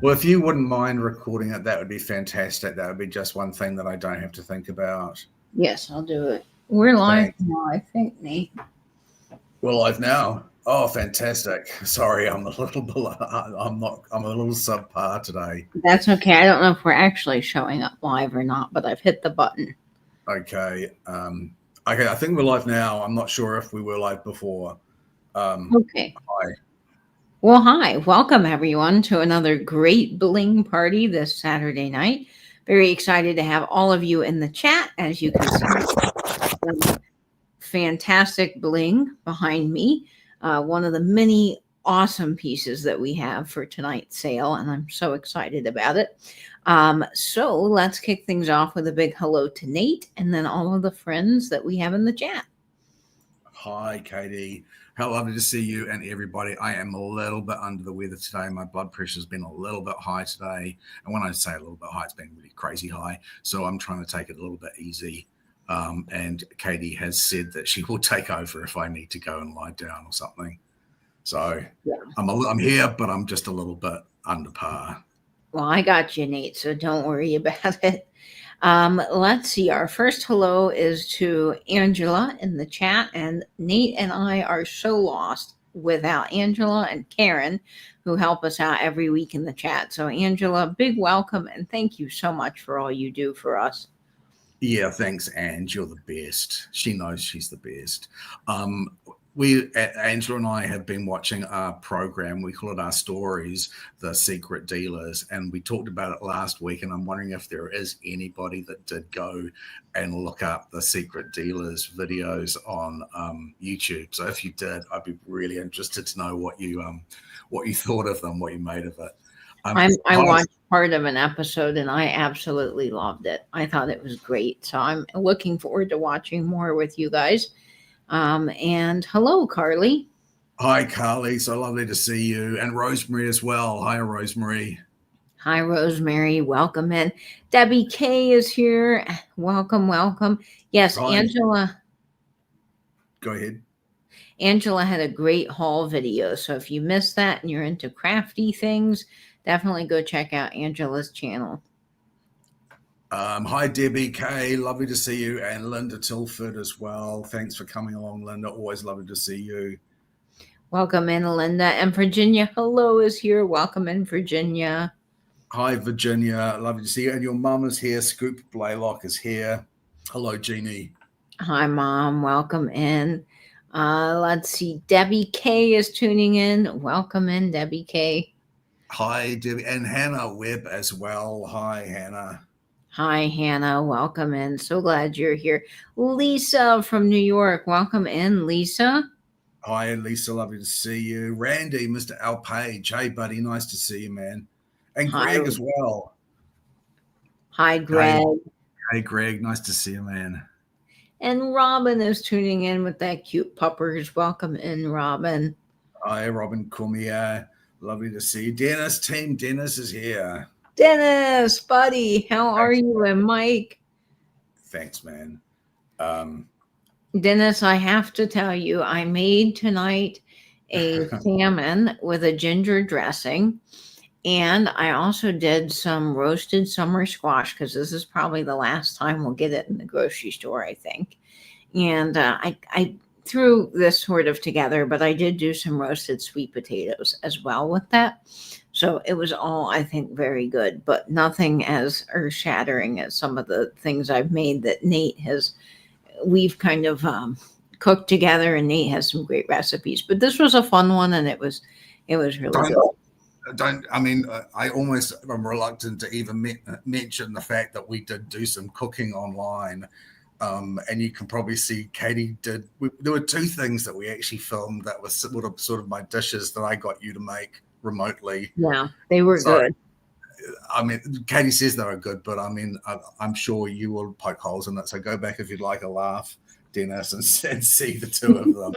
Well, if you wouldn't mind recording it, that would be fantastic. That would be just one thing that I don't have to think about. Yes, I'll do it. We're live Thanks. now, I think, Nate. We're live now. Oh, fantastic. Sorry, I'm a little I'm not I'm a little subpar today. That's okay. I don't know if we're actually showing up live or not, but I've hit the button. Okay. Okay, I think we're live now. I'm not sure if we were live before. Okay. Hi. Well, hi. Welcome, everyone, to another great bling party this Saturday night. Very excited to have all of you in the chat. As you can see, some fantastic bling behind me. One of the many awesome pieces that we have for tonight's sale, and I'm so excited about it. So let's kick things off with a big hello to Nate and then all of the friends that we have in the chat. Hi, Katie. How lovely to see you and everybody. I am a little bit under the weather today. My blood pressure's been a little bit high today. And when I say a little bit high, it's been really crazy high. So I'm trying to take it a little bit easy. And Katie has said that she will take over if I need to go and lie down or something. So Yeah. I'm here, but I'm just a little bit under par. Well, I got you, Nate, so don't worry about it. Let's see. Our first hello is to Angela in the chat, and Nate and I are so lost without Angela and Karen, who help us out every week in the chat. So, Angela, big welcome and thank you so much for all you do for us. Yeah, thanks, Ange. You're the best. She knows she's the best. Angela and I have been watching our program. We call it Our Stories, The Secret Dealers, and we talked about it last week. And I'm wondering if there is anybody that did go and look up the Secret Dealers videos on YouTube. So if you did, I'd be really interested to know what you thought of them, what you made of it. I watched part of an episode and I absolutely loved it. I thought it was great. So I'm looking forward to watching more with you guys. And hello, Carly. Hi, Carly. So lovely to see you. And Rosemary as well. Hi, Rosemary. Hi, Rosemary. Welcome in. Debbie K is here. Welcome, welcome. Yes, Hi. Angela. Go ahead. Angela had a great haul video. So if you missed that and you're into crafty things, definitely go check out Angela's channel. Hi, Debbie K. Lovely to see you. And Linda Tilford as well. Thanks for coming along, Linda. Always lovely to see you. Welcome in, Linda. And Virginia, hello, is here. Welcome in, Virginia. Hi, Virginia. Lovely to see you. And your mum is here. Scoop Blaylock is here. Hello, Jeannie. Hi, Mom. Welcome in. Let's see. Debbie K is tuning in. Welcome in, Debbie K. Hi, Debbie. And Hannah Webb as well. Hi, Hannah. Hi, Hannah. Welcome in. So glad you're here. Lisa from New York. Welcome in, Lisa. Hi, Lisa. Lovely to see you. Randy, Mr. Al Page. Hey, buddy. Nice to see you, man. And Greg as well. Hi, Greg. Hey, Greg. Nice to see you, man. And Robin is tuning in with that cute puppers. Welcome in, Robin. Hi, Robin Cormier. Lovely to see you. Dennis, Team Dennis is here. Dennis, buddy, how are you? And Mike? Thanks, man. Dennis, I have to tell you, I made tonight a salmon with a ginger dressing. And I also did some roasted summer squash because this is probably the last time we'll get it in the grocery store, I think. And I threw this sort of together, but I did do some roasted sweet potatoes as well with that. So it was all, I think, very good, but nothing as earth shattering as some of the things I've made that Nate has. We've kind of cooked together, and Nate has some great recipes. But this was a fun one, and it was really good. I'm reluctant to even mention the fact that we did do some cooking online. And you can probably see Katie did. There were two things that we actually filmed that was sort of my dishes that I got you to make remotely. Yeah, they were good. I mean, Katie says they were good, but I mean, I'm sure you will poke holes in it. So go back if you'd like a laugh, Dennis, and see the two of them.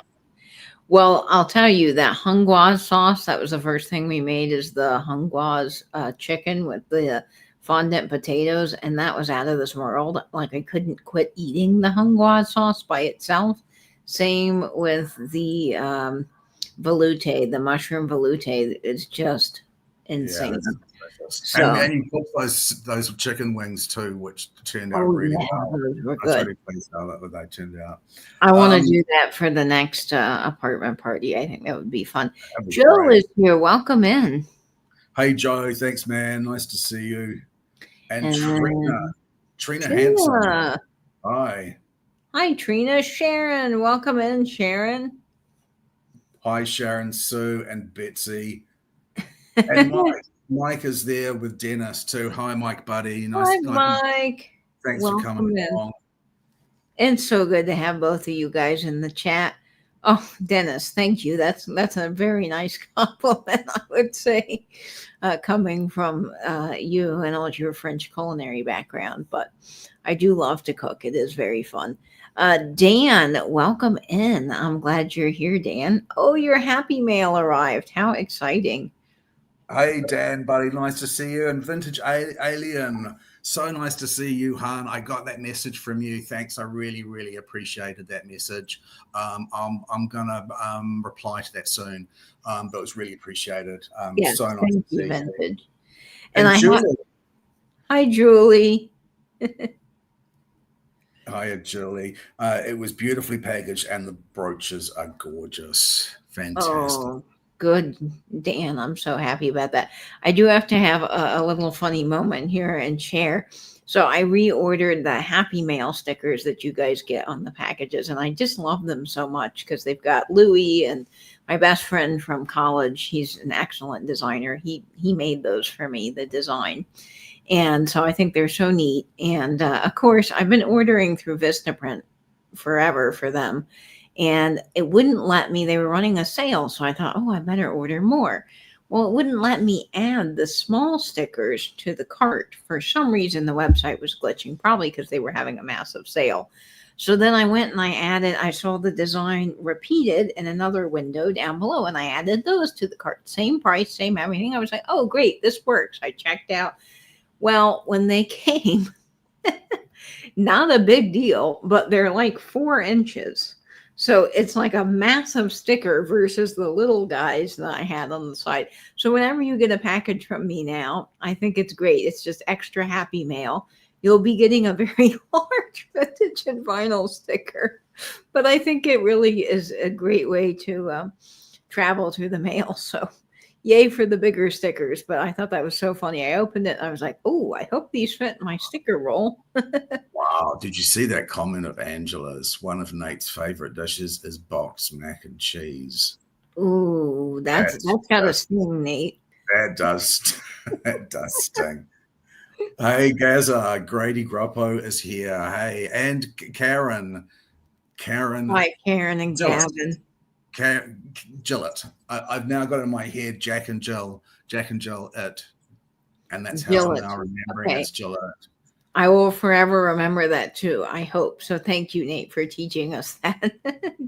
Well, I'll tell you that Hungwas sauce, that was the first thing we made, is the Hungwas chicken with the fondant potatoes, and that was out of this world. Like, I couldn't quit eating the Hungwas sauce by itself. Same with the velouté, the mushroom velouté. Yeah, insane. that's delicious. So, And you cooked those chicken wings too, which turned out oh really yeah, well. those were I was good. really pleased how that they turned out. I want to Um, do that for the next apartment party. I think that would be fun. that'd be Joe great. is here. Welcome in. Hey Joe, thanks man. Nice to see you. And And Trina Hanson. Trina. Hi. Hi, Trina. Sharon. Welcome in, Sharon. Hi Sharon, Sue, and Betsy. And Mike. Mike is there with Dennis too. Hi Mike, buddy. Hi, Nice. Mike. Thanks for coming Welcome in. along. It's so good to have both of you guys in the chat. Oh, Dennis, thank you. That's a very nice compliment, I would say, coming from you and all your French culinary background. But I do love to cook. It is very fun. Dan, welcome in. I'm glad you're here, Dan. Oh, your happy mail arrived. How exciting. Hey Dan, buddy, nice to see you. And Vintage Alien, so nice to see you, Han. I got that message from you. Thanks, I really, really appreciated that message. I'm gonna reply to that soon, but it was really appreciated. Yes, So nice to thank you, see you. Vintage. And And I have, Julie, hi, Julie. hiya Julie. It was beautifully packaged, and the brooches are gorgeous, fantastic. Oh, good, Dan. I'm so happy about that. I do have to have a little funny moment here and share. So I reordered the Happy Mail stickers that you guys get on the packages, and I just love them so much because they've got Louis and my best friend from college. He's an excellent designer. He made those for me, the design. And so I think they're so neat. And of course, I've been ordering through Vistaprint forever for them. And it wouldn't let me, they were running a sale. So I thought, oh, I better order more. Well, it wouldn't let me add the small stickers to the cart. For some reason, the website was glitching, probably because they were having a massive sale. So then I went and I saw the design repeated in another window down below, and I added those to the cart. Same price, same everything. I was like, oh, great, this works. I checked out. Well, when they came, not a big deal, but they're like 4 inches. So it's like a massive sticker versus the little guys that I had on the side. So whenever you get a package from me now, I think it's great. It's just extra happy mail. You'll be getting a very large vintage and vinyl sticker. But I think it really is a great way to travel through the mail. So yay for the bigger stickers. But I thought that was so funny. I opened it and I was like, oh, I hope these fit my sticker roll. Wow, did you see that comment of Angela's? One of Nate's favorite dishes is boxed mac and cheese. Ooh, that's got to sting, Nate. That does that does sting. Hey Gaza, Grady Gruppo is here. Hey, and Karen. Hi, Karen and Gavin. Gillett. I've now got in my head Jack and Jill it. And that's how Gillett. I'm now remembering it's Gillett. I will forever remember that too, I hope. So thank you, Nate, for teaching us that.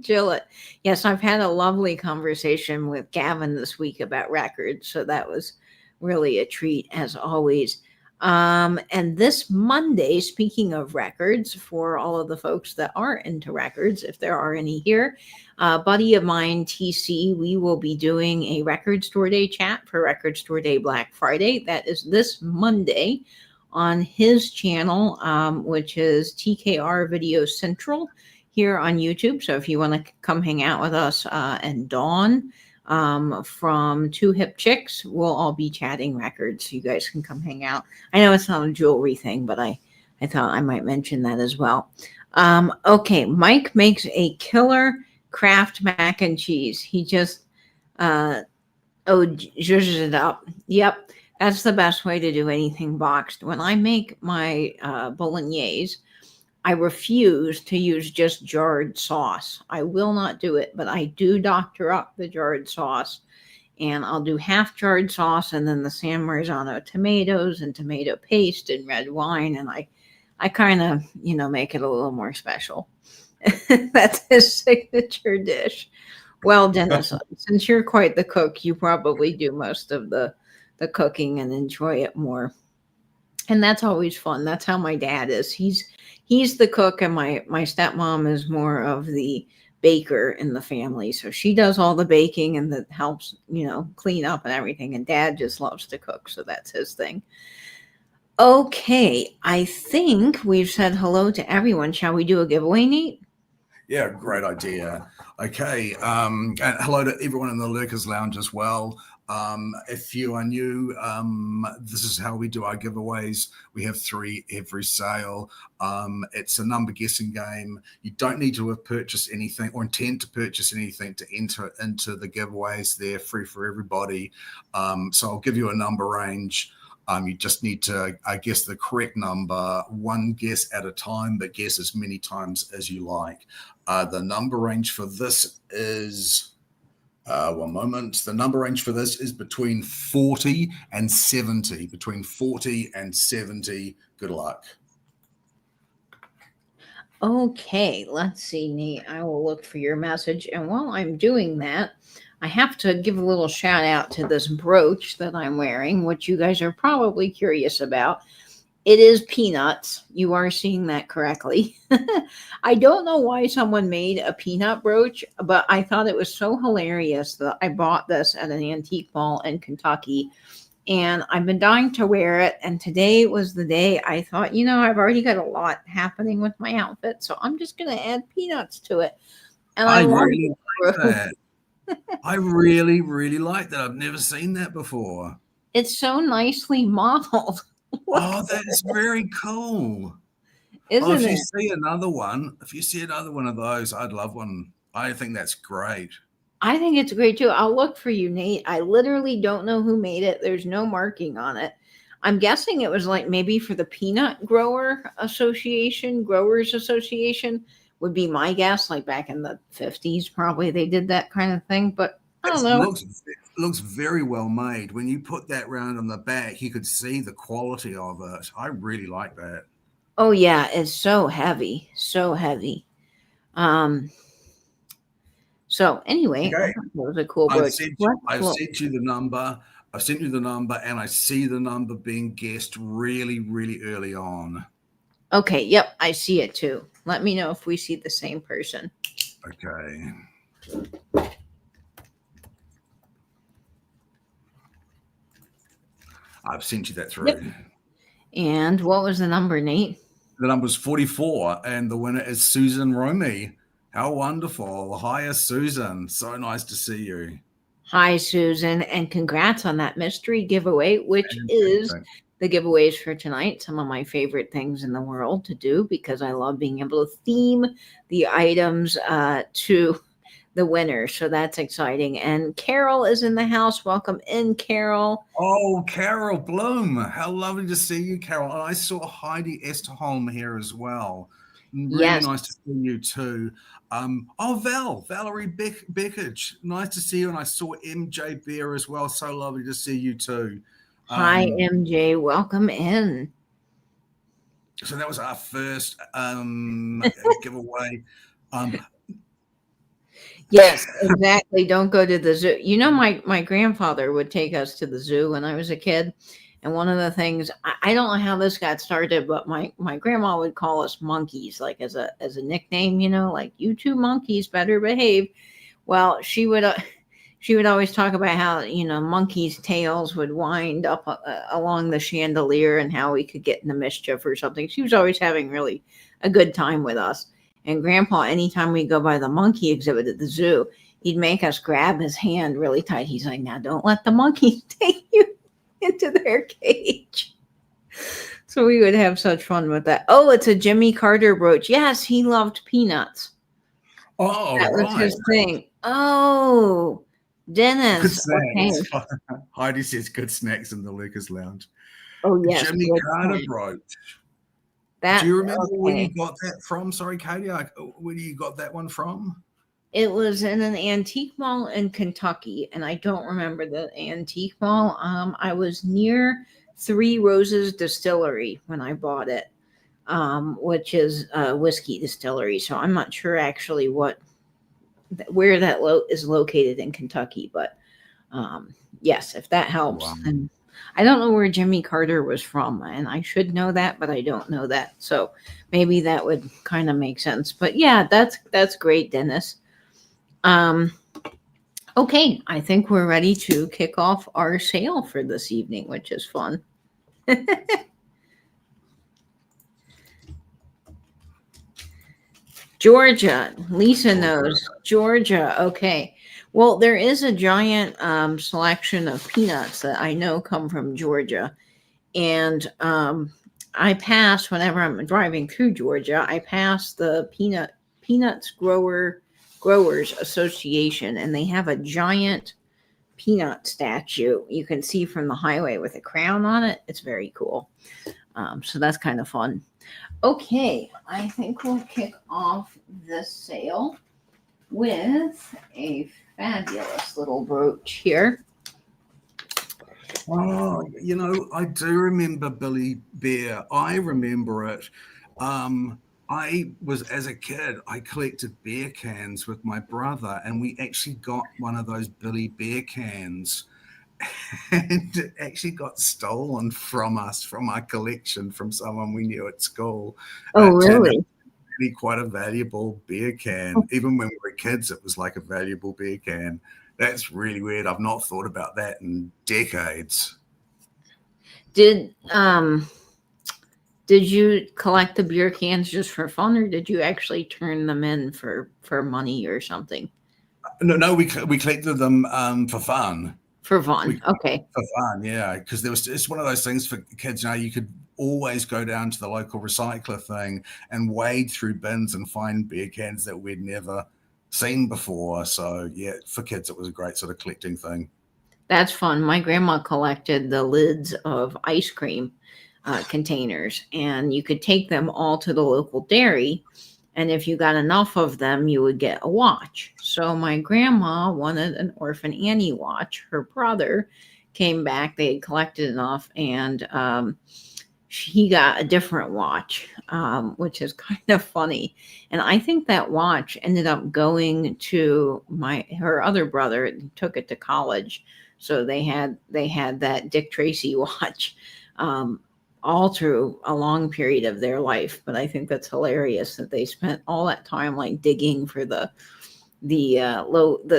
Gillett. Yes, I've had a lovely conversation with Gavin this week about records. So that was really a treat, as always. And this Monday, speaking of records, for all of the folks that are into records, if there are any here, buddy of mine, TC, we will be doing a Record Store Day chat for Record Store Day Black Friday. That is this Monday on his channel, which is TKR Video Central here on YouTube. So if you want to come hang out with us and Dawn from Two Hip Chicks, we'll all be chatting records. So you guys can come hang out. I know it's not a jewelry thing, but I thought I might mention that as well. Okay, Mike makes a killer Kraft mac and cheese. He just zhuzhes it up. Yep. That's the best way to do anything boxed. When I make my bolognese, I refuse to use just jarred sauce. I will not do it, but I do doctor up the jarred sauce. And I'll do half jarred sauce and then the San Marzano tomatoes and tomato paste and red wine. And I kind of, make it a little more special. That's his signature dish. Well, Dennis, since you're quite the cook, you probably do most of the cooking and enjoy it more. And that's always fun. That's how my dad is. He's the cook, and my stepmom is more of the baker in the family. So she does all the baking and that helps, clean up and everything. And dad just loves to cook. So that's his thing. Okay. I think we've said hello to everyone. Shall we do a giveaway, Nate? Yeah, great idea. Okay. And hello to everyone in the Lurkers Lounge as well. If you are new, this is how we do our giveaways. We have 3 every sale. It's a number guessing game. You don't need to have purchased anything or intend to purchase anything to enter into the giveaways. They're free for everybody. So I'll give you a number range. You just need to guess the correct number, one guess at a time, but guess as many times as you like. The number range for this is... one moment. The number range for this is between 40 and 70. Between 40 and 70. Good luck. Okay, let's see, Nate. I will look for your message. And while I'm doing that, I have to give a little shout out to this brooch that I'm wearing, which you guys are probably curious about. It is peanuts. You are seeing that correctly. I don't know why someone made a peanut brooch, but I thought it was so hilarious that I bought this at an antique mall in Kentucky. And I've been dying to wear it. And today was the day I thought, I've already got a lot happening with my outfit. So I'm just going to add peanuts to it. And I really like that. I really, really like that. I've never seen that before. It's so nicely modeled. Oh, that's very cool. Isn't if it? you see another one of those, I'd love one. I think that's great. I think it's great too. I'll look for you, Nate. I literally don't know who made it. There's no marking on it. I'm guessing it was like maybe for the Peanut Growers Association would be my guess. Like back in the 50s, probably they did that kind of thing. But I don't know. Looks very well made. When you put that round on the back, you could see the quality of it. I really like that. Oh yeah, it's so heavy, so heavy. So anyway, okay. That was a cool book. I've sent you the number. I've sent you the number, and I see the number being guessed really, really early on. Okay. Yep, I see it too. Let me know if we see the same person. Okay. I've sent you that through. Yep. And what was the number, Nate? The number is 44, and the winner is Susan Romy. How wonderful. Hi, Susan. So nice to see you. Hi, Susan, and congrats on that mystery giveaway, which is the giveaways for tonight. Some of my favorite things in the world to do because I love being able to theme the items to the winner. So that's exciting. And Carol is in the house. Welcome in, Carol. Oh, Carol Bloom. How lovely to see you, Carol. And I saw Heidi Esterholm here as well. Really nice to see you too. Valerie Beckage. Nice to see you. And I saw MJ Bear as well. So lovely to see you too. Hi, MJ. Welcome in. So that was our first giveaway. Yes, exactly. Don't go to the zoo. My grandfather would take us to the zoo when I was a kid. And one of the things, I don't know how this got started, but my grandma would call us monkeys, like as a nickname, like you two monkeys better behave. Well, she would always talk about how, monkeys' tails would wind up along the chandelier and how we could get into mischief or something. She was always having really a good time with us. And Grandpa, anytime we go by the monkey exhibit at the zoo, he'd make us grab his hand really tight. He's like, now don't let the monkeys take you into their cage. So we would have such fun with that. Oh, it's a Jimmy Carter brooch. Yes, he loved peanuts. Oh, that was his thing. Oh, Dennis. Okay. Heidi says good snacks in the Lucas Lounge. Oh, yes. Jimmy Carter brooch. Do you remember where you got that from? Sorry, Katie. Where you got that one from? It was in an antique mall in Kentucky, and I don't remember the antique mall. I was near Three Roses Distillery when I bought it, which is a whiskey distillery. So I'm not sure actually where that is located in Kentucky, but yes, if that helps. Wow. And I don't know where Jimmy Carter was from, and I should know that, but I don't know that. So maybe that would kind of make sense. But yeah, that's great, Dennis. Um, okay, I think we're ready to kick off our sale for this evening, which is fun. Georgia. Lisa knows. Georgia. Okay. Well, there is a giant selection of peanuts that I know come from Georgia. And I pass whenever I'm driving through Georgia, I pass the Peanuts Growers Association, and they have a giant peanut statue you can see from the highway with a crown on it. It's very cool. So that's kind of fun. Okay, I think we'll kick off this sale with a fabulous little brooch here. Oh, I do remember Billy Bear. I remember it. I was, as a kid, I collected beer cans with my brother, and we actually got one of those Billy Bear cans, and it actually got stolen from us, from our collection, from someone we knew at school. Oh, It turned out really? to be quite a valuable beer can. Even when we were kids, it was like a valuable beer can. That's really weird. I've not thought about that in decades. Did you collect the beer cans just for fun, or did you actually turn them in for money or something? No, we collected them for fun. For fun. Okay. For fun, yeah, because it's one of those things for kids. You could always go down to the local recycler thing and wade through bins and find beer cans that we'd never seen before. So yeah, for kids, it was a great sort of collecting thing. That's fun. My grandma collected the lids of ice cream containers, and you could take them all to the local dairy. And if you got enough of them, you would get a watch. So my grandma wanted an Orphan Annie watch. Her brother came back, they had collected enough, and he got a different watch, which is kind of funny. And I think that watch ended up going to her other brother, took it to college. So they had that Dick Tracy watch all through a long period of their life. But I think that's hilarious that they spent all that time like digging for the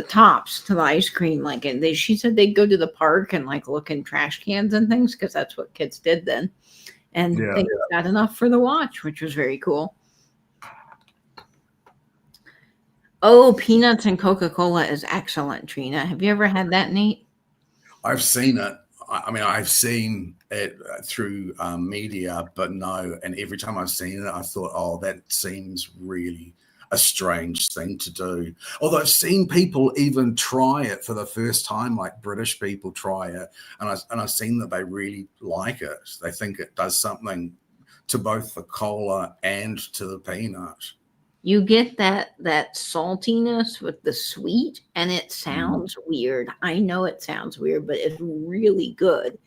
tops to the ice cream. Like, and she said they'd go to the park and like look in trash cans and things, because that's what kids did then. And they got enough for the watch, which was very cool. Oh, peanuts and Coca-Cola is excellent, Trina. Have you ever had that, Nate? I've seen it. I mean, I've seen it through media, but no. And every time I've seen it, I thought, oh, that seems really a strange thing to do. Although I've seen people even try it for the first time, like British people try it, and I've seen that they really like it. They think it does something to both the cola and to the peanut. You get that saltiness with the sweet, and it sounds weird. I know it sounds weird, but it's really good.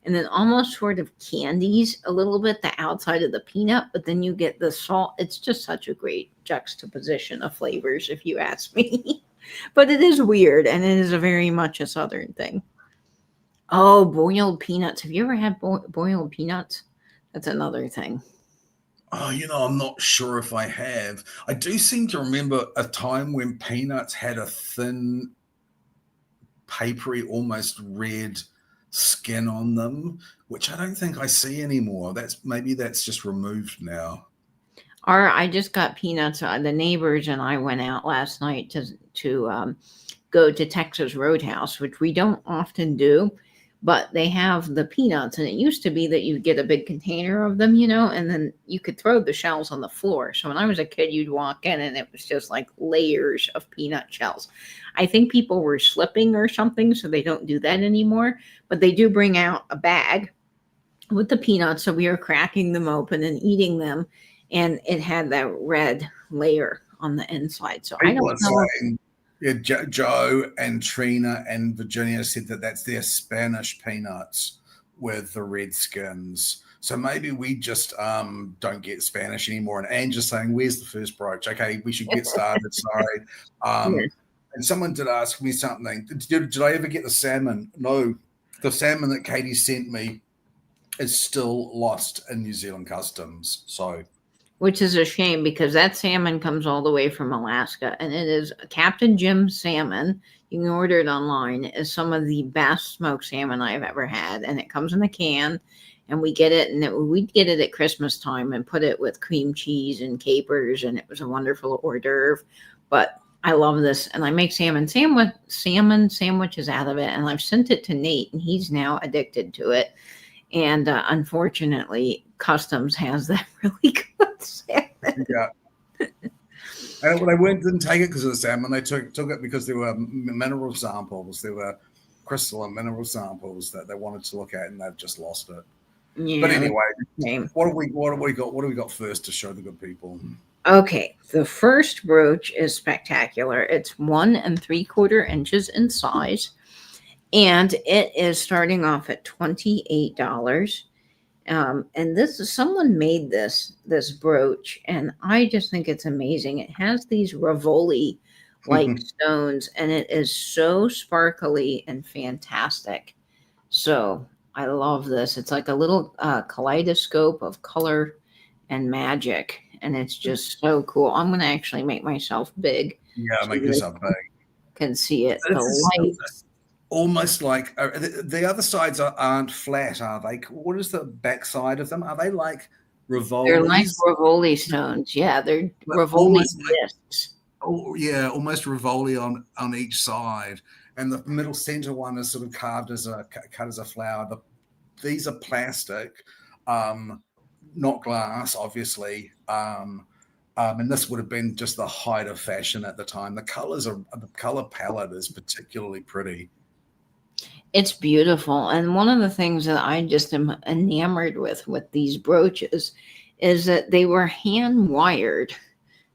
And then almost sort of candies a little bit the outside of the peanut, but then you get the salt. It's just such a great juxtaposition of flavors, if you ask me. But it is weird, and it is a very much a Southern thing. Oh, boiled peanuts. Have you ever had boiled peanuts? That's another thing. Oh, I'm not sure if I have. I do seem to remember a time when peanuts had a thin, papery, almost red skin on them, which I don't think I see anymore. Maybe that's just removed now. I just got peanuts. The neighbors and I went out last night to go to Texas Roadhouse, which we don't often do, but they have the peanuts. And it used to be that you'd get a big container of them, and then you could throw the shells on the floor. So when I was a kid, you'd walk in and it was just like layers of peanut shells. I think people were slipping or something, so they don't do that anymore. But they do bring out a bag with the peanuts. So we were cracking them open and eating them. And it had that red layer on the inside. So I don't know. Yeah, Joe and Trina and Virginia said that that's their Spanish peanuts with the red skins. So maybe we just don't get Spanish anymore. And Anne's just saying, where's the first brooch? Okay, we should get started. Sorry. And someone did ask me something. Did I ever get the salmon? No. The salmon that Katie sent me is still lost in New Zealand customs. So which is a shame because that salmon comes all the way from Alaska, and it is Captain Jim salmon. You can order it online. Is some of the best smoked salmon I've ever had, and it comes in a can. And we get it, and we'd get it at Christmas time and put it with cream cheese and capers, and it was a wonderful hors d'oeuvre. But I love this, and I make salmon sandwiches out of it, and I've sent it to Nate, and he's now addicted to it. And unfortunately, Customs has that really good salmon. Yeah. And they didn't take it because of the salmon. They took it because there were mineral samples. There were crystal and mineral samples that they wanted to look at, and they've just lost it. Yeah, but anyway, what have we got first to show the good people? Okay, the first brooch is spectacular. It's 1 3/4 inches in size, and it is starting off at $28. And this is someone made this brooch, and I just think it's amazing. It has these Rivoli like stones, and it is so sparkly and fantastic. So I love this. It's like a little kaleidoscope of color and magic, and it's just so cool. I'm going to actually make myself big. Yeah, make yourself big. Can see it. The lights. Almost like the other sides aren't flat, are they? What is the back side of them? Are they like Rivoli? They're like Rivoli stones. Yeah, they're Rivoli discs. Oh, yeah, almost Rivoli on each side. And the middle center one is sort of cut as a flower. These are plastic, not glass, obviously. And this would have been just the height of fashion at the time. The color palette is particularly pretty. It's beautiful. And one of the things that I just am enamored with these brooches is that they were hand wired.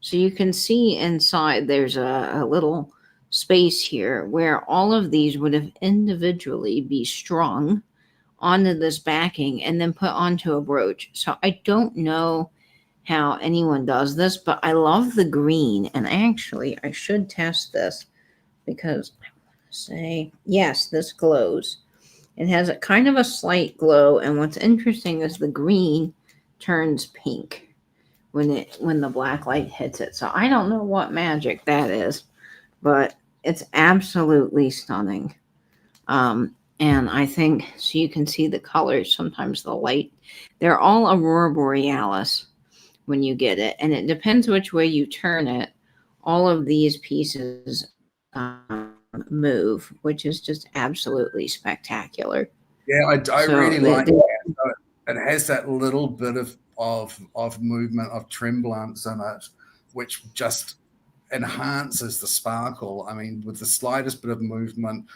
So you can see inside there's a little space here where all of these would have individually be strung onto this backing and then put onto a brooch. So I don't know how anyone does this, but I love the green. And actually, I should test this because I want to say, yes, this glows. It has a kind of a slight glow. And what's interesting is the green turns pink when the black light hits it. So I don't know what magic that is, but it's absolutely stunning. And I think, so you can see the colors, sometimes the light, they're all Aurora Borealis when you get it. And it depends which way you turn it. All of these pieces move, which is just absolutely spectacular. Yeah, I really like it. It has that little bit of movement, of tremblance in it, which just enhances the sparkle. I mean, with the slightest bit of movement,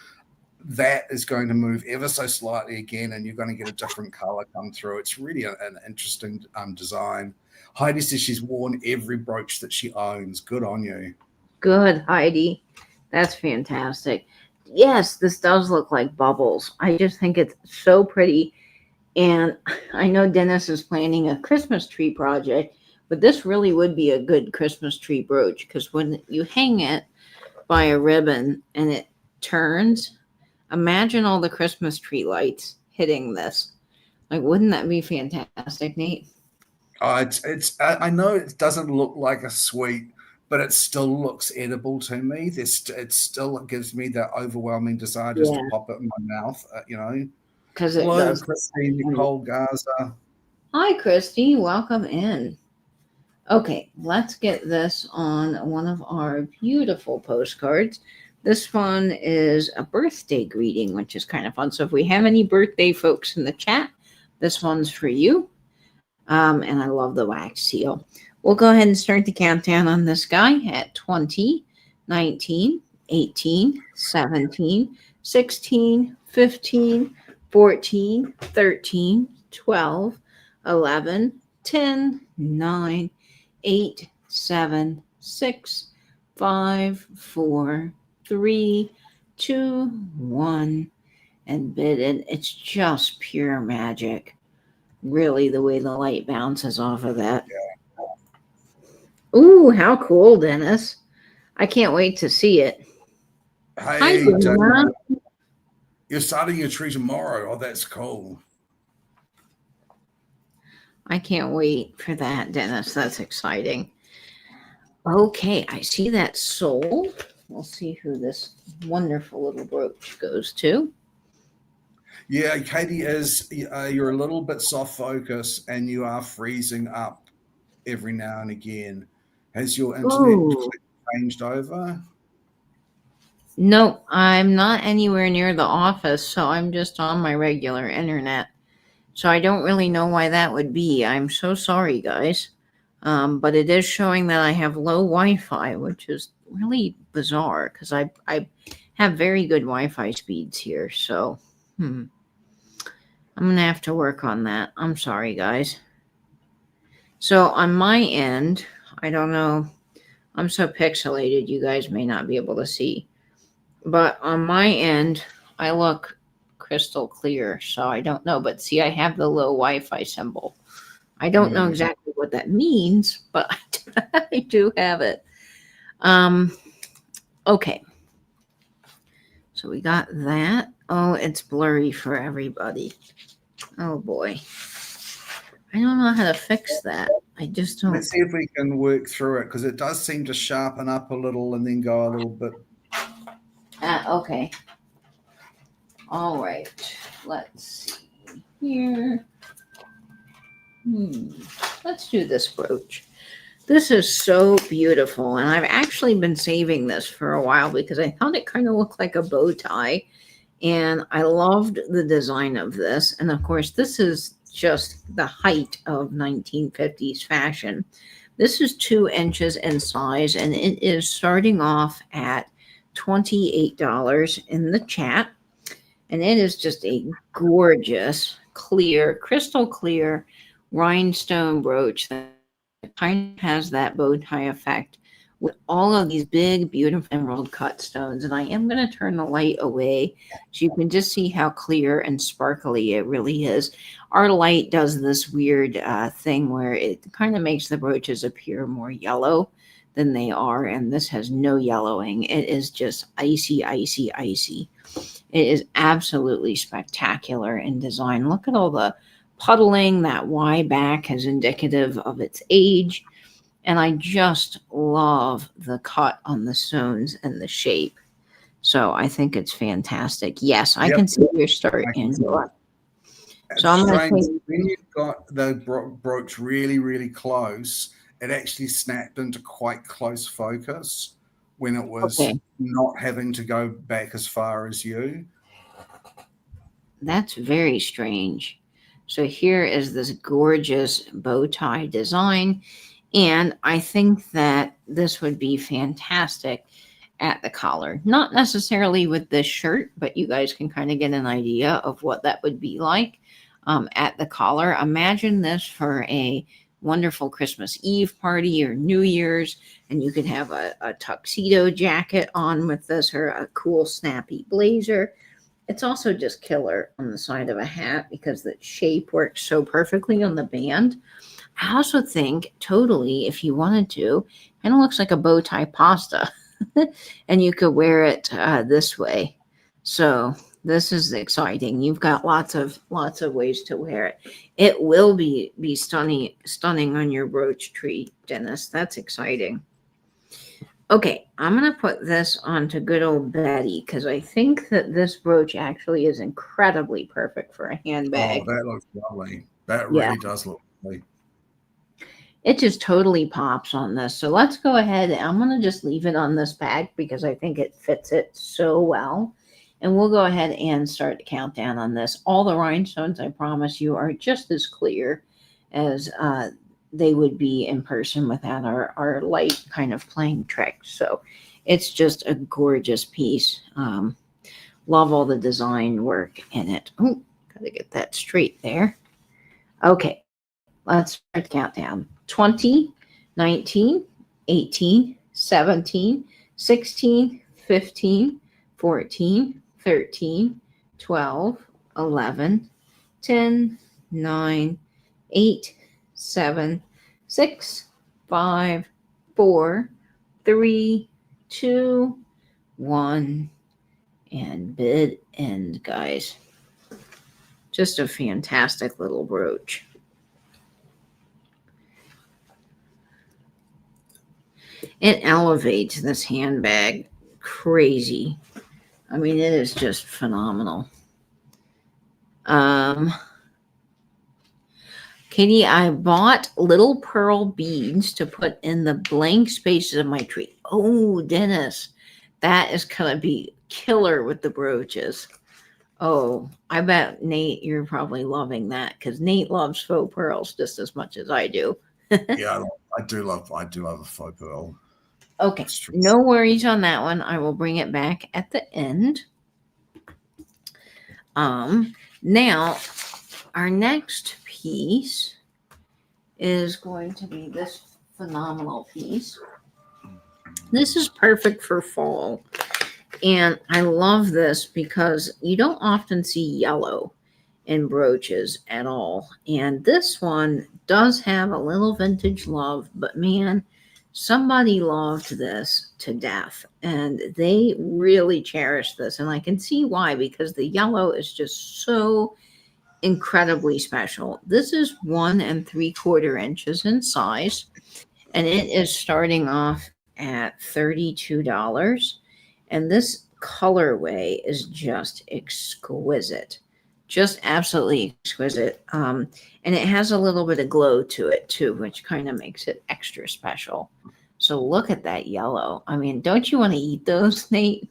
that is going to move ever so slightly again, and you're going to get a different color come through. It's really an interesting design. Heidi says she's worn every brooch that she owns. Good on you. Good, Heidi. That's fantastic. Yes, this does look like bubbles. I just think it's so pretty. And I know Dennis is planning a Christmas tree project, but this really would be a good Christmas tree brooch because when you hang it by a ribbon and it turns, imagine all the Christmas tree lights hitting this. Like, wouldn't that be fantastic, Nate? It's. I know it doesn't look like a sweet, but it still looks edible to me. It still gives me that overwhelming desire just to pop it in my mouth. Because it does. Christine Nicole Garza. Hi, Christy. Welcome in. Okay, let's get this on one of our beautiful postcards. This one is a birthday greeting, which is kind of fun. So if we have any birthday folks in the chat, this one's for you. And I love the wax seal. We'll go ahead and start the countdown on this guy at 20, 19, 18, 17, 16, 15, 14, 13, 12, 11, 10, 9, 8, 7, 6, 5, 4, 3, 2, 1, and bid it. It's just pure magic. Really, the way the light bounces off of that. Ooh, how cool, Dennis. I can't wait to see it. Hey, you're starting your tree tomorrow. Oh, that's cool. I can't wait for that, Dennis. That's exciting. Okay, I see that sold. We'll see who this wonderful little brooch goes to. Yeah, Katie, is you're a little bit soft focus and you are freezing up every now and again. Has your internet Ooh. changed over? No, I'm not anywhere near the office, so I'm just on my regular internet. So I don't really know why that would be. I'm so sorry, guys. But it is showing that I have low Wi-Fi, which is really bizarre because I have very good Wi-Fi speeds here. So I'm gonna have to work on that. I'm sorry, guys. So on my end, I don't know. I'm so pixelated, you guys may not be able to see. But on my end, I look crystal clear, so I don't know. But see, I have the low Wi-Fi symbol. I don't know Mm. exactly what that means, but I do have it. Um, okay. So we got that. Oh, it's blurry for everybody. Oh boy. I don't know how to fix that. I just don't. Let's see if we can work through it because it does seem to sharpen up a little and then go a little bit. Okay. All right. Let's see here. Let's do this brooch. This is so beautiful, and I've actually been saving this for a while because I thought it kind of looked like a bow tie, and I loved the design of this. And of course, this is just the height of 1950s fashion. This is 2 inches in size, and it is starting off at $28 in the chat. And it is just a gorgeous, clear, crystal clear rhinestone brooch that kind of has that bow tie effect with all of these big, beautiful emerald cut stones. And I am going to turn the light away so you can just see how clear and sparkly it really is. Our light does this weird thing where it kind of makes the brooches appear more yellow than they are. And this has no yellowing. It is just icy, icy, icy. It is absolutely spectacular in design. Look at all the puddling. That Y back is indicative of its age. And I just love the cut on the stones and the shape. So I think it's fantastic. Yes, I Yep. can see your start, I can Angela. It's So I'm going strange. to take. When you've got the brooch really, really close, it actually snapped into quite close focus when it was Okay, not having to go back as far as you. that's very strange. So here is this gorgeous bow tie design. And I think that this would be fantastic at the collar. Not necessarily with this shirt, but you guys can kind of get an idea of what that would be like at the collar. Imagine this for a wonderful Christmas Eve party or New Year's, and you could have a tuxedo jacket on with this or a cool snappy blazer. It's also just killer on the side of a hat because the shape works so perfectly on the band. I also think totally, if you wanted to, kind of looks like a bow tie pasta, and you could wear it this way. So this is exciting. You've got lots of ways to wear it. It will be stunning on your brooch tree, Dennis. That's exciting. Okay, I'm gonna put this onto good old Betty because I think that this brooch actually is incredibly perfect for a handbag. Oh, that looks lovely. That Yeah. really does look lovely. It just totally pops on this. So let's go ahead. I'm going to just leave it on this bag because I think it fits it so well. And we'll go ahead and start the countdown on this. All the rhinestones, I promise you, are just as clear as they would be in person without our light kind of playing tricks. So it's just a gorgeous piece. Love all the design work in it. Oh, got to get that straight there. Okay. Let's start the countdown. 20, 19, 18, 17, 16, 15, 14, 13, 12, 11, 10, 9, 8, 7, 6, 5, 4, 3, 2, 1, and bid end, guys. Just a fantastic little brooch. It elevates this handbag crazy. I mean, it is just phenomenal. Katie, I bought little pearl beads to put in the blank spaces of my tree. Oh, Dennis, that is going to be killer with the brooches. Oh, I bet Nate, you're probably loving that because Nate loves faux pearls just as much as I do. Yeah, I do love a faux pearl. Okay, no worries on that one. I will bring it back at the end. Now our next piece is going to be this phenomenal piece. This is perfect for fall. And I love this because you don't often see yellow in brooches at all. And this one does have a little vintage love, but man, somebody loved this to death. And they really cherish this. And I can see why, because the yellow is just so incredibly special. This is 1 3/4 inches in size, and it is starting off at $32. And this colorway is just exquisite, just absolutely exquisite. And it has a little bit of glow to it too, which kind of makes it extra special. So look at that yellow. I mean, don't you want to eat those, Nate?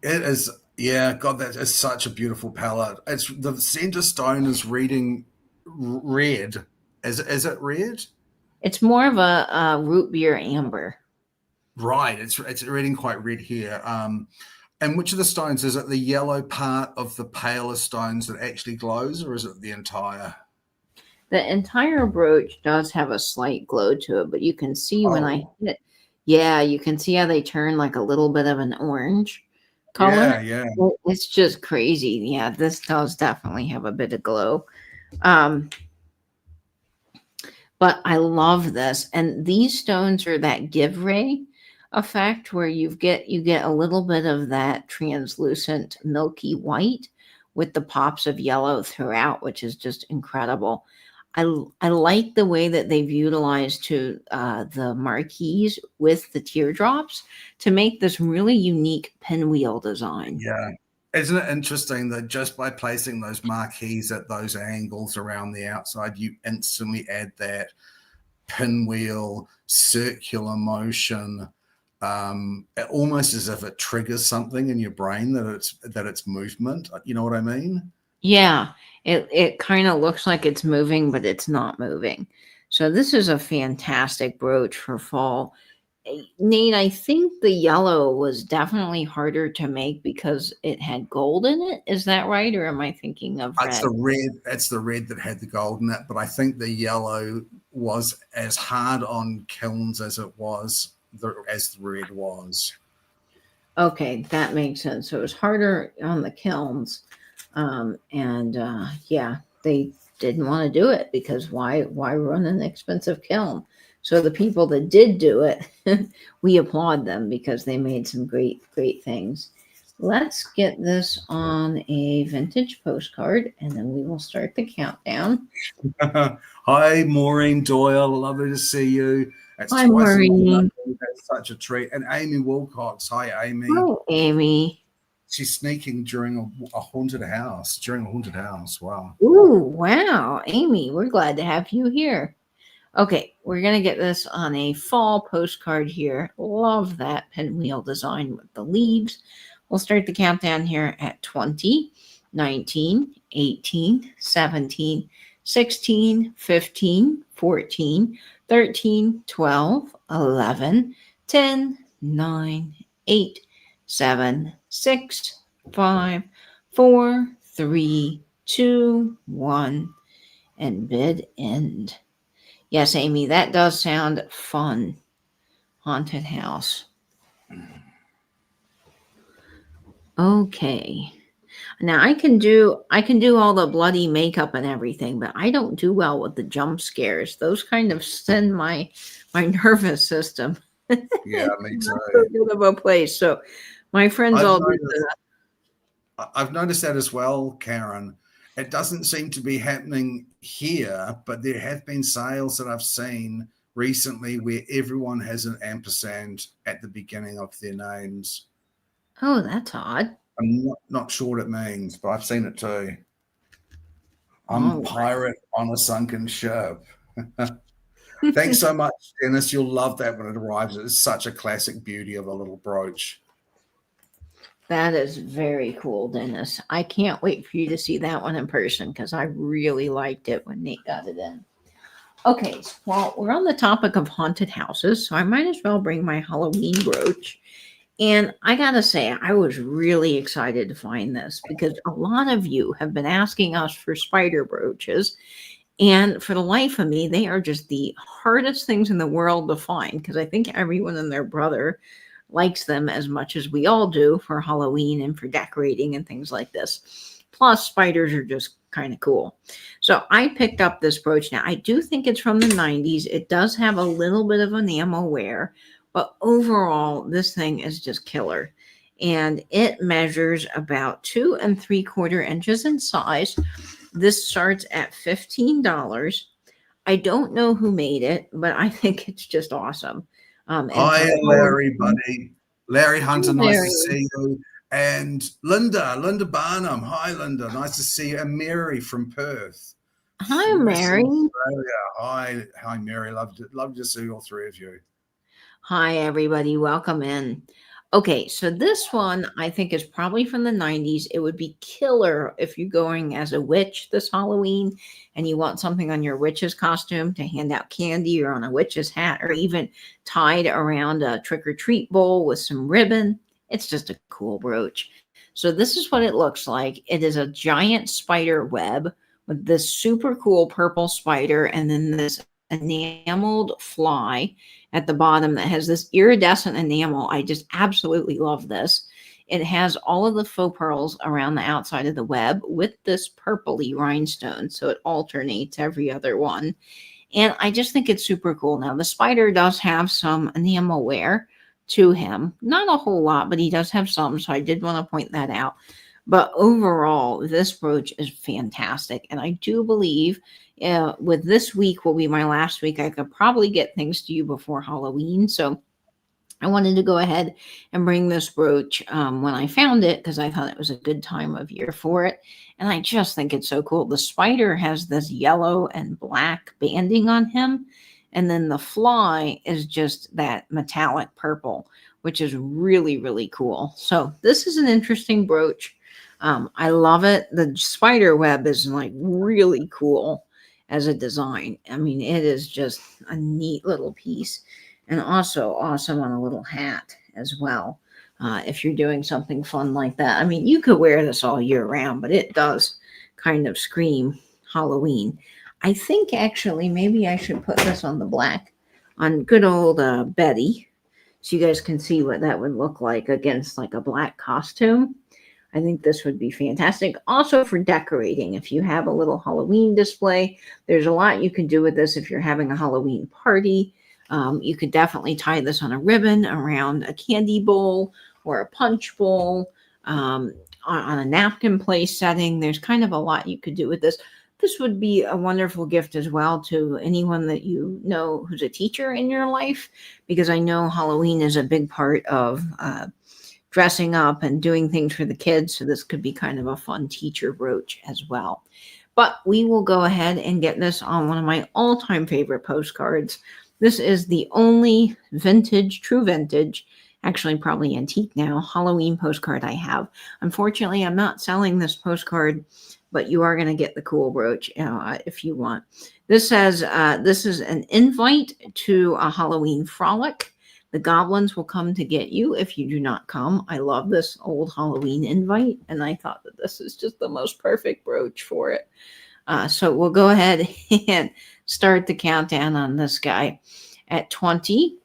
It is, yeah. God, that is such a beautiful palette. It's the center stone is reading red. Is it red? It's more of a root beer amber. Right. It's reading quite red here. And which of the stones is it? The yellow part of the paler stones that actually glows, or is it the entire? The entire brooch does have a slight glow to it, but you can see when I hit it, yeah, you can see how they turn like a little bit of an orange color. Yeah. It's just crazy. Yeah, this does definitely have a bit of glow. But I love this. And these stones are that give ray effect where you get a little bit of that translucent milky white with the pops of yellow throughout, which is just incredible. I like the way that they've utilized the marquees with the teardrops to make this really unique pinwheel design. Yeah. Isn't it interesting that just by placing those marquees at those angles around the outside, you instantly add that pinwheel circular motion, almost as if it triggers something in your brain that it's movement. You know what I mean? Yeah, it kind of looks like it's moving, but it's not moving. So this is a fantastic brooch for fall. Nate, I think the yellow was definitely harder to make because it had gold in it. Is that right? Or am I thinking of red? It's the red. It's the red that had the gold in it. But I think the yellow was as hard on kilns as it was as the red was. Okay, that makes sense. So it was harder on the kilns. Yeah, they didn't want to do it because why run an expensive kiln? So the people that did do it, we applaud them because they made some great things. Let's get this on a vintage postcard and then we will start the countdown. Hi, Maureen Doyle. Lovely to see you. Hi, Maureen. That's such a treat. And Amy Wilcox. Hi, Amy. Oh, Amy. She's sneaking during a haunted house. Wow. Ooh, wow. Amy, we're glad to have you here. Okay, we're going to get this on a fall postcard here. Love that pinwheel design with the leaves. We'll start the countdown here at 20, 19, 18, 17, 16, 15, 14, 13, 12, 11, 10, 9, 8, 7, 6, 5, 4, 3, 2, 1, and bid end. Yes, Amy, that does sound fun. Haunted house. Okay. Now I can do all the bloody makeup and everything, but I don't do well with the jump scares. Those kind of send my nervous system. Yeah, me too. So good of a place. So my friends all do that. I've noticed that as well, Karen. It doesn't seem to be happening here, but there have been sales that I've seen recently where everyone has an ampersand at the beginning of their names. Oh, that's odd. I'm not sure what it means, but I've seen it too. I'm a Oh. pirate on a sunken ship. Thanks so much, Dennis. You'll love that when it arrives. It's such a classic beauty of a little brooch. That is very cool, Dennis. I can't wait for you to see that one in person because I really liked it when Nate got it in. Okay, well, we're on the topic of haunted houses, so I might as well bring my Halloween brooch. And I gotta say, I was really excited to find this because a lot of you have been asking us for spider brooches. And for the life of me, they are just the hardest things in the world to find because I think everyone and their brother likes them as much as we all do for Halloween and for decorating and things like this. Plus, spiders are just kind of cool. So I picked up this brooch. Now, I do think it's from the 90s. It does have a little bit of enamel wear, but overall, this thing is just killer. And it measures about 2 3/4 inches in size. This starts at $15. I don't know who made it, but I think it's just awesome. Hi, Larry, buddy. Larry Hunter, nice Larry. to see you. And Linda Barnum. Hi, Linda. Nice to see you. And Mary from Perth. Hi, From Mary. Western Australia. Hi, Mary. Love to see all three of you. Hi, everybody. Welcome in. Okay, so this one I think is probably from the 90s. It would be killer if you're going as a witch this Halloween and you want something on your witch's costume to hand out candy or on a witch's hat or even tied around a trick-or-treat bowl with some ribbon. It's just a cool brooch. So this is what it looks like. It is a giant spider web with this super cool purple spider and then this enameled fly at the bottom that has this iridescent enamel. I just absolutely love this. It has all of the faux pearls around the outside of the web with this purpley rhinestone. So it alternates every other one. And I just think it's super cool. Now, the spider does have some enamel wear to him. Not a whole lot, but he does have some. So I did want to point that out. But overall, this brooch is fantastic. And I do believe with this week will be my last week. I could probably get things to you before Halloween. So I wanted to go ahead and bring this brooch when I found it because I thought it was a good time of year for it. And I just think it's so cool. The spider has this yellow and black banding on him. And then the fly is just that metallic purple, which is really, really cool. So this is an interesting brooch. I love it. The spider web is like really cool as a design. I mean, it is just a neat little piece and also awesome on a little hat as well. If you're doing something fun like that. I mean, you could wear this all year round, but it does kind of scream Halloween. I think actually maybe I should put this on the black on good old Betty so you guys can see what that would look like against like a black costume. I think this would be fantastic. Also for decorating, if you have a little Halloween display, there's a lot you can do with this if you're having a Halloween party. You could definitely tie this on a ribbon around a candy bowl or a punch bowl, on a napkin place setting. There's kind of a lot you could do with this. This would be a wonderful gift as well to anyone that you know who's a teacher in your life, because I know Halloween is a big part of dressing up and doing things for the kids. So this could be kind of a fun teacher brooch as well. But we will go ahead and get this on one of my all-time favorite postcards. This is the only vintage, true vintage, actually probably antique now, Halloween postcard I have. Unfortunately, I'm not selling this postcard, but you are going to get the cool brooch if you want. This says, this is an invite to a Halloween frolic. The goblins will come to get you if you do not come. I love this old Halloween invite, and I thought that this is just the most perfect brooch for it. So we'll go ahead and start the countdown on this guy at 20,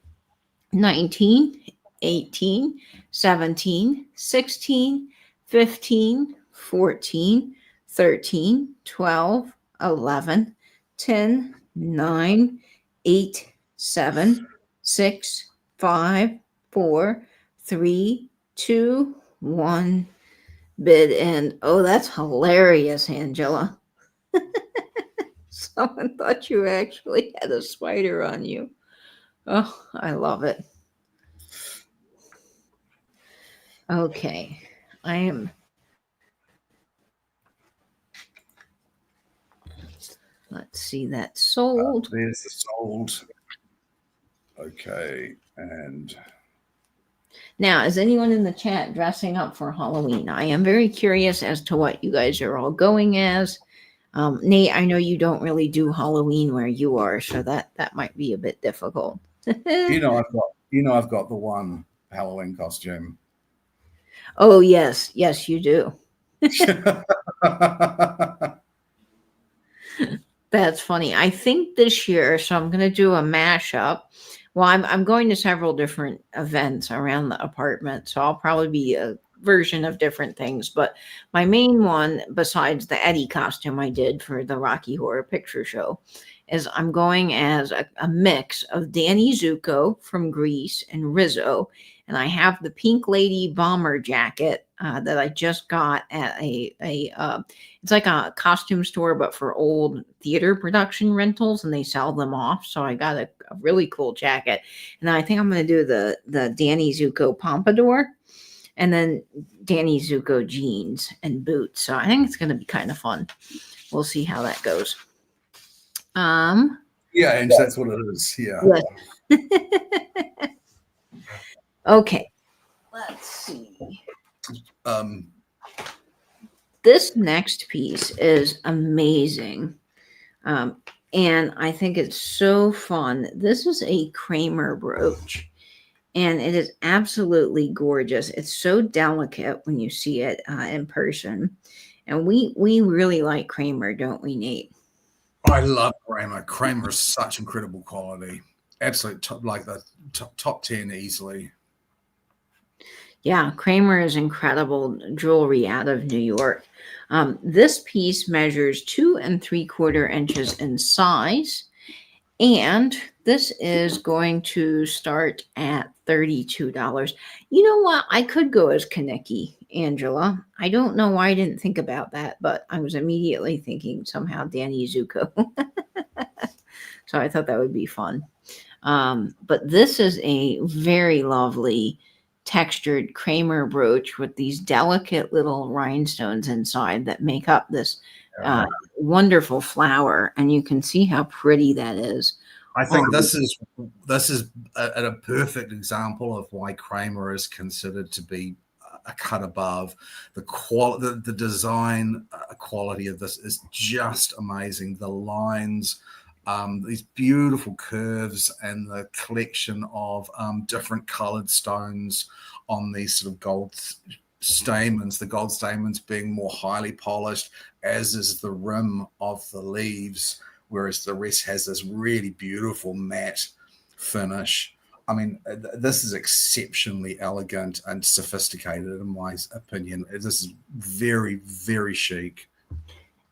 19, 18, 17, 16, 15, 14, 13, 12, 11, 10, 9, 8, 7, 6, 5, 4, 3, 2, 1. Bid end. Oh, that's hilarious, Angela. Someone thought you actually had a spider on you. Oh, I love it. Okay. I am. Let's see, that sold. There's the sold. Okay, and Now, is anyone in the chat dressing up for Halloween? I am very curious as to what you guys are all going as. Nate, I know you don't really do Halloween where you are, so that might be a bit difficult. I've got the one Halloween costume. Oh yes, yes, you do. That's funny. I think this year, so I'm going to do a mashup. Well, I'm going to several different events around the apartment, so I'll probably be a version of different things. But my main one, besides the Eddie costume I did for the Rocky Horror Picture Show, is I'm going as a mix of Danny Zuko from Grease and Rizzo, and I have the Pink Lady bomber jacket that I just got at a it's like a costume store, but for old theater production rentals, and they sell them off. So I got a really cool jacket, and I think I'm going to do the Danny Zuko pompadour, and then Danny Zuko jeans and boots. So I think it's going to be kind of fun. We'll see how that goes. Yeah, and that's what it is. Yeah. Yes. Okay. Let's see. This next piece is amazing. And I think it's so fun. This is a Kramer brooch, and it is absolutely gorgeous. It's so delicate when you see it in person. And we really like Kramer, don't we, Nate? I love Kramer. Kramer is such incredible quality. Absolute top, like the top 10 easily. Yeah, Kramer is incredible jewelry out of New York. This piece measures 2 3/4 inches in size, and this is going to start at $32. You know what? I could go as Kaneki, Angela. I don't know why I didn't think about that, but I was immediately thinking somehow Danny Zuko. So I thought that would be fun. But this is a very lovely textured Kramer brooch with these delicate little rhinestones inside that make up this wonderful flower, and you can see how pretty that is. I think this is a perfect example of why Kramer is considered to be a cut above. The design quality of this is just amazing. The lines, these beautiful curves, and the collection of different colored stones on these sort of gold stamens, the gold stamens being more highly polished, as is the rim of the leaves, whereas the rest has this really beautiful matte finish. I mean, this is exceptionally elegant and sophisticated, in my opinion. This is very, very chic.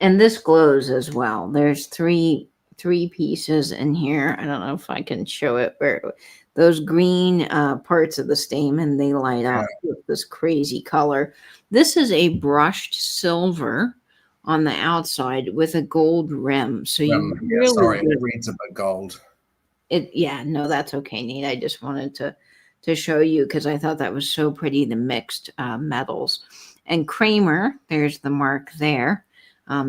And this glows as well. There's three pieces in here. I don't know if I can show it, where those green parts of the stamen, they light up with this crazy color. This is a brushed silver on the outside with a gold rim. So you really it reads a bit gold. No, that's okay, Nate. I just wanted to show you because I thought that was so pretty, the mixed metals. And Kramer, there's the mark there,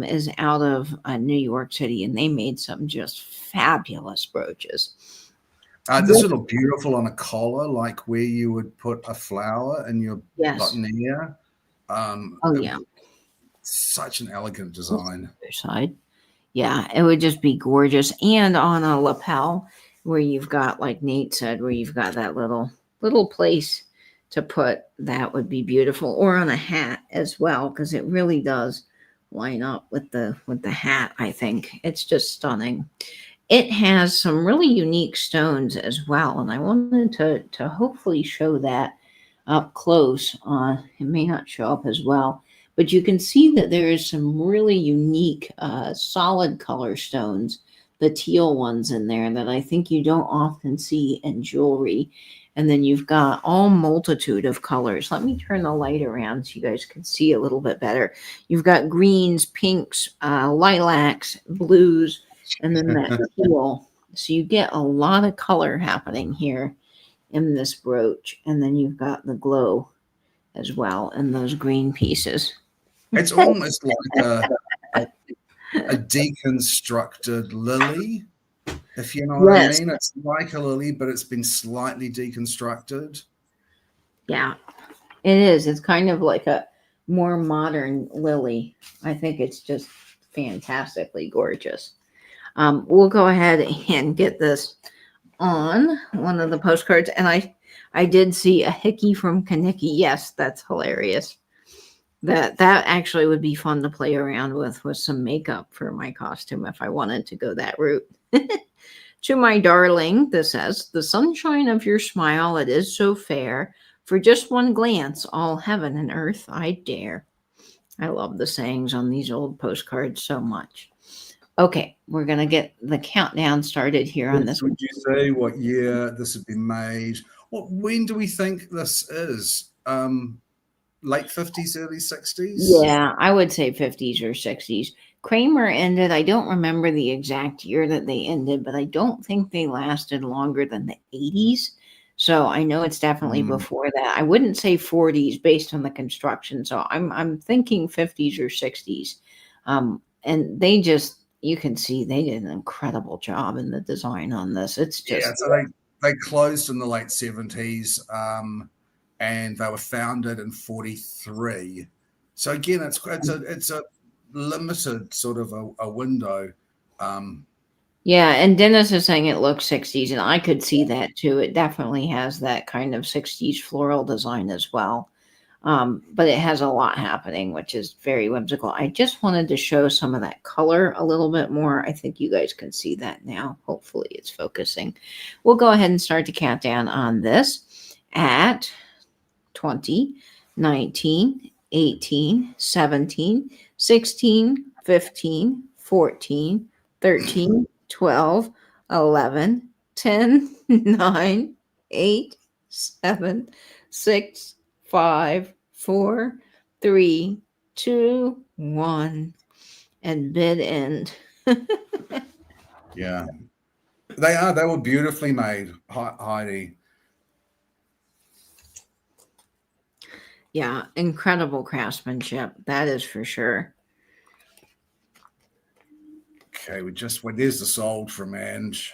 is out of New York City, and they made some just fabulous brooches. This would look beautiful on a collar, like where you would put a flower in your boutonniere. Such an elegant design. Side. Yeah, it would just be gorgeous. And on a lapel where you've got, like Nate said, where you've got that little place to put, that would be beautiful. Or on a hat as well, because it really does line up with the hat. I think it's just stunning. It has some really unique stones as well, and I wanted to hopefully show that up close. It may not show up as well, but you can see that there is some really unique solid color stones, the teal ones in there, that I think you don't often see in jewelry. And then you've got all multitude of colors. Let me turn the light around so you guys can see a little bit better. You've got greens, pinks, lilacs, blues, and then that teal So you get a lot of color happening here in this brooch. And then you've got the glow as well in those green pieces. It's almost like a deconstructed lily, if you know what I Yes. mean. It's like a lily, but it's been slightly deconstructed. Yeah, it is. It's kind of like a more modern lily. I think it's just fantastically gorgeous. We'll go ahead and get this on one of the postcards. And I did see a hickey from Kaniki. Yes, that's hilarious. That actually would be fun to play around with some makeup for my costume if I wanted to go that route. To my darling, this says, the sunshine of your smile, it is so fair. For just one glance, all heaven and earth I dare. I love the sayings on these old postcards so much. Okay, we're going to get the countdown started here on this. Would you say what year this has been made? When do we think this is? Late 50s, early 60s? Yeah, I would say 50s or 60s. Kramer ended, I don't remember the exact year that they ended, but I don't think they lasted longer than the 80s. So I know it's definitely before that. I wouldn't say 40s based on the construction. So I'm thinking 50s or 60s. And they just, you can see they did an incredible job in the design on this. It's just, yeah. So they closed in the late 70s, and they were founded in 43. So again, it's a limited sort of a window. Yeah, and Dennis is saying it looks 60s, and I could see that too. It definitely has that kind of 60s floral design as well. But it has a lot happening, which is very whimsical. I just wanted to show some of that color a little bit more. I think you guys can see that now. Hopefully it's focusing. We'll go ahead and start the countdown on this at 20, 19, 18, 17, 16, 15, 14, 13, 12, 11, 10, 9, 8, 7, 6, 5, 4, 3, 2, 1, and bid end. Yeah, they were beautifully made, Heidi. Yeah, incredible craftsmanship. That is for sure. Okay, there's the sold from Ange.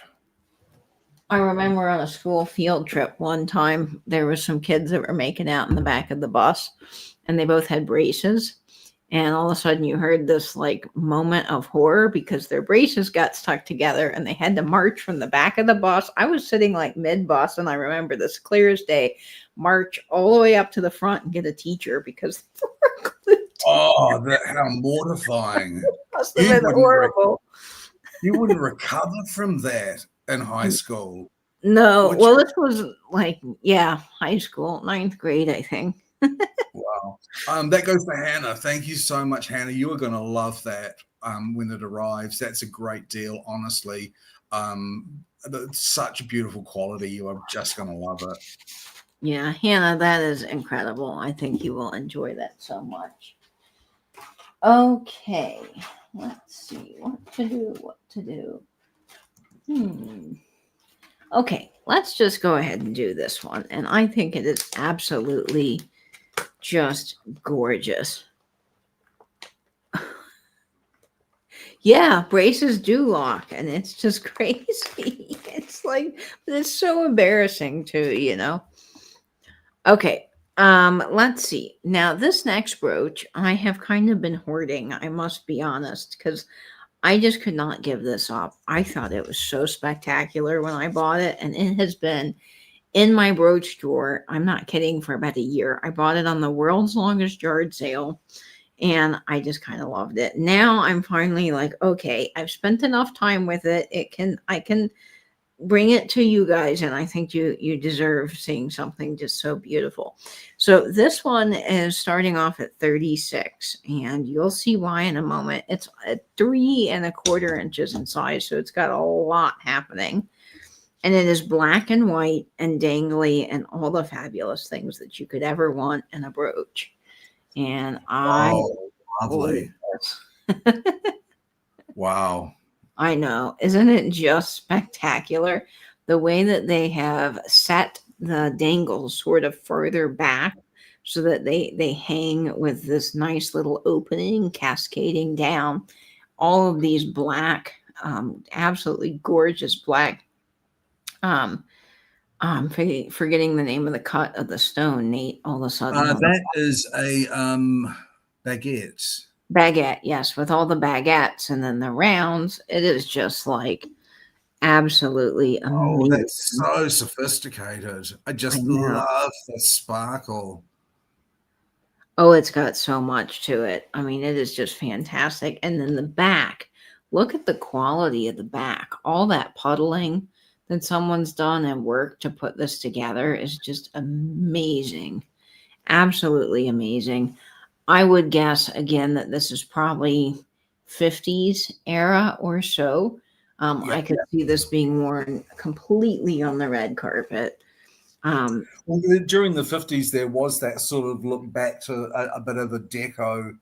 I remember on a school field trip one time, there was some kids that were making out in the back of the bus, and they both had braces. And all of a sudden, you heard this like moment of horror because their braces got stuck together and they had to march from the back of the bus. I was sitting like mid bus, and I remember this clear as day, march all the way up to the front and get a teacher because they were glued. Oh, how mortifying. Must have been horrible. You wouldn't recover from that in high school. No, well, this was like, high school, 9th grade, I think. Wow. That goes to Hannah. Thank you so much, Hannah. You are going to love that when it arrives. That's a great deal, honestly. Such a beautiful quality. You are just going to love it. Yeah, Hannah, that is incredible. I think you will enjoy that so much. Okay, let's see what to do. Okay, let's just go ahead and do this one. And I think it is absolutely just gorgeous. Yeah, braces do lock, and it's just crazy. It's like, it's so embarrassing too. Okay, let's see. Now, this next brooch, I have kind of been hoarding, I must be honest, because I just could not give this up. I thought it was so spectacular when I bought it, and it has been in my brooch drawer. I'm not kidding, for about a year. I bought it on the world's longest yard sale, and I just kind of loved it. Now I'm finally like, okay, I've spent enough time with it. I can bring it to you guys, and I think you deserve seeing something just so beautiful. So this one is starting off at 36, and you'll see why in a moment. It's 3¼ inches in size, so it's got a lot happening, and it is black and white and dangly and all the fabulous things that you could ever want in a brooch. And I lovely. Wow. I know. Isn't it just spectacular? The way that they have set the dangles sort of further back so that they hang with this nice little opening cascading down. All of these black, absolutely gorgeous black. Um, I'm forgetting the name of the cut of the stone, Nate, all of a sudden. That is a baguette. Baguette, yes, with all the baguettes and then the rounds. It is just like absolutely Oh, amazing. that's so sophisticated. I just know. love the sparkle. Oh, it's got so much to it. I mean, it is just fantastic. And then the back, look at the quality of the back. All that puddling that someone's done and work to put this together is just amazing. Absolutely amazing. I would guess again that this is probably 50s era or so. Yeah. I could see this being worn completely on the red carpet. Well, during the 50s, there was that sort of look back to a bit of a deco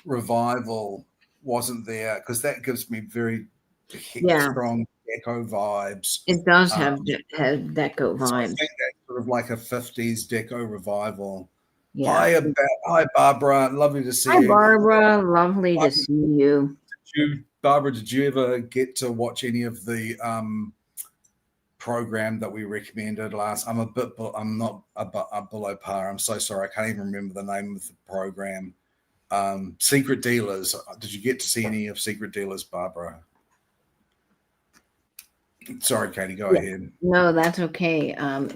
revival, wasn't there? Because that gives me very strong deco vibes. It does have deco vibes. So I think that's sort of like a 50s deco revival. Yeah. Hi, Barbara. Lovely to see Hi, you. Barbara. Lovely to see you. Barbara, did you ever get to watch any of the program that we recommended last? I'm not below par. I'm so sorry. I can't even remember the name of the program. Secret Dealers. Did you get to see any of Secret Dealers, Barbara? Sorry, Katie, go ahead. No, that's okay.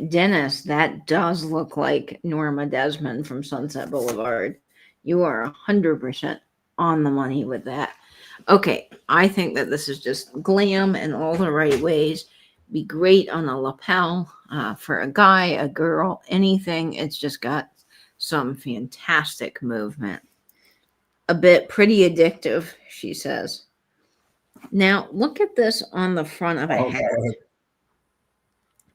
Dennis, that does look like Norma Desmond from Sunset Boulevard. You are 100% on the money with that. Okay, I think that this is just glam in all the right ways. Be great on a lapel for a guy, a girl, anything. It's just got some fantastic movement. A bit pretty addictive, she says. Now, look at this on the front of a hat.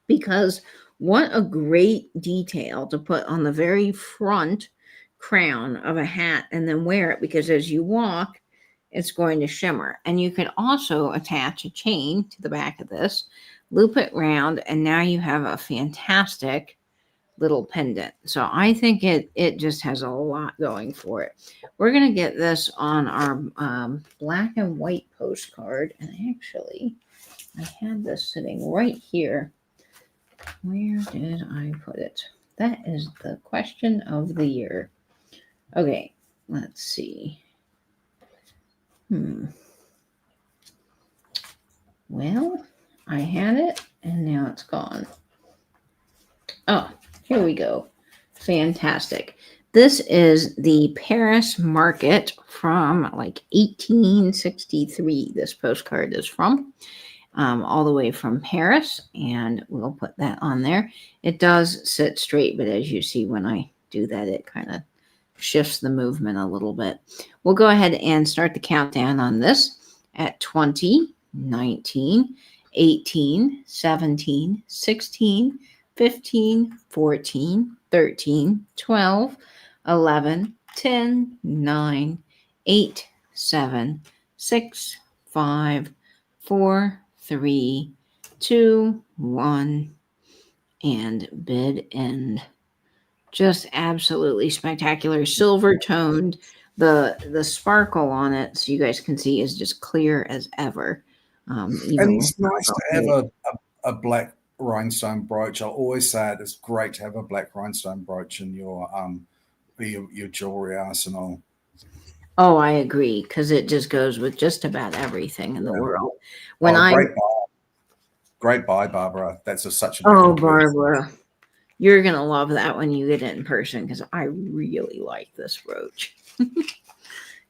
Because what a great detail to put on the very front crown of a hat and then wear it, because as you walk, it's going to shimmer. And you can also attach a chain to the back of this, loop it round, and now you have a fantastic little pendant. So I think it just has a lot going for it. We're going to get this on our black and white postcard. And actually, I had this sitting right here. Where did I put it? That is the question of the year. Okay, let's see. Well, I had it and now it's gone. Oh, here we go. Fantastic. This is the Paris market from like 1863. This postcard is from. All the way from Paris, and we'll put that on there. It does sit straight, but as you see when I do that, it kind of shifts the movement a little bit. We'll go ahead and start the countdown on this at 20, 19, 18, 17, 16, 15, 14, 13, 12, 11, 10, 9, 8, 7, 6, 5, 4, 3, 2, 1, and bid end. Just absolutely spectacular. Silver toned. The sparkle on it, so you guys can see, is just clear as ever. And it's nice to have a black rhinestone brooch. I'll always say it. It's great to have a black rhinestone brooch in your jewelry arsenal. Oh, I agree, because it just goes with just about everything in the world. Great buy, Barbara. That's such a Barbara, you're gonna love that when you get it in person, because I really like this brooch.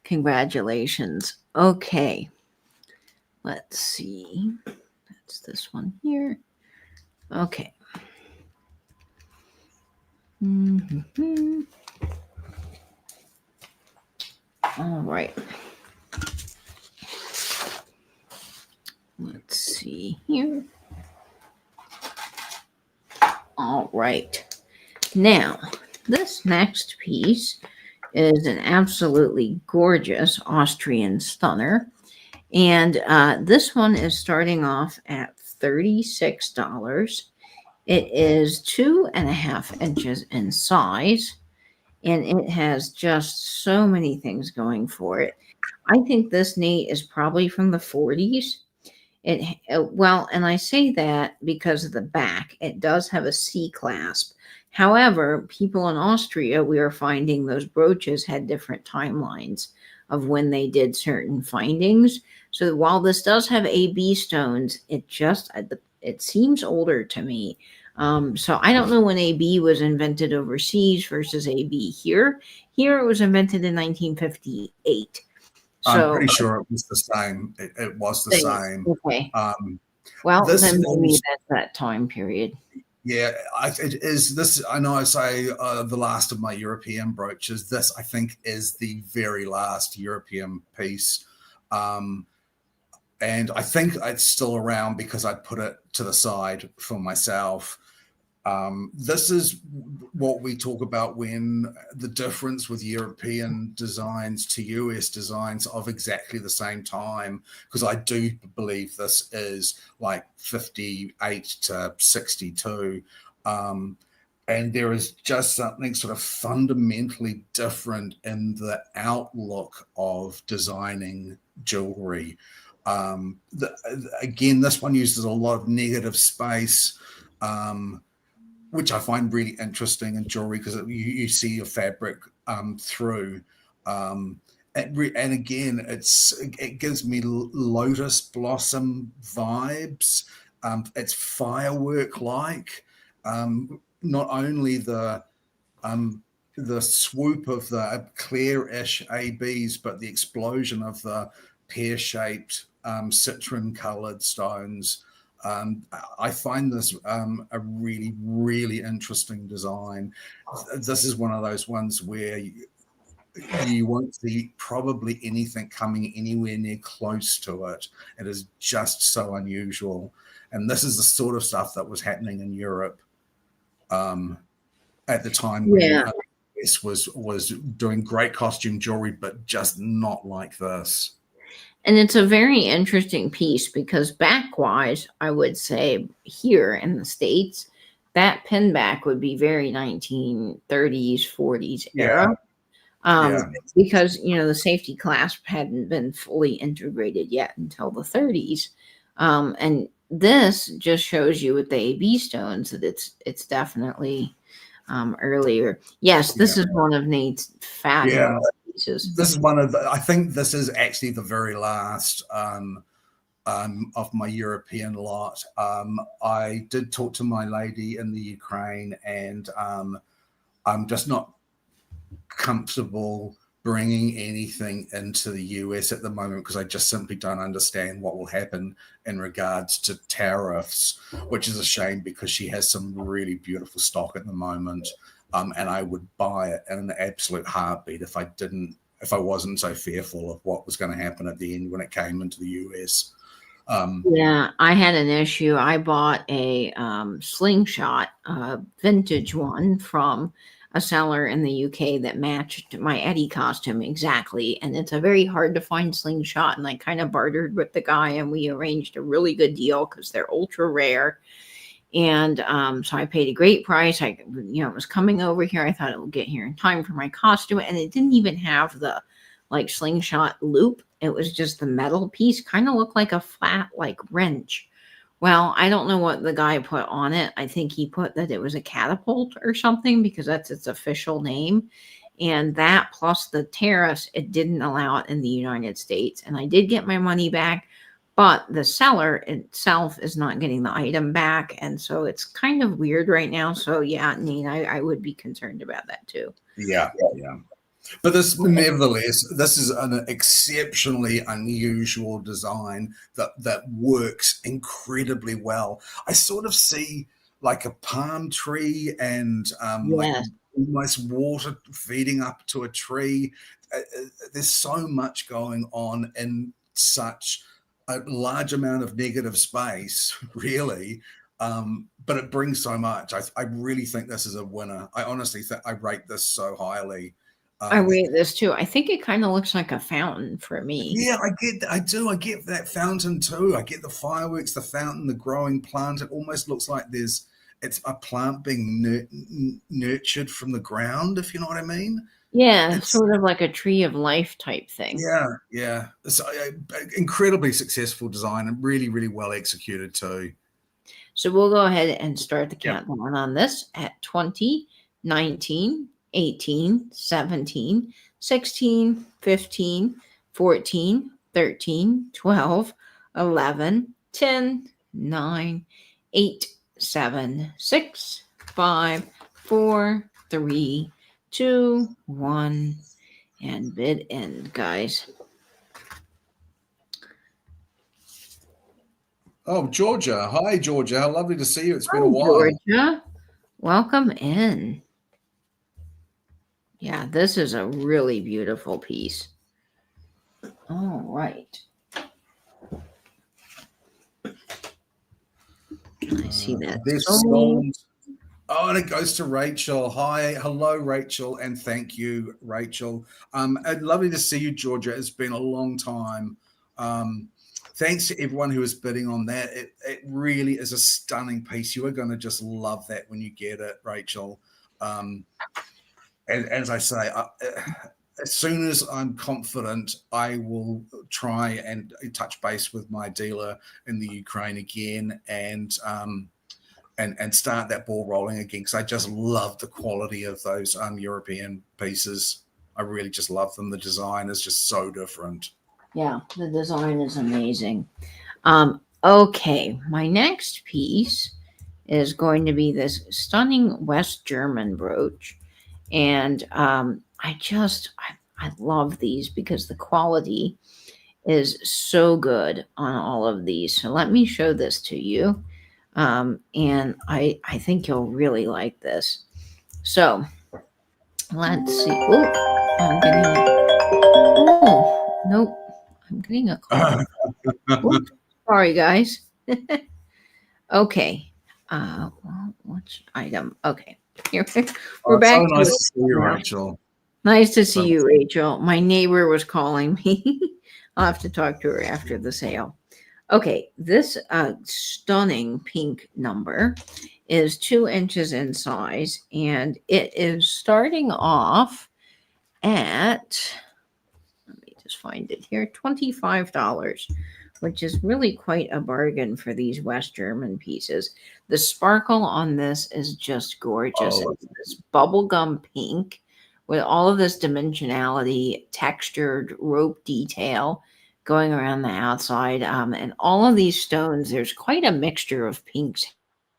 Congratulations. Okay, let's see. That's this one here. Okay. All right. Let's see here. All right. Now, this next piece is an absolutely gorgeous Austrian stunner. And this one is starting off at $36. It is 2.5 inches in size, and it has just so many things going for it. I think this Nate is probably from the 40s. Well, and I say that because of the back. It does have a C clasp. However, people in Austria, we are finding those brooches had different timelines of when they did certain findings. So while this does have AB stones, it seems older to me. So I don't know when AB was invented overseas versus AB here. Here it was invented in 1958. I'm So pretty sure it was the same. It was the same. okay. Um, Well, this then maybe is, that's that time period. yeah, it is. This, I know I say the last of my European brooches. This, I think, is the very last European piece. Um, and I think it's still around because I put it to the side for myself. This is what we talk about when the difference with European designs to US designs of exactly the same time, because I do believe this is like 58 to 62. And there is just something sort of fundamentally different in the outlook of designing jewelry. Again, this one uses a lot of negative space. Which I find really interesting in jewelry because you see your fabric through. And again, it gives me lotus blossom vibes. It's firework like. Not only the swoop of the clear-ish ABs, but the explosion of the pear-shaped citron-colored stones. I find this a really, really interesting design. This is one of those ones where you won't see probably anything coming anywhere near close to it. It is just so unusual. And this is the sort of stuff that was happening in Europe at the time when this was doing great costume jewelry, but just not like this. And it's a very interesting piece because back-wise, I would say here in the States, that pin back would be very 1930s, 40s era. Because, the safety clasp hadn't been fully integrated yet until the 30s. And this just shows you with the AB stones that it's definitely earlier. Yes, this is one of Nate's fabulous pieces. This is I think this is actually the very last of my European lot. I did talk to my lady in the Ukraine, and I'm just not comfortable bringing anything into the US at the moment because I just simply don't understand what will happen in regards to tariffs, which is a shame because she has some really beautiful stock at the moment. And I would buy it in an absolute heartbeat if I wasn't so fearful of what was going to happen at the end when it came into the US. Yeah, I had an issue. I bought a slingshot, vintage one from a seller in the UK that matched my Eddie costume exactly. And it's a very hard to find slingshot. And I kind of bartered with the guy and we arranged a really good deal because they're ultra rare. And so I paid a great price. It was coming over here. I thought it would get here in time for my costume. And it didn't even have the slingshot loop. It was just the metal piece, kind of looked like a flat wrench. Well, I don't know what the guy put on it. I think he put that it was a catapult or something because that's its official name. And that plus the tariffs, it didn't allow it in the United States. And I did get my money back, but the seller itself is not getting the item back. And so it's kind of weird right now. So yeah, Nate, I would be concerned about that too. Yeah. But nevertheless, this is an exceptionally unusual design that works incredibly well. I sort of see like a palm tree and almost water feeding up to a tree. There's so much going on in such a large amount of negative space, really. But it brings so much. I really think this is a winner. I honestly think I rate this so highly. I read this too. I think it kind of looks like a fountain for me. Yeah, I get that fountain too. I get the fireworks, the fountain, the growing plant. It almost looks like it's a plant being nurtured from the ground, if you know what I mean. Yeah, It's sort of like a tree of life type thing. yeah, yeah. It's incredibly successful design and really, really well executed too. So we'll go ahead and start the Yep. countdown on this at 20, 19, 18, 17, 16, 15, 14, 13, 12, 11, 10, 9, 8, 7, 6, 5, 4, 3, 2, 1, and bid end, guys. Oh, Georgia. Hi, Georgia. How lovely to see you. It's been a Hi, while. Georgia. Welcome in. Yeah, this is a really beautiful piece. All right. I see that. This So sold. Oh, and it goes to Rachel. Hi, hello, Rachel, and thank you, Rachel. Lovely to see you, Georgia. It's been a long time. Thanks to everyone who is bidding on that. It really is a stunning piece. You are going to just love that when you get it, Rachel. And as I say, as soon as I'm confident, I will try and touch base with my dealer in the Ukraine again and start that ball rolling again, because I just love the quality of those European pieces. I really just love them. The design is just so different. yeah, the design is amazing. Okay, my next piece is going to be this stunning West German brooch. And I love these because the quality is so good on all of these. So let me show this to you. And I think you'll really like this. So let's see. Oh, I'm getting. Oh, nope. I'm getting a call. Oops, sorry, guys. Okay. Which item? Okay. Here we're It's so back to nice it to see you, now. Rachel. Nice to see So, you, Rachel. My neighbor was calling me. I'll have to talk to her after the sale. Okay, this stunning pink number is 2 inches in size, and it is starting off at, let me just find it here, $25, which is really quite a bargain for these West German pieces. The sparkle on this is just gorgeous. oh, It's this bubblegum pink with all of this dimensionality, textured rope detail going around the outside. And all of these stones, there's quite a mixture of pinks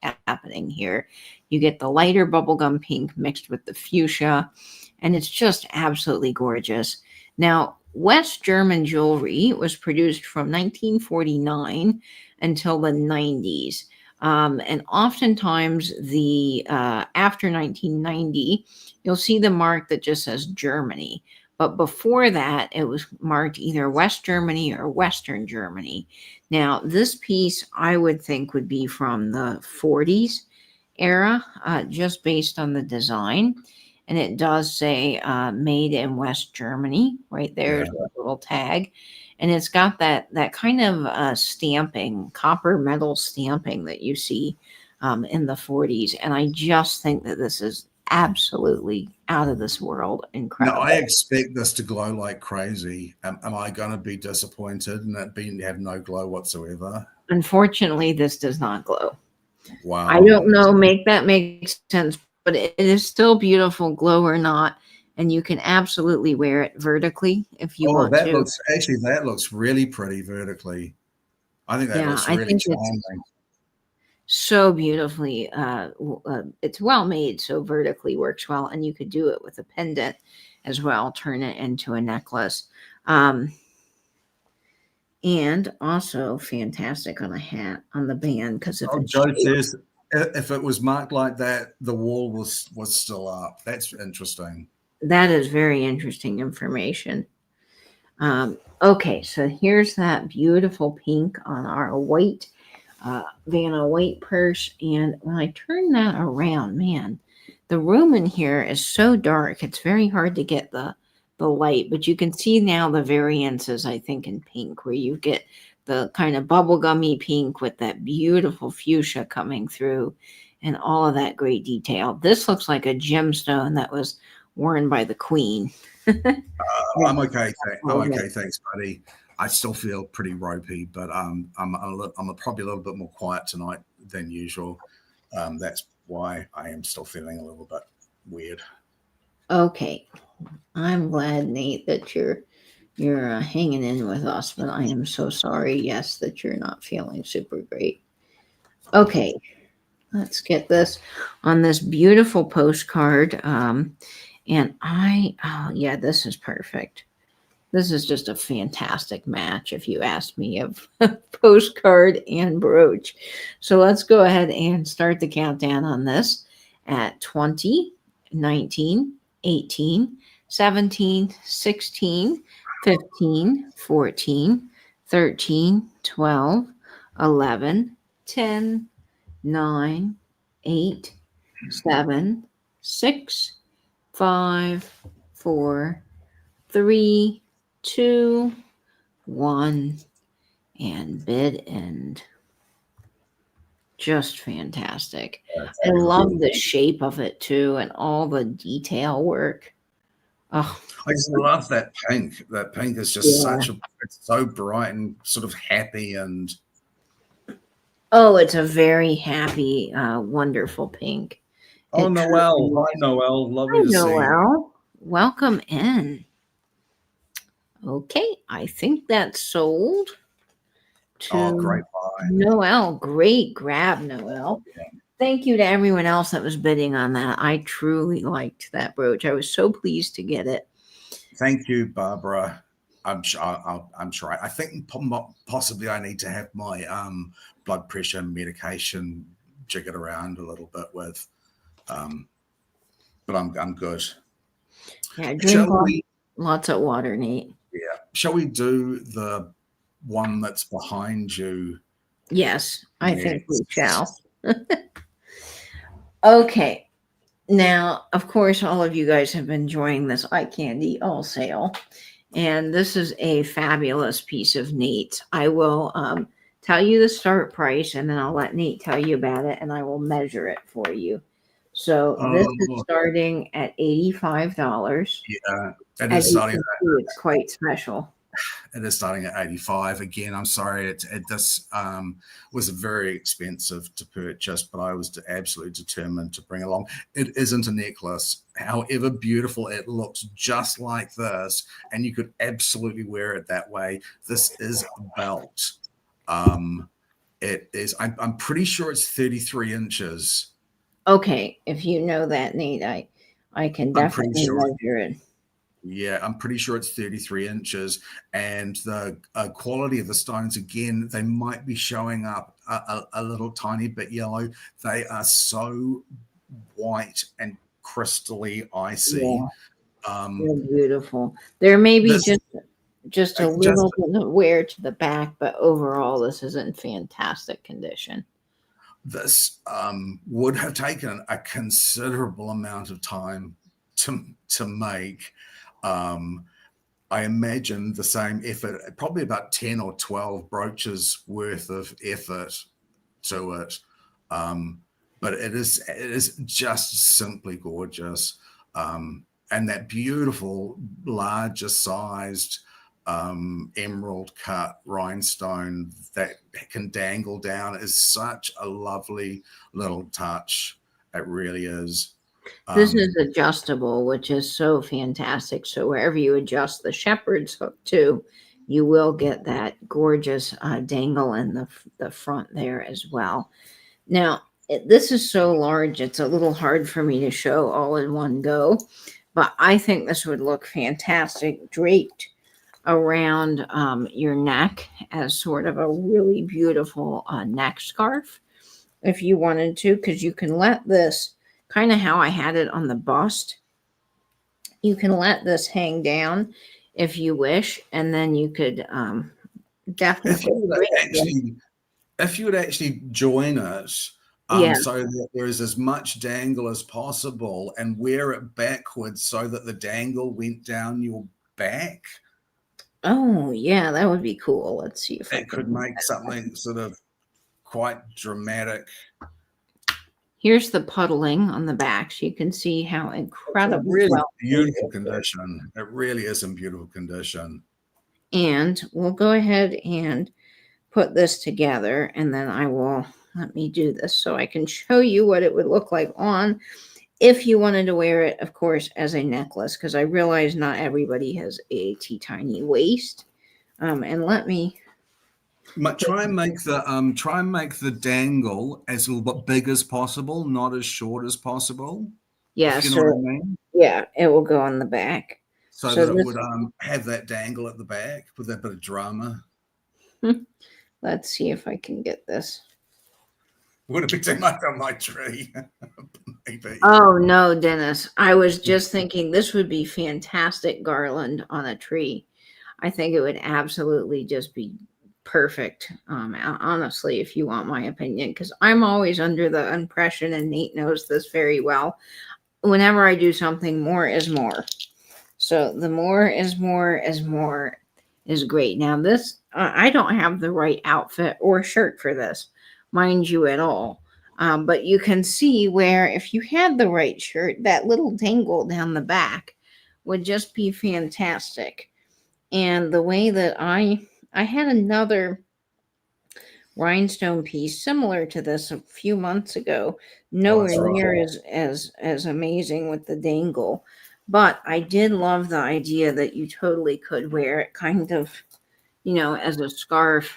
happening here. You get the lighter bubblegum pink mixed with the fuchsia, and it's just absolutely gorgeous. Now, West German jewelry was produced from 1949 until the 90s. And oftentimes, the after 1990, you'll see the mark that just says Germany. But before that, it was marked either West Germany or Western Germany. Now, this piece I would think would be from the 40s era, just based on the design. And it does say made in West Germany right there's yeah. a little tag, and it's got that kind of stamping, copper metal stamping that you see in the 40s. And I just think that this is absolutely out of this world Now, incredible. I expect this to glow like crazy. Am I going to be disappointed and have no glow whatsoever? Unfortunately, this does not glow. Wow. I don't know, that makes sense, but it is still beautiful, glow or not. And you can absolutely wear it vertically if you want to. That looks really pretty vertically. I think that Yeah, looks I really think it's charming. so beautifully. It's well made, so vertically works well. And you could do it with a pendant as well, turn it into a necklace. And also fantastic on a hat on the band, because if Oh, it's Joe shaped, says if it was marked like that, the wall was still up. That's interesting. that is very interesting information. Okay, so here's that beautiful pink on our white Vanna white purse. And when I turn that around, man, the room in here is so dark. It's very hard to get the light, but you can see now the variances, I think, in pink, where you get the kind of bubblegummy pink with that beautiful fuchsia coming through and all of that great detail. This looks like a gemstone that was worn by the queen. I'm okay. I'm okay. Thanks, buddy. I still feel pretty ropey, but I'm probably a little bit more quiet tonight than usual. That's why I am still feeling a little bit weird. Okay, I'm glad, Nate, that you're hanging in with us, but I am so sorry, yes, that you're not feeling super great. Okay, let's get this on this beautiful postcard. And oh yeah, this is perfect. This is just a fantastic match, if you ask me, of postcard and brooch. So let's go ahead and start the countdown on this at 20, 19, 18, 17, 16, 15, 14, 13, 12, 11, 10, 9, 8, 7, 6, 5, 4, 3, 2, 1, and bid end. Just fantastic. I love the shape of it too, and all the detail work. Oh, I just love that pink. That pink is just it's so bright and sort of happy and. Oh, it's a very happy, wonderful pink. Oh, Noelle. Hi, Noelle. Lovely to see you. Noelle, welcome in. Okay, I think that's sold. Great buy. Noelle, great grab, Noelle. Yeah. Thank you to everyone else that was bidding on that. I truly liked that brooch. I was so pleased to get it. Thank you, Barbara. I'm sure. I think possibly I need to have my blood pressure medication jiggered around a little bit with, but I'm good. Yeah, drink lots of water, Nate. Yeah. Shall we do the one that's behind you? Yes, I think we shall. Okay. Now, of course, all of you guys have been enjoying this eye candy all sale. And this is a fabulous piece of Nate. I will tell you the start price, and then I'll let Nate tell you about it, and I will measure it for you. So this is starting at $85. Yeah, it is starting. It's quite special. It is starting at 85. Again, I'm sorry, this was very expensive to purchase, but I was absolutely determined to bring along. It isn't a necklace, however beautiful it looks, just like this, and you could absolutely wear it that way. This is a belt. It is. I'm pretty sure it's 33 inches. Okay, if you know that, Nate, I can definitely measure it. Yeah, I'm pretty sure it's 33 inches. And the quality of the stones, again, they might be showing up a little tiny bit yellow. They are so white and crystally icy. Yeah. They're beautiful. There may be just a little bit of wear to the back, but overall, this is in fantastic condition. This would have taken a considerable amount of time to make. I imagine the same effort, probably about 10 or 12 brooches worth of effort to it. But it is just simply gorgeous. And that beautiful, larger sized emerald cut rhinestone that can dangle down is such a lovely little touch. It really is. This is adjustable, which is so fantastic. So wherever you adjust the shepherd's hook to, you will get that gorgeous dangle in the front there as well. Now, this is so large, it's a little hard for me to show all in one go, but I think this would look fantastic draped around your neck as sort of a really beautiful neck scarf if you wanted to, because you can let this, kind of how I had it on the bust, you can let this hang down if you wish, and then you could definitely if you would actually join us Yeah. so that there is as much dangle as possible, and wear it backwards so that the dangle went down your back. Oh, yeah, that would be cool. Let's see if I It can. could make something sort of quite dramatic. Here's the puddling on the back, so you can see how It's a incredibly really well. beautiful condition. It really is in beautiful condition. And we'll go ahead and put this together, and then let me do this so I can show you what it would look like on if you wanted to wear it, of course, as a necklace, because I realize not everybody has a tiny waist. And let me Try and make the dangle as a little bit big as possible, not as short as possible. yeah, If you know what I so mean. yeah, it will go on the back. So So that it this, would have that dangle at the back with that bit of drama. let's see if I can get this. Would it be too much on my tree? Maybe. Oh no, Dennis. I was just thinking this would be fantastic garland on a tree. I think it would absolutely just be perfect. Honestly, if you want my opinion, because I'm always under the impression, and Nate knows this very well. Whenever I do something, more is more. So the more is more is more is great. Now this, I don't have the right outfit or shirt for this, mind you, at all. But you can see where if you had the right shirt, that little dangle down the back would just be fantastic. And the way that I had another rhinestone piece similar to this a few months ago, Oh, nowhere that's right. near as amazing with the dangle, but I did love the idea that you totally could wear it kind of, as a scarf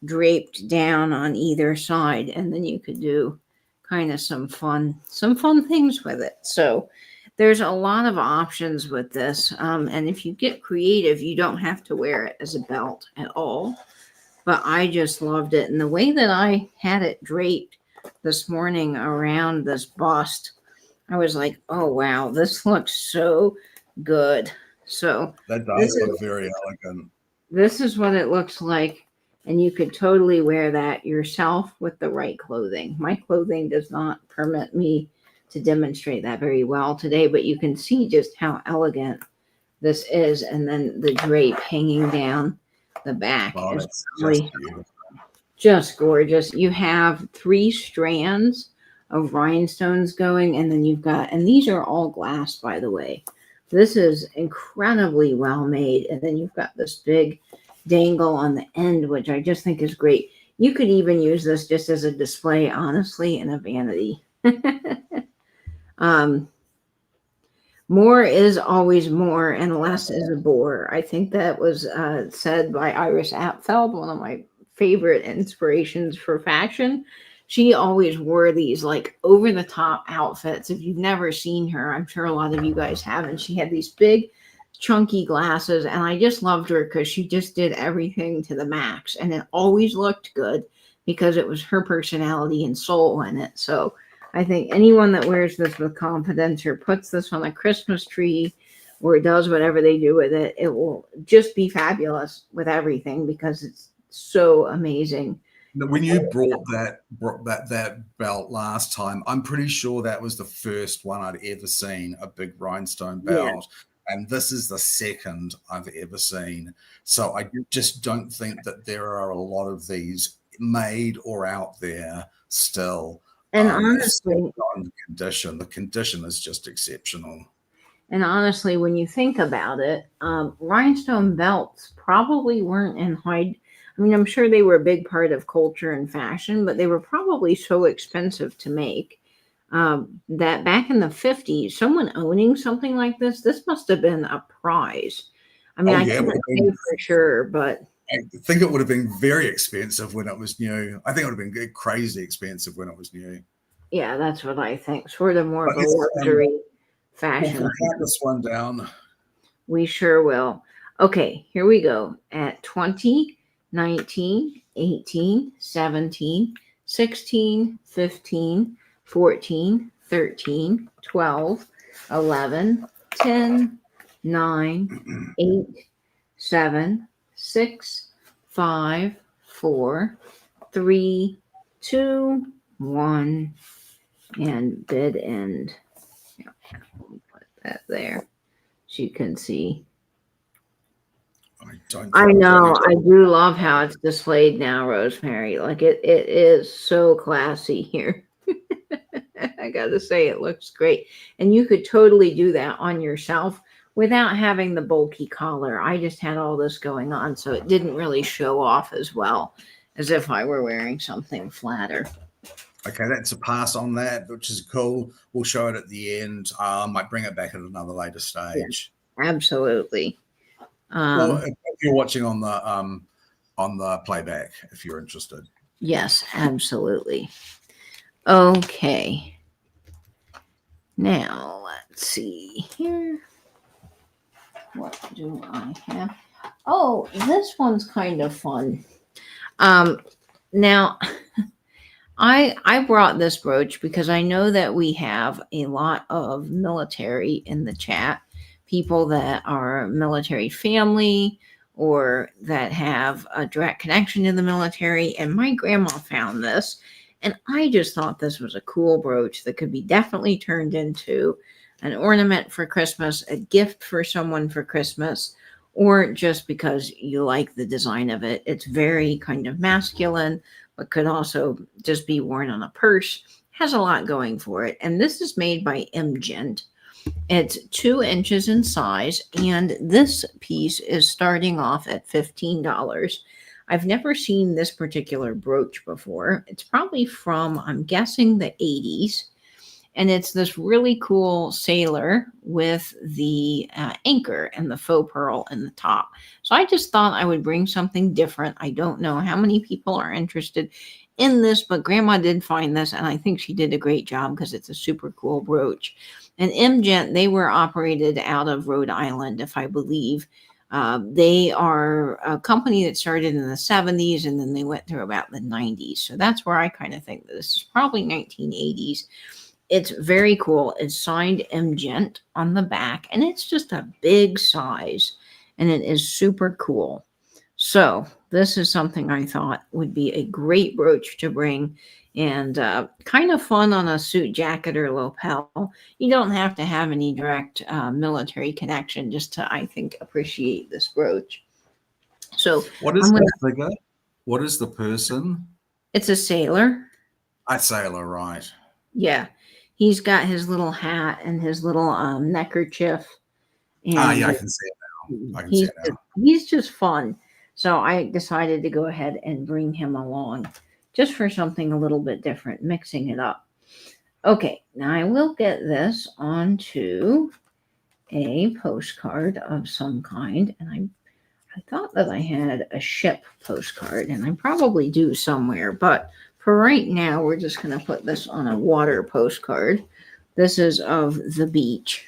draped down on either side, and then you could do kind of some fun things with it. So there's a lot of options with this, and if you get creative, you don't have to wear it as a belt at all. But I just loved it, and the way that I had it draped this morning around this bust, I was like, oh wow, this looks so good. So That this does is look very elegant. this is what it looks like, and you could totally wear that yourself with the right clothing. My clothing does not permit me to demonstrate that very well today, but you can see just how elegant this is, and then the drape hanging down the back Oh, is that's just really beautiful. just gorgeous. You have 3 strands of rhinestones going, and then and these are all glass, by the way. This is incredibly well made, and then you've got this big dangle on the end, which I just think is great. You could even use this just as a display, honestly, in a vanity. um, More is always more, and less is a bore. I think that was said by Iris Apfel, one of my favorite inspirations for fashion. She always wore these like over the top outfits. If you've never seen her, I'm sure a lot of you guys haven't. She had these big, chunky glasses, and I just loved her because she just did everything to the max, and it always looked good because it was her personality and soul in it. So I think anyone that wears this with confidence or puts this on a Christmas tree or does whatever they do with it, it will just be fabulous with everything because it's so amazing. When you brought that belt last time, I'm pretty sure that was the first one I'd ever seen, a big rhinestone Yeah. belt. And this is the second I've ever seen. So I just don't think that there are a lot of these made or out there still. And honestly, On the condition is just exceptional. when you think about it, rhinestone belts probably weren't in high. I mean, I'm sure they were a big part of culture and fashion, but they were probably so expensive to make that back in the 50s, someone owning something like this must have been a prize. I mean, Oh I yeah, can't say for sure, but I think it would have been very expensive when it was new. I think it would have been crazy expensive when it was new. yeah, that's what I think. Sort of more But of a luxury we'll fashion. count this one down. We sure will. Okay, here we go. At 20, 19, 18, 17, 16, 15, 14, 13, 12, 11, 10, 9, 8, 7, 6, 5, 4, 3, 2, one and bid end. Yeah, put that there so you can see. I know. I do love how it's displayed now, Rosemary. Like it is so classy here. I gotta say, it looks great. And you could totally do that on yourself without having the bulky collar. I just had all this going on, so it didn't really show off as well as if I were wearing something flatter. Okay, that's a pass on that, which is cool. We'll show it at the end. I might bring it back at another later stage. Yeah, absolutely. Well, if you're watching on the playback, if you're interested. Yes, absolutely. Okay. Now let's see here. What do I have? Oh, this one's kind of fun. Now I brought this brooch because I know that we have a lot of military in the chat, people that are military family or that have a direct connection to the military. And my grandma found this, and I just thought this was a cool brooch that could be definitely turned into an ornament for Christmas, a gift for someone for Christmas, or just because you like the design of it. It's very kind of masculine, but could also just be worn on a purse. Has a lot going for it. And this is made by Imgent. It's 2 inches in size, and this piece is starting off at $15. I've never seen this particular brooch before. It's probably from, I'm guessing, the 80s. And it's this really cool sailor with the anchor and the faux pearl in the top. So I just thought I would bring something different. I don't know how many people are interested in this, but Grandma did find this, and I think she did a great job because it's a super cool brooch. And Imgent, they were operated out of Rhode Island, if I believe. They are a company that started in the 70s, and then they went through about the 90s. So that's where I kind of think that this is probably 1980s. It's very cool. It's signed Imgent on the back, and it's just a big size, and it is super cool. So this is something I thought would be a great brooch to bring, and kind of fun on a suit jacket or lapel. You don't have to have any direct military connection just to, I think, appreciate this brooch. So what is the figure? What is the person? It's a sailor. A sailor, right. Yeah. He's got his little hat and his little neckerchief. And yeah, I can see it now. I can see it now. He's just fun. So I decided to go ahead and bring him along just for something a little bit different, mixing it up. Okay, now I will get this onto a postcard of some kind. And I thought that I had a ship postcard, and I probably do somewhere, but for right now, we're just going to put this on a water postcard. This is of the beach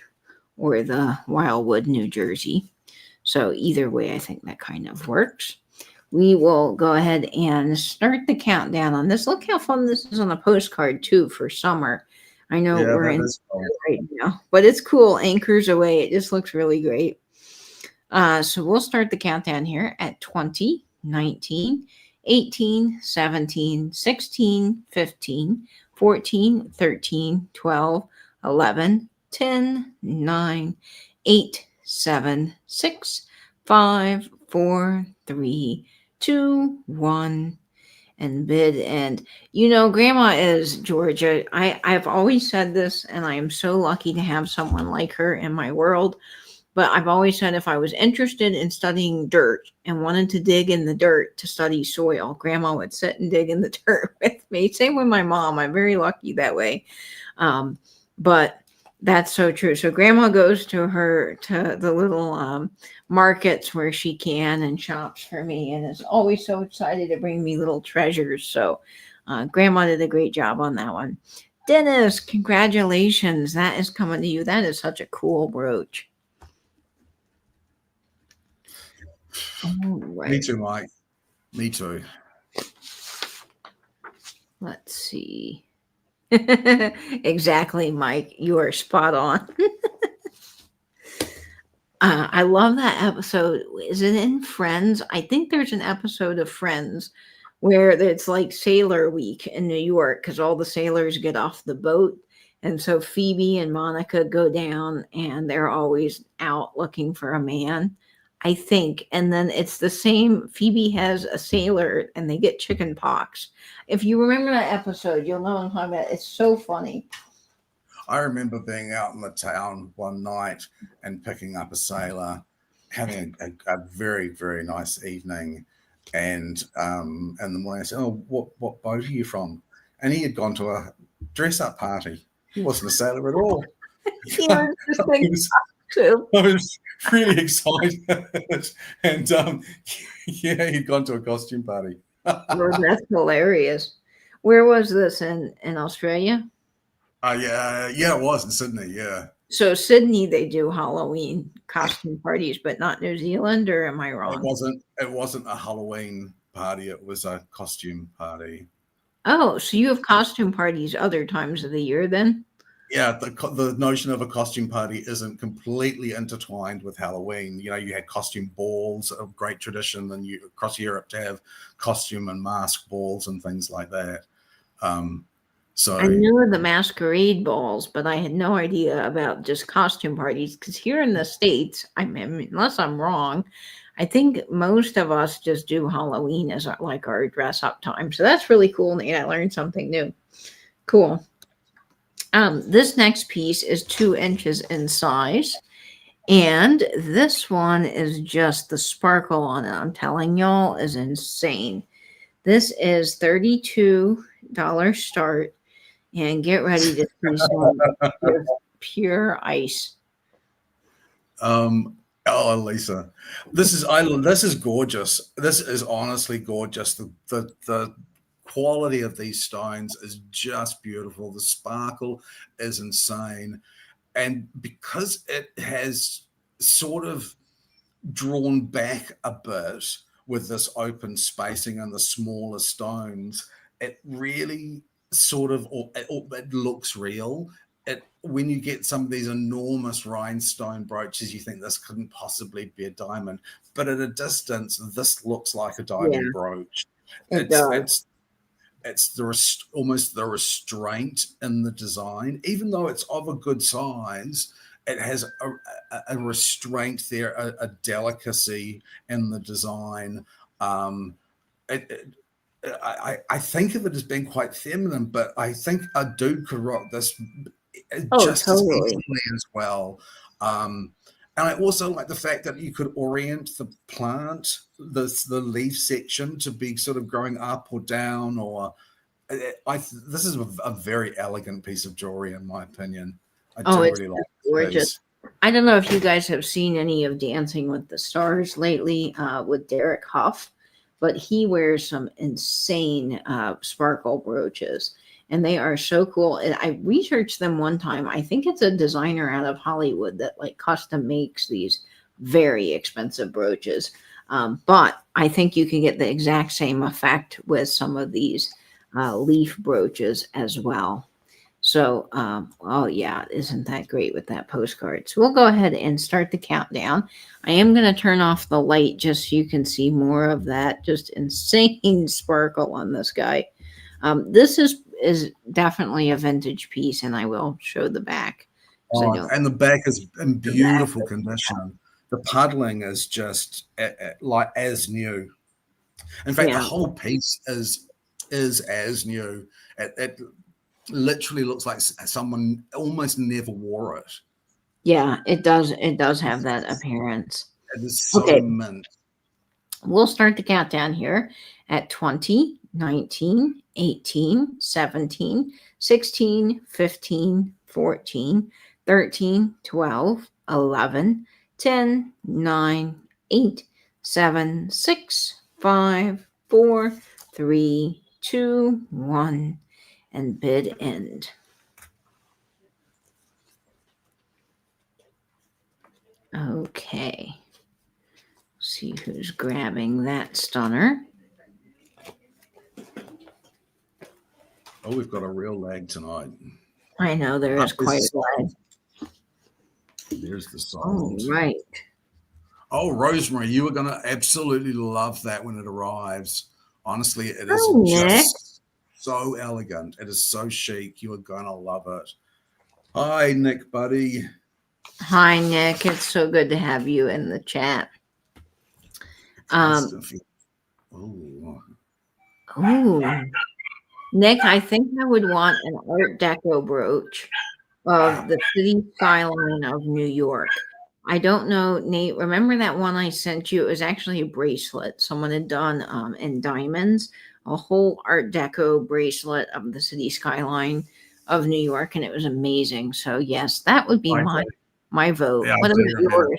or the Wildwood, New Jersey. So either way, I think that kind of works. We will go ahead and start the countdown on this. Look how fun this is on a postcard, too, for summer. I know we're in right now, but it's cool. Anchors away. It just looks really great. So we'll start the countdown here at 20, 19, 18, 17, 16, 15, 14, 13, 12, 11, 10, 9, 8, 7, 6, 5, 4, 3, 2, 1, and bid end. You know, Grandma is Georgia. I've always said this, and I am so lucky to have someone like her in my world. But I've always said if I was interested in studying dirt and wanted to dig in the dirt to study soil, Grandma would sit and dig in the dirt with me. Same with my mom. I'm very lucky that way. But that's so true. So Grandma goes to the little markets where she can and shops for me, and is always so excited to bring me little treasures. So Grandma did a great job on that one. Dennis, congratulations. That is coming to you. That is such a cool brooch. Right. Me too, Mike. Me too. Let's see. Exactly, Mike. You are spot on. I love that episode. Is it in Friends? I think there's an episode of Friends where it's like Sailor Week in New York because all the sailors get off the boat. And so Phoebe and Monica go down and they're always out looking for a man, I think. And then it's the same. Phoebe has a sailor and they get chicken pox. If you remember that episode, you'll know what I'm talking about. It's so funny. I remember being out in the town one night and picking up a sailor, having a very, very nice evening. And in the morning, I said, "Oh, what boat are you from?" And he had gone to a dress-up party. He wasn't a sailor at all. Yeah, I was really excited. And yeah, he'd gone to a costume party. Oh, that's hilarious. Where was this in Australia? Yeah, it was in Sydney. Yeah. So Sydney, they do Halloween costume parties, but not New Zealand, or am I wrong? It wasn't a Halloween party. It was a costume party. Oh, so you have costume parties other times of the year then? Yeah, the notion of a costume party isn't completely intertwined with Halloween. You know, you had costume balls, a great tradition, and across Europe to have costume and mask balls and things like that. So I knew of the masquerade balls, but I had no idea about just costume parties. Because here in the States, I mean, unless I'm wrong, I think most of us just do Halloween as like our dress up time. So that's really cool. And I learned something new. Cool. This next piece is 2 inches in size. And this one is just the sparkle on it. I'm telling y'all is insane. This is $32 start. And get ready to see some pure ice. Oh, Lisa, this is gorgeous. This is honestly gorgeous. The quality of these stones is just beautiful. The sparkle is insane, and because it has sort of drawn back a bit with this open spacing and the smaller stones, it really sort of it looks real. When you get some of these enormous rhinestone brooches, you think this couldn't possibly be a diamond, but at a distance, this looks like a diamond brooch. It's almost the restraint in the design, even though it's of a good size. It has a restraint there, a delicacy in the design. I think of it as being quite feminine, but I think a dude could rock this just as easily as well. And I also like the fact that you could orient the plant, the leaf section, to be sort of growing up or down. Or this is a very elegant piece of jewelry, in my opinion. It's really like gorgeous. I don't know if you guys have seen any of Dancing with the Stars lately with Derek Hough, but he wears some insane sparkle brooches, and they are so cool. And I researched them one time. I think it's a designer out of Hollywood that like custom makes these very expensive brooches. But I think you can get the exact same effect with some of these leaf brooches as well. So, oh yeah, isn't that great with that postcard? So we'll go ahead and start the countdown. I am going to turn off the light just so you can see more of that just insane sparkle on this guy. This is definitely a vintage piece, and I will show the back. And the back is in beautiful condition. The puddling is just like as new. In fact, the whole piece is as new. It literally looks like someone almost never wore it. Yeah, it does. It does have that appearance. It is so mint. We'll start the countdown here at 20, 19, 18, 17, 16, 15, 14, 13, 12, 11, 10, 9, 8, 7, 6, 5, 4, 3, 2, 1. And bid end. Okay. See who's grabbing that stunner. Oh, we've got a real lag tonight. I know there is quite a lag. There's the silence. Oh, right. Oh, Rosemary, you are going to absolutely love that when it arrives. Honestly, it is Oh, Nick. just so elegant. It is so chic. You are going to love it. Hi, Nick, buddy. Hi, Nick. It's so good to have you in the chat. Um, Oh, ooh, Nick, I think I would want an Art Deco brooch of the city skyline of New York. I don't know, Nate. Remember that one I sent you? It was actually a bracelet someone had done in diamonds, a whole Art Deco bracelet of the city skyline of New York, and it was amazing. So yes, that would be my vote. Yeah, What about yours?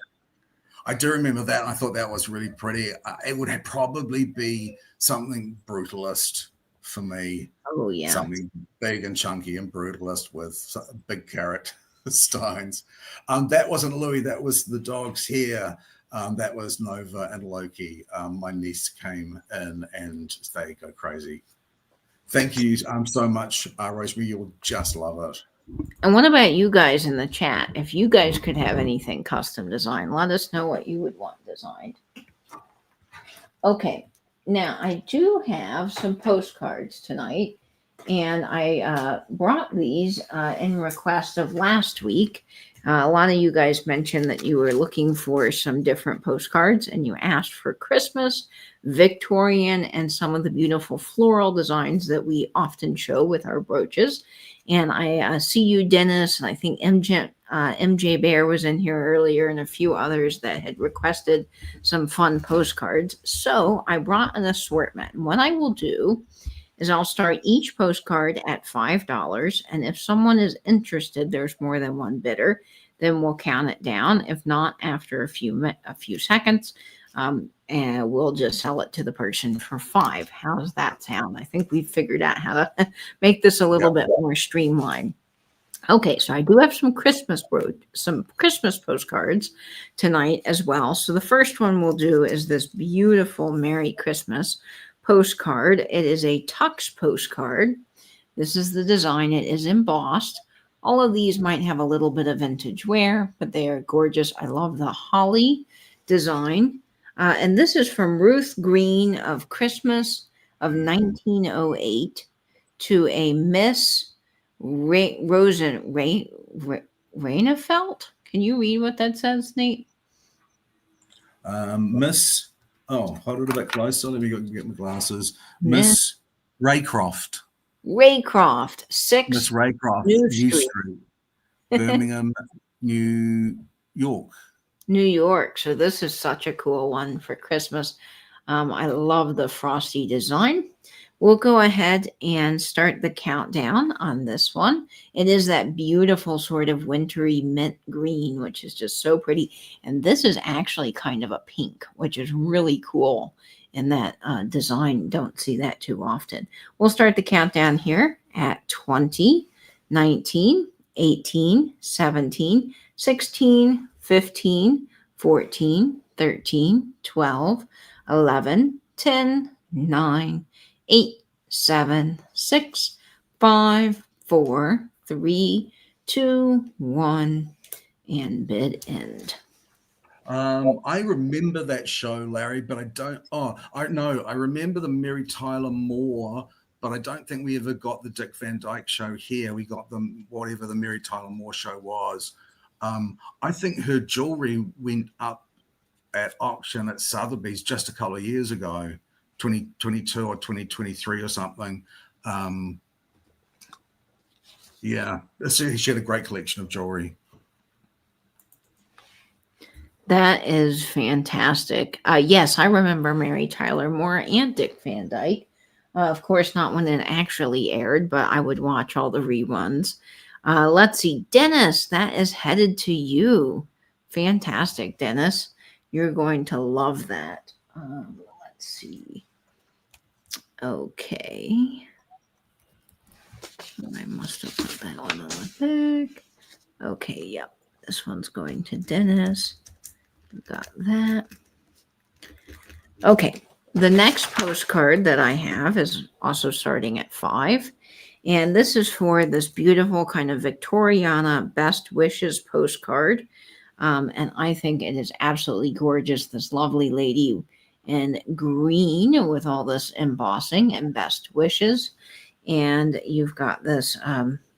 I do remember that. And I thought that was really pretty. It would have probably be something brutalist for me. Oh yeah, something big and chunky and brutalist with big carrot stones. That wasn't Louis. That was the dog's hair. That was Nova and Loki. My niece came in and they go crazy. Thank you so much, Rosemary. You'll just love it. And what about you guys in the chat? If you guys could have anything custom designed, let us know what you would want designed. Okay, now I do have some postcards tonight, and I brought these in request of last week. A lot of you guys mentioned that you were looking for some different postcards, and you asked for Christmas, Victorian, and some of the beautiful floral designs that we often show with our brooches. And I see you, Dennis, and I think MJ Bear was in here earlier, and a few others that had requested some fun postcards. So I brought an assortment. And what I will do is I'll start each postcard at $5. And if someone is interested, there's more than one bidder, then we'll count it down. If not, after a few seconds, and we'll just sell it to the person for $5. How does that sound? I think we've figured out how to make this a little bit more streamlined. Okay, so I do have some Christmas postcards tonight as well. So the first one we'll do is this beautiful Merry Christmas postcard. It is a Tux postcard. This is the design. It is embossed. All of these might have a little bit of vintage wear, but they are gorgeous. I love the holly design. And this is from Ruth Green of Christmas of 1908 to a Miss Rainefelt. Can you read what that says, Nate? Miss, hold it a bit closer. Let me get my glasses. Miss Raycroft. Raycroft, 6 Miss Raycroft, New Street, Birmingham, New York. New York. So this is such a cool one for Christmas. I love the frosty design. We'll go ahead and start the countdown on this one. It is that beautiful sort of wintry mint green, which is just so pretty. And this is actually kind of a pink, which is really cool in that design. Don't see that too often. We'll start the countdown here at 20, 19, 18, 17, 16, 15, 14, 13, 12, 11, 10, 9, 8, 7, 6, 5, 4, 3, 2, 1, and bid end. I remember that show, Larry, but I don't. I remember the Mary Tyler Moore, but I don't think we ever got the Dick Van Dyke show here. We got them whatever the Mary Tyler Moore show was. I think her jewelry went up at auction at Sotheby's just a couple of years ago, 2022 or 2023 or something. She had a great collection of jewelry. That is fantastic. Yes, I remember Mary Tyler Moore and Dick Van Dyke. Of course, not when it actually aired, but I would watch all the reruns. Let's see. Dennis, that is headed to you. Fantastic, Dennis. You're going to love that. Let's see. Okay. I must have put that one on the back. Okay, yep. This one's going to Dennis. Got that. Okay. The next postcard that I have is also starting at 5. And this is for this beautiful kind of Victoriana Best Wishes postcard. And I think it is absolutely gorgeous. This lovely lady in green with all this embossing and best wishes. And you've got this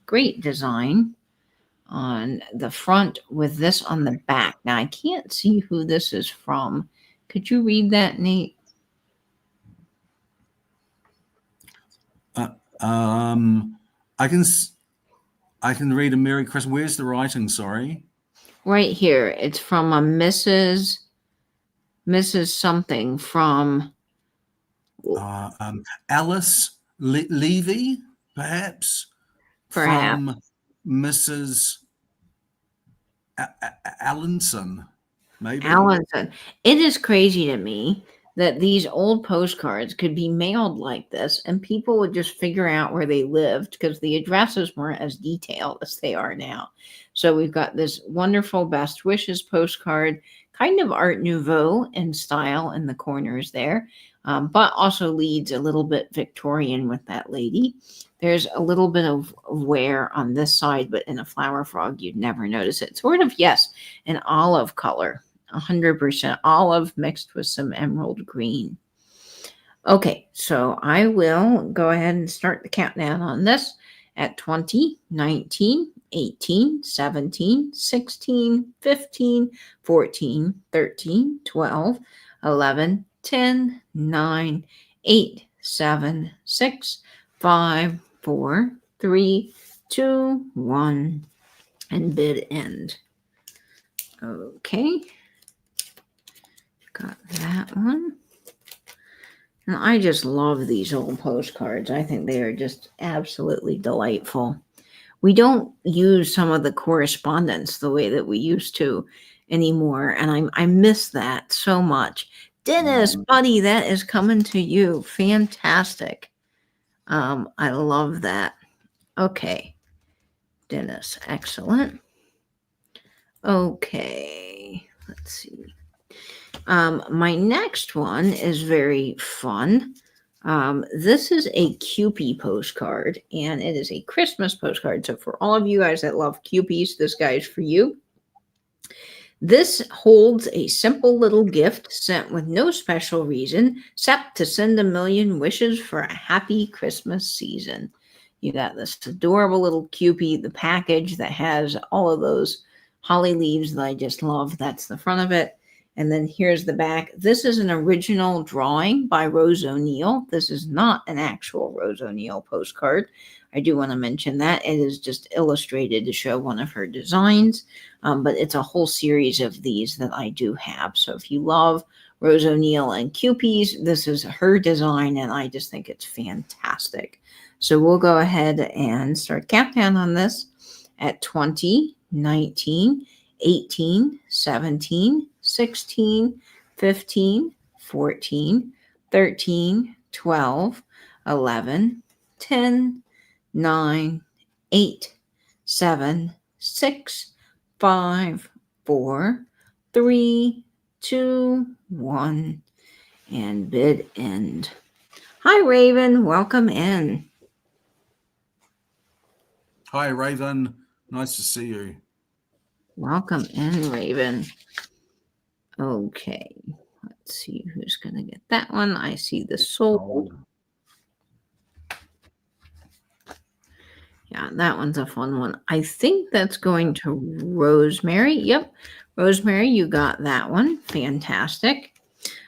great design on the front with this on the back. Now, I can't see who this is from. Could you read that, Nate? I can read a Merry Christmas. Where's the writing? Sorry. Right here. It's from a Mrs. something from Alice Levy, perhaps. From Mrs. Allinson, maybe. Allinson. It is crazy to me that these old postcards could be mailed like this and people would just figure out where they lived because the addresses weren't as detailed as they are now. So we've got this wonderful best wishes postcard, kind of Art Nouveau in style in the corners there, but also leads a little bit Victorian with that lady. There's a little bit of wear on this side, but in a flower frog, you'd never notice it. Sort of, yes, an olive color. 100% olive mixed with some emerald green. Okay, so I will go ahead and start the countdown on this at 20, 19, 18, 17, 16, 15, 14, 13, 12, 11, 10, 9, 8, 7, 6, 5, 4, 3, 2, 1, and bid end. Okay. Got that one. And I just love these old postcards. I think they are just absolutely delightful. We don't use some of the correspondence the way that we used to anymore. And I miss that so much. Dennis, buddy, that is coming to you. Fantastic. I love that. Okay. Dennis, excellent. Okay. Let's see. My next one is very fun. This is a Kewpie postcard, and it is a Christmas postcard. So for all of you guys that love Kewpies, this guy is for you. This holds a simple little gift sent with no special reason, except to send a million wishes for a happy Christmas season. You got this adorable little Kewpie, the package that has all of those holly leaves that I just love. That's the front of it. And then here's the back. This is an original drawing by Rose O'Neill. This is not an actual Rose O'Neill postcard. I do want to mention that. It is just illustrated to show one of her designs, but it's a whole series of these that I do have. So if you love Rose O'Neill and Kewpies, this is her design, and I just think it's fantastic. So we'll go ahead and start countdown on this at 20, 19, 18, 17, 16, 15, 14, 13, 12, 11, 10, 9, 8, 7, 6, 5, 4, 3, 2, 1, and bid end. Hi, Raven. Welcome in. Hi, Raven. Nice to see you. Welcome in, Raven. Okay, let's see who's going to get that one. I see the soul. Yeah, that one's a fun one. I think that's going to Rosemary. Yep, Rosemary, you got that one. Fantastic.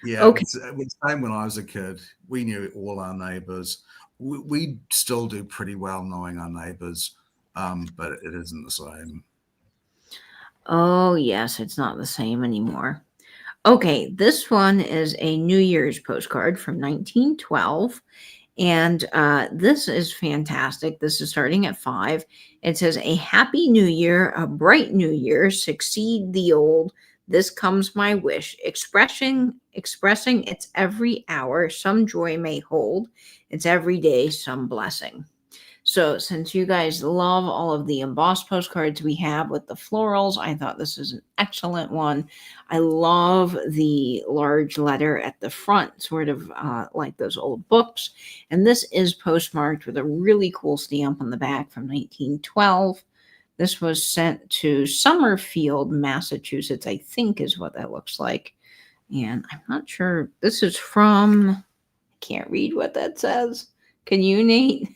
Yeah, okay. It was the same when I was a kid. We knew all our neighbors. We still do pretty well knowing our neighbors, but it isn't the same. Oh, yes, it's not the same anymore. Okay, this one is a New Year's postcard from 1912, and this is fantastic. This is starting at 5. It says, "A happy new year, a bright new year, succeed the old. This comes my wish, expressing its every hour, some joy may hold, its every day, some blessing." So since you guys love all of the embossed postcards we have with the florals, I thought this is an excellent one. I love the large letter at the front, sort of like those old books. And this is postmarked with a really cool stamp on the back from 1912. This was sent to Summerfield, Massachusetts, I think is what that looks like. And I'm not sure. This is from, I can't read what that says. Can you, Nate?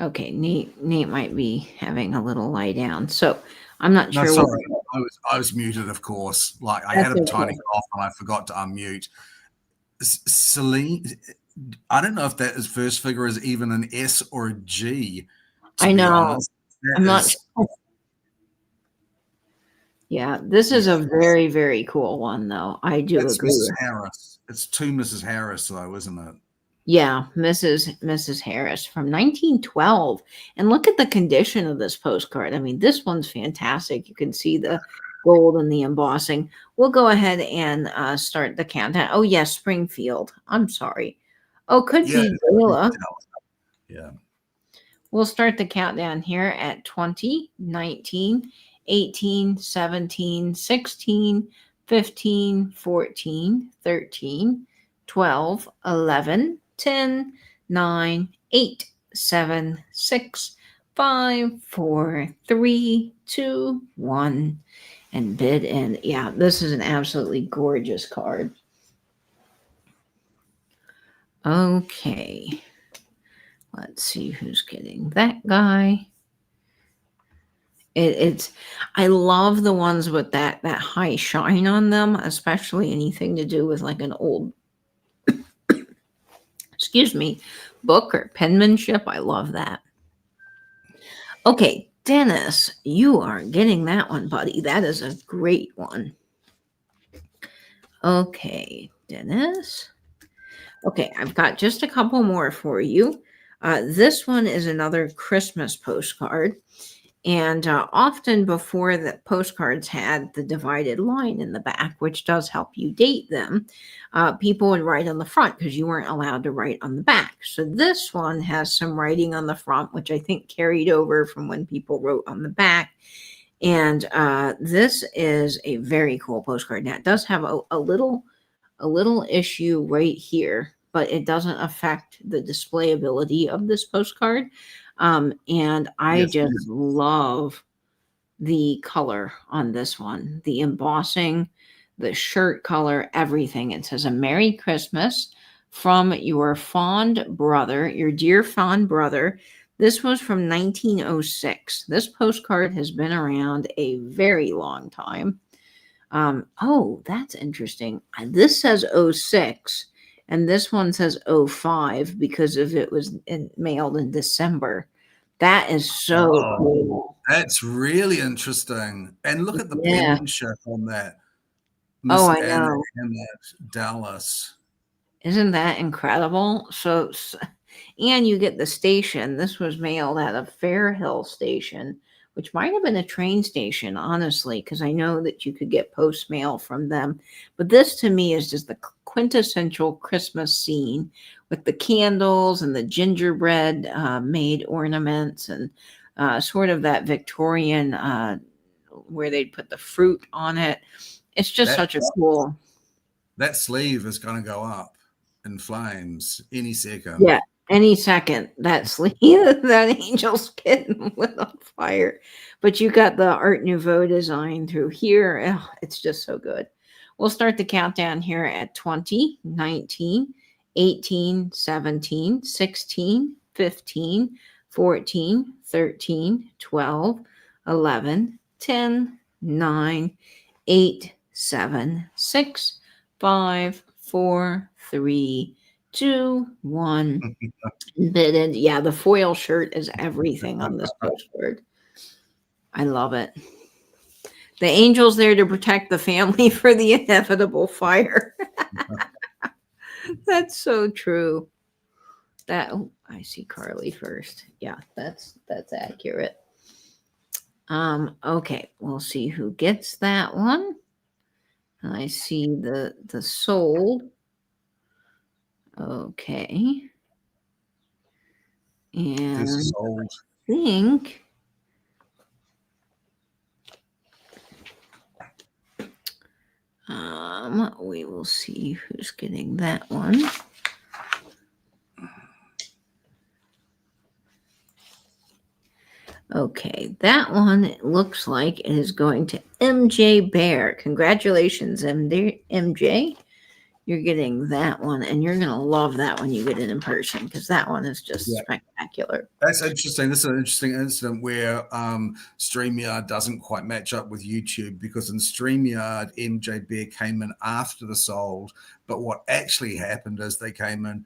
Okay, Nate might be having a little lie down. So I'm not No, sure. sorry. I was muted, of course. Like I had a That's tiny okay. cough and I forgot to unmute. Celine, I don't know if that is first figure is even an S or a G, to I be know. honest. I'm That not is, sure. Yeah, this is a very, very cool one, though. I do that's agree Mrs. with. Harris. It's to Mrs. Harris, though, isn't it? Yeah, Mrs. Harris from 1912. And look at the condition of this postcard. I mean, this one's fantastic. You can see the gold and the embossing. We'll go ahead and start the countdown. Oh, yes, Springfield. I'm sorry. Oh, could Yeah. be Beulah. Yeah. We'll start the countdown here at 20, 19, 18, 17, 16, 15, 14, 13, 12, 11, 10, 9, 8, 7, 6, 5, 4, 3, 2, 1. And bid. And yeah, this is an absolutely gorgeous card. Okay. Let's see who's getting that guy. It's I love the ones with that high shine on them, especially anything to do with like an old excuse me, book or penmanship. I love that. Okay, Dennis, you are getting that one, buddy. That is a great one. Okay, Dennis. Okay, I've got just a couple more for you. This one is another Christmas postcard. And often before the postcards had the divided line in the back, which does help you date them, people would write on the front because you weren't allowed to write on the back. So this one has some writing on the front, which I think carried over from when people wrote on the back. And this is a very cool postcard. Now it does have a little issue right here, but it doesn't affect the displayability of this postcard. And I Yes. just love the color on this one, the embossing, the shirt color, everything. It says a Merry Christmas from your fond brother, your dear fond brother. This was from 1906. This postcard has been around a very long time. Oh, that's interesting. This says 06 and this one says 05 because if it was mailed in December. That is so Oh, cool. that's really interesting. And look at the Yeah. penmanship on that. Oh, Miss I Anna know. and that Dallas. Isn't that incredible? So, and you get the station. This was mailed at a Fairhill station, which might have been a train station, honestly, because I know that you could get post mail from them. But this to me is just the quintessential Christmas scene with the candles and the gingerbread made ornaments and sort of that Victorian where they'd put the fruit on it. It's just such a cool. That sleeve is going to go up in flames any second. Yeah, any second. That sleeve, that angel's getting lit on fire. But you got the Art Nouveau design through here. Oh, it's just so good. We'll start the countdown here at 20, 19, 18, 17, 16, 15, 14, 13, 12, 11, 10, 9, 8, 7, 6, 5, 4, 3, 2, 1. And yeah, the foil shirt is everything on this postcard. I love it. The angel's there to protect the family for the inevitable fire. That's so true. I see Carly first. Yeah, that's accurate. Okay, we'll see who gets that one. I see the sold. Okay. And I think we will see who's getting that one. Okay, that one it looks like it is going to MJ Bear. Congratulations, MJ. You're getting that one, and you're going to love that when you get it in person because that one is just Yeah. spectacular. That's interesting. This is an interesting incident where StreamYard doesn't quite match up with YouTube, because in StreamYard, MJ Bear came in after the sold, but what actually happened is they came in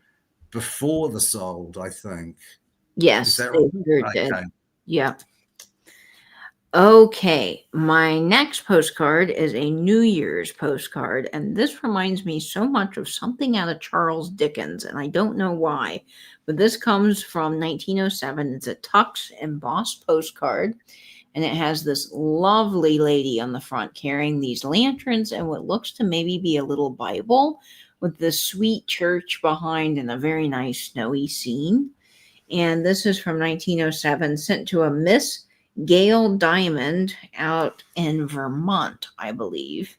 before the sold, I think. Is Yes, that they sure right? did. Okay. Yeah. Okay, my next postcard is a New Year's postcard, and this reminds me so much of something out of Charles Dickens, and I don't know why, but this comes from 1907. It's a Tux embossed postcard, and it has this lovely lady on the front carrying these lanterns and what looks to maybe be a little Bible with this sweet church behind and a very nice snowy scene. And this is from 1907, sent to a Miss Gail Diamond out in Vermont, I believe.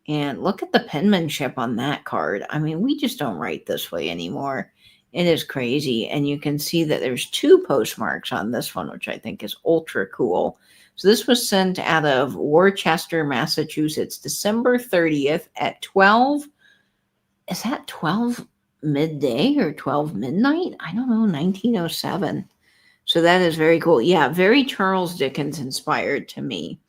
And look at the penmanship on that card. I mean, we just don't write this way anymore. It is crazy. And you can see that there's 2 postmarks on this one, which I think is ultra cool. So this was sent out of Worcester, Massachusetts, December 30th at 12. Is that 12 midday or 12 midnight? I don't know, 1907. So that is very cool. Yeah, very Charles Dickens inspired to me.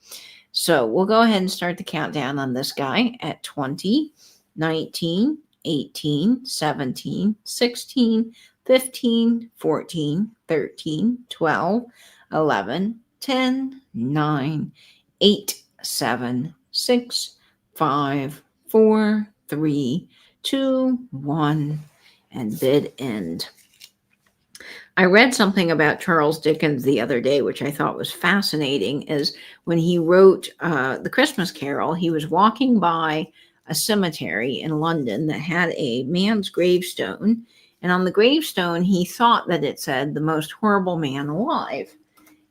So we'll go ahead and start the countdown on this guy at 20, 19, 18, 17, 16, 15, 14, 13, 12, 11, 10, 9, 8, 7, 6, 5, 4, 3, 2, 1, and bid end. I read something about Charles Dickens the other day, which I thought was fascinating, is when he wrote The Christmas Carol, he was walking by a cemetery in London that had a man's gravestone. And on the gravestone, he thought that it said the most horrible man alive.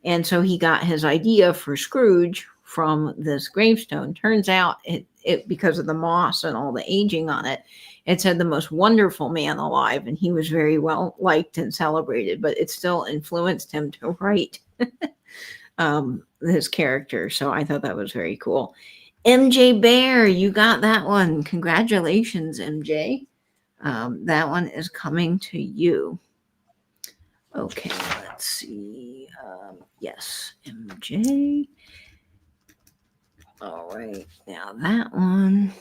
And so he got his idea for Scrooge from this gravestone. Turns out it because of the moss and all the aging on it, it said the most wonderful man alive, and he was very well liked and celebrated, but it still influenced him to write his character. So I thought that was very cool. MJ Bear, you got that one. Congratulations, MJ. That one is coming to you. Okay, let's see. Yes, MJ. All right, now that one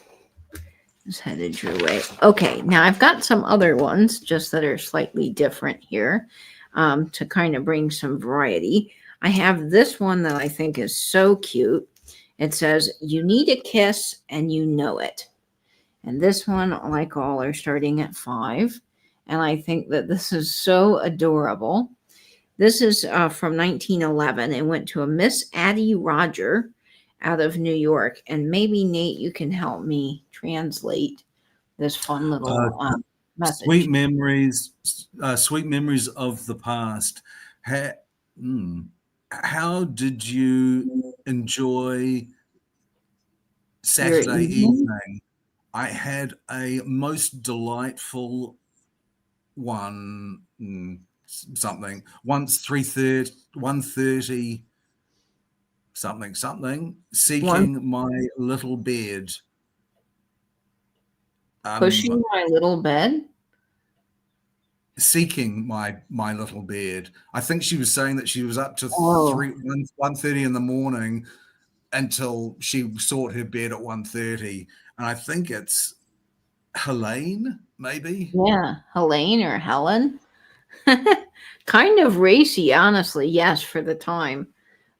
is headed your way. Okay, now I've got some other ones just that are slightly different here to kind of bring some variety. I have this one that I think is so cute. It says, "You need a kiss and you know it." And this one, like all, are starting at 5. And I think that this is so adorable. This is from 1911. It went to a Miss Addie Roger out of New York. And maybe, Nate, you can help me translate this fun little message. Sweet memories of the past. How did you enjoy Saturday evening? I had a most delightful one. Something once 1:30 something seeking my little bed. Pushing my little bed? Seeking my little bed. I think she was saying that she was up to 1:30 in the morning until she sought her bed at 1:30. And I think it's Helene, maybe? Yeah, Helene or Helen. Kind of racy, honestly, yes, for the time.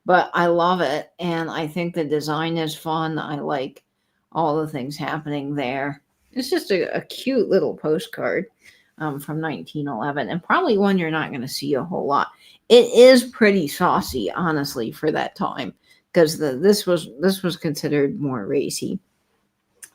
But I love it. And I think the design is fun. I like all the things happening there. It's just a cute little postcard from 1911, and probably one you're not going to see a whole lot. It is pretty saucy, honestly, for that time, because this was considered more racy.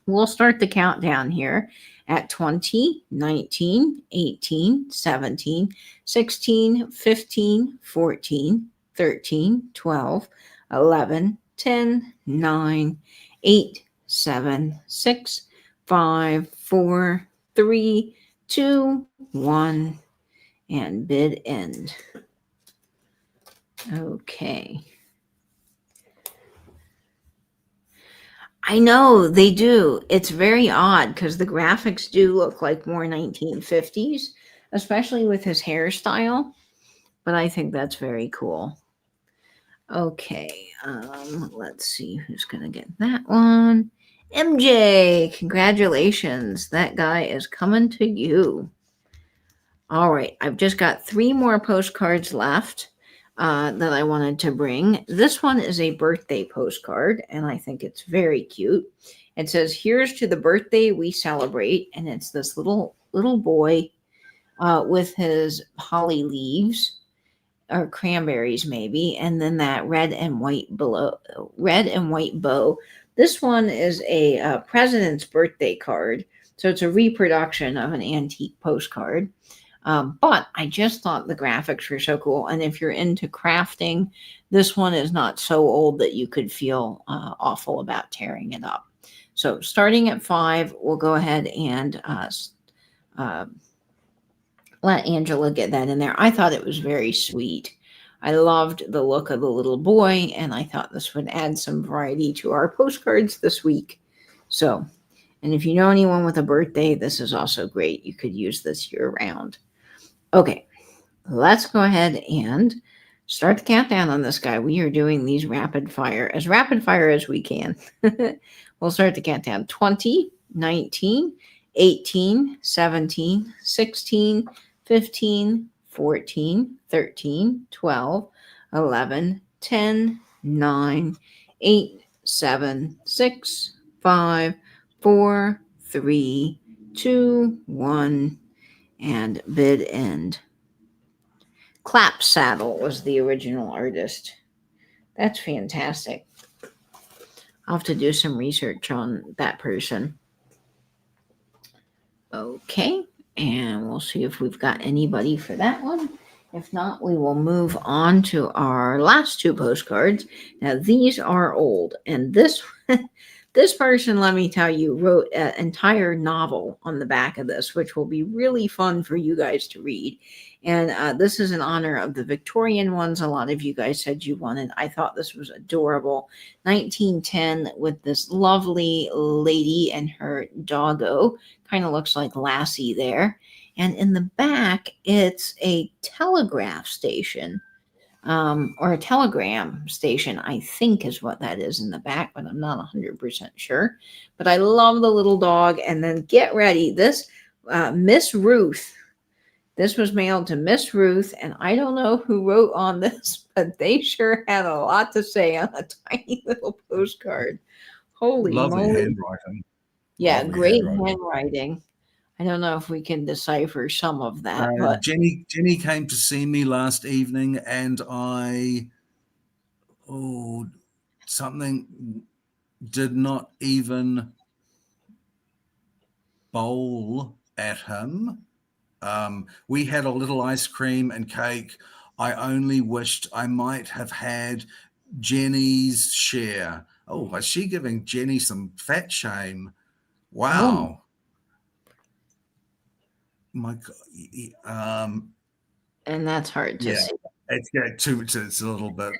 We'll start the countdown here at 20, 19, 18, 17, 16, 15, 14, 13, 12, 11, 10, 9, 8, 7, 6, 5, 4, 3, 2, 1, and bid end. Okay. I know they do. It's very odd because the graphics do look like more 1950s, especially with his hairstyle. But I think that's very cool. Okay, let's see who's gonna get that one. MJ, congratulations. That guy is coming to you. All right, I've just got 3 more postcards left that I wanted to bring. This one is a birthday postcard, and I think it's very cute. It says, "Here's to the birthday we celebrate," and it's this little boy with his holly leaves or cranberries maybe, and then that red and white bow. This one is a president's birthday card, so it's a reproduction of an antique postcard. But I just thought the graphics were so cool, and if you're into crafting, this one is not so old that you could feel awful about tearing it up. So starting at 5, we'll go ahead and let Angela get that in there. I thought it was very sweet. I loved the look of the little boy, and I thought this would add some variety to our postcards this week. So, and if you know anyone with a birthday, this is also great. You could use this year round. Okay, let's go ahead and start the countdown on this guy. We are doing these rapid fire as we can. We'll start the countdown. 20, 19, 18, 17, 16, 15, 14, 13, 12, 11, 10, 9, 8, 7, 6, 5, 4, 3, 2, 1, and bid end. Clap Saddle was the original artist. That's fantastic. I'll have to do some research on that person. Okay, and we'll see if we've got anybody for that one. If not, we will move on to our last 2 postcards. Now, these are old, and this person, let me tell you, wrote an entire novel on the back of this, which will be really fun for you guys to read. And this is in honor of the Victorian ones. A lot of you guys said you wanted. I thought this was adorable. 1910 with this lovely lady and her doggo. Kind of looks like Lassie there. And in the back, it's a telegraph station. Or a telegram station, I think is what that is in the back, but I'm not 100% sure. But I love the little dog. And then get ready. This Miss Ruth. This was mailed to Miss Ruth, and I don't know who wrote on this, but they sure had a lot to say on a tiny little postcard. Holy Lovely moly. handwriting. Yeah, Lovely great handwriting. handwriting. I don't know if we can decipher some of that, but Jenny came to see me last evening, and something did not even bowl at him. We had a little ice cream and cake. I only wished I might have had Jenny's share. Oh, is she giving Jenny some fat shame? Wow. My God. And that's hard to see. It's a little bit.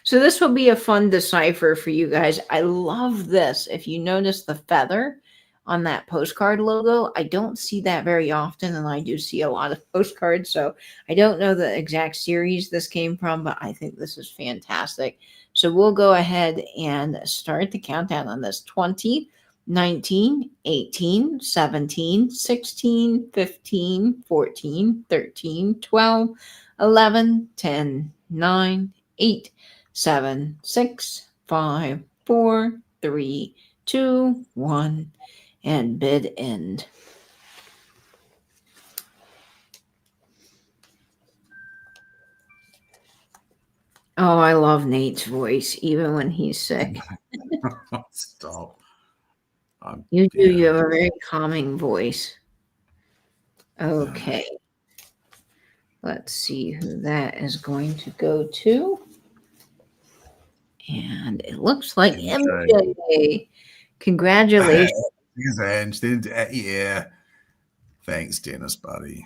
So this will be a fun decipher for you guys. I love this. If you notice the feather on that postcard logo, I don't see that very often, and I do see a lot of postcards. So I don't know the exact series this came from, but I think this is fantastic. So we'll go ahead and start the countdown on this. 20, 19, 18, 17, 16, 15, 14, 13, 12, 11, 10, 9, 8, 7, 6, 5, 4, 3, 2, 1, and bid end. Oh, I love Nate's voice, even when he's sick. Stop. You do. You have a very calming voice. Okay. Let's see who that is going to go to. And it looks like MJ. Congratulations. Yeah. Thanks, Dennis, buddy.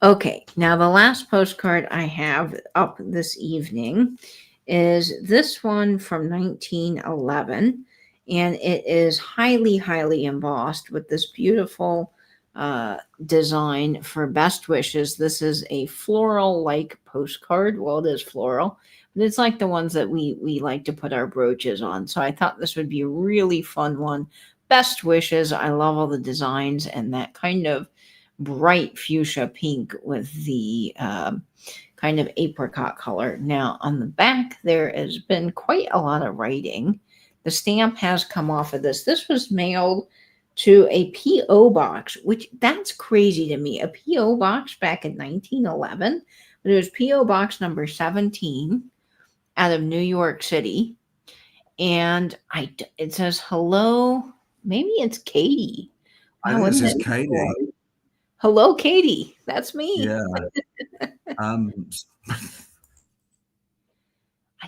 Okay, now the last postcard I have up this evening is this one from 1911, and it is highly, highly embossed with this beautiful design for best wishes. This is a floral like postcard. Well, it is floral, but it's like the ones that we like to put our brooches on. So I thought this would be a really fun one. Best wishes. I love all the designs and that kind of bright fuchsia pink with the kind of apricot color. Now, on the back, there has been quite a lot of writing. The stamp has come off of this. This was mailed to a P.O. box, which that's crazy to me. A P.O. box back in 1911, but it was P.O. box number 17 out of New York City. And it says, hello, maybe it's Katie. I think this is Katie. Cool? Hello, Katie. That's me. Yeah. I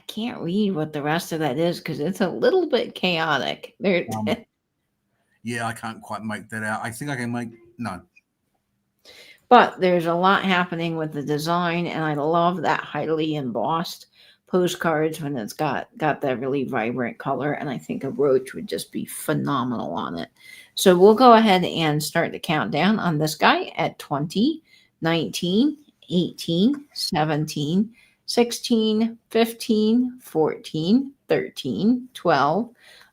can't read what the rest of that is because it's a little bit chaotic. Yeah, I can't quite make that out. I think I can make no. But there's a lot happening with the design, and I love that highly embossed postcards when it's got that really vibrant color, and I think a brooch would just be phenomenal on it. So we'll go ahead and start the countdown on this guy at 20, 19, 18, 17, 16, 15, 14, 13, 12,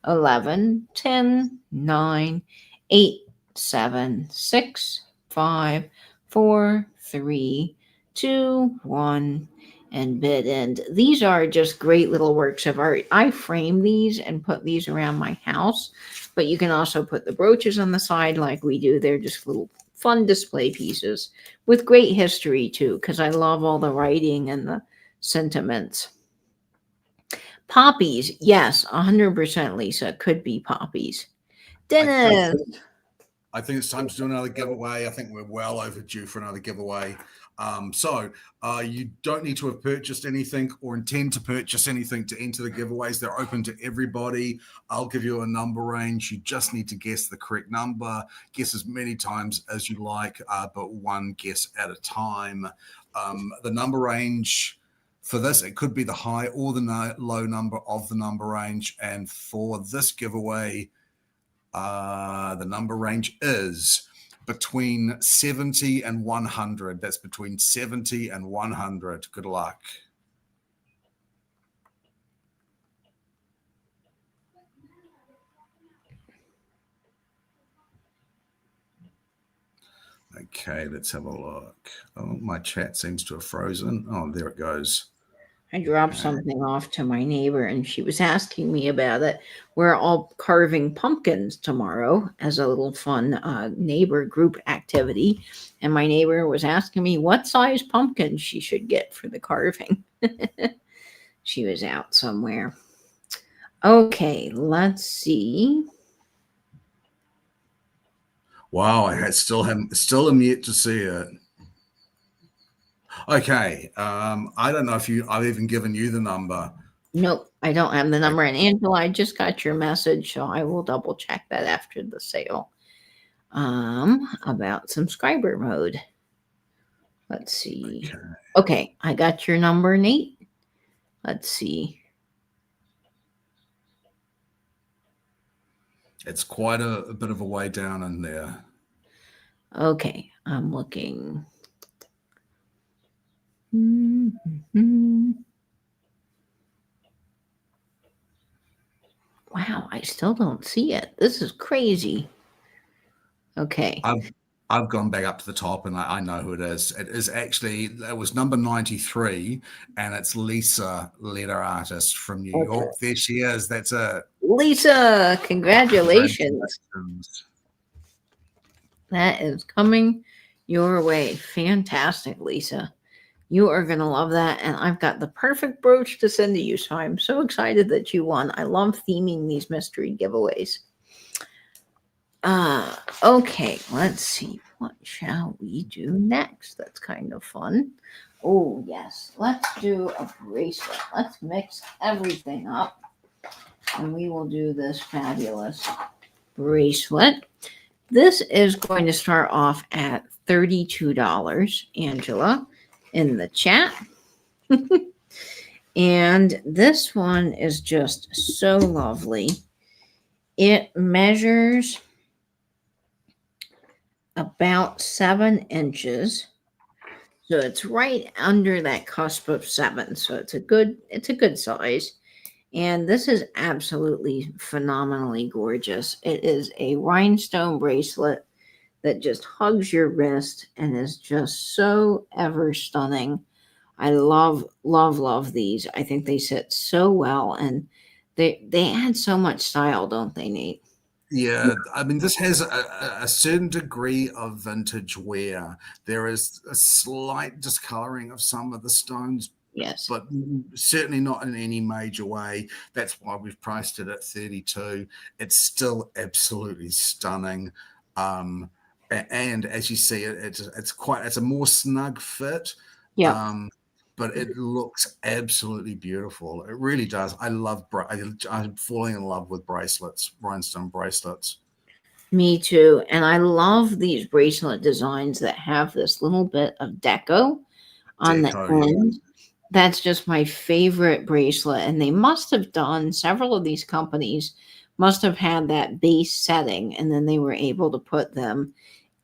11, 10, 9, 8, 7, 6, 5, 4, 3, 2, 1, and bid end. These are just great little works of art. I frame these and put these around my house, but you can also put the brooches on the side like we do. They're just little fun display pieces with great history too, because I love all the writing and the sentiments. Poppies, yes, 100%, Lisa, could be poppies. Dennis. I think it's time to do another giveaway. I think we're well overdue for another giveaway. So you don't need to have purchased anything or intend to purchase anything to enter the giveaways. They're open to everybody. I'll give you a number range. You just need to guess the correct number. Guess as many times as you like, but one guess at a time. The number range for this, it could be the high or the low number of the number range. And for this giveaway, the number range is between 70 and 100. That's between 70 and 100. Good luck. Okay, let's have a look. Oh, my chat seems to have frozen. Oh, there it goes. I dropped something off to my neighbor and she was asking me about it. We're all carving pumpkins tomorrow as a little fun neighbor group activity. And my neighbor was asking me what size pumpkin she should get for the carving. She was out somewhere. Okay, let's see. Wow, I still am yet to see it. Okay. I don't know if I've even given you the number. Nope, I don't have the number. And Angela, I just got your message, so I will double check that after the sale. About subscriber mode. Let's see. Okay, I got your number, Nate. Let's see. It's quite a bit of a way down in there. Okay, I'm looking. Mm-hmm. Wow, I still don't see it. This is crazy. Okay. I've gone back up to the top and I know who it is. It was number 93 and it's Lisa, letter artist from New York. There she is. That's it. Lisa, congratulations. That is coming your way. Fantastic, Lisa. You are going to love that. And I've got the perfect brooch to send to you. So I'm so excited that you won. I love theming these mystery giveaways. Okay, let's see. What shall we do next? That's kind of fun. Oh, yes. Let's do a bracelet. Let's mix everything up. And we will do this fabulous bracelet. This is going to start off at $32, Angela, in the chat. And this one is just so lovely. It measures about 7 inches. So it's right under that cusp of 7. So it's a good size. And this is absolutely phenomenally gorgeous. It is a rhinestone bracelet that just hugs your wrist and is just so ever stunning. I love, love, love these. I think they sit so well, and they add so much style, don't they, Nate? Yeah, I mean, this has a certain degree of vintage wear. There is a slight discoloring of some of the stones, Yes. but certainly not in any major way. That's why we've priced it at 32. It's still absolutely stunning. And as you see, it's a more snug fit. Yeah. But it looks absolutely beautiful. It really does. I'm falling in love with bracelets, rhinestone bracelets. Me too. And I love these bracelet designs that have this little bit of deco on the end. That's just my favorite bracelet. And they must have done, several of these companies must have had that base setting, and then they were able to put them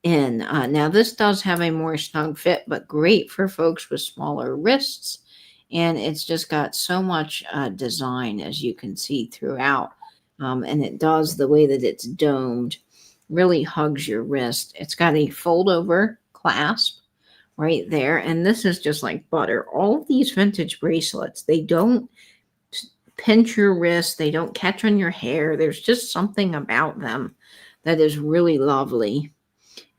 in. Now, this does have a more snug fit, but great for folks with smaller wrists. And it's just got so much design, as you can see throughout. And it does, the way that it's domed, really hugs your wrist. It's got a fold over clasp right there. And this is just like butter. All of these vintage bracelets, they don't pinch your wrist. They don't catch on your hair. There's just something about them that is really lovely.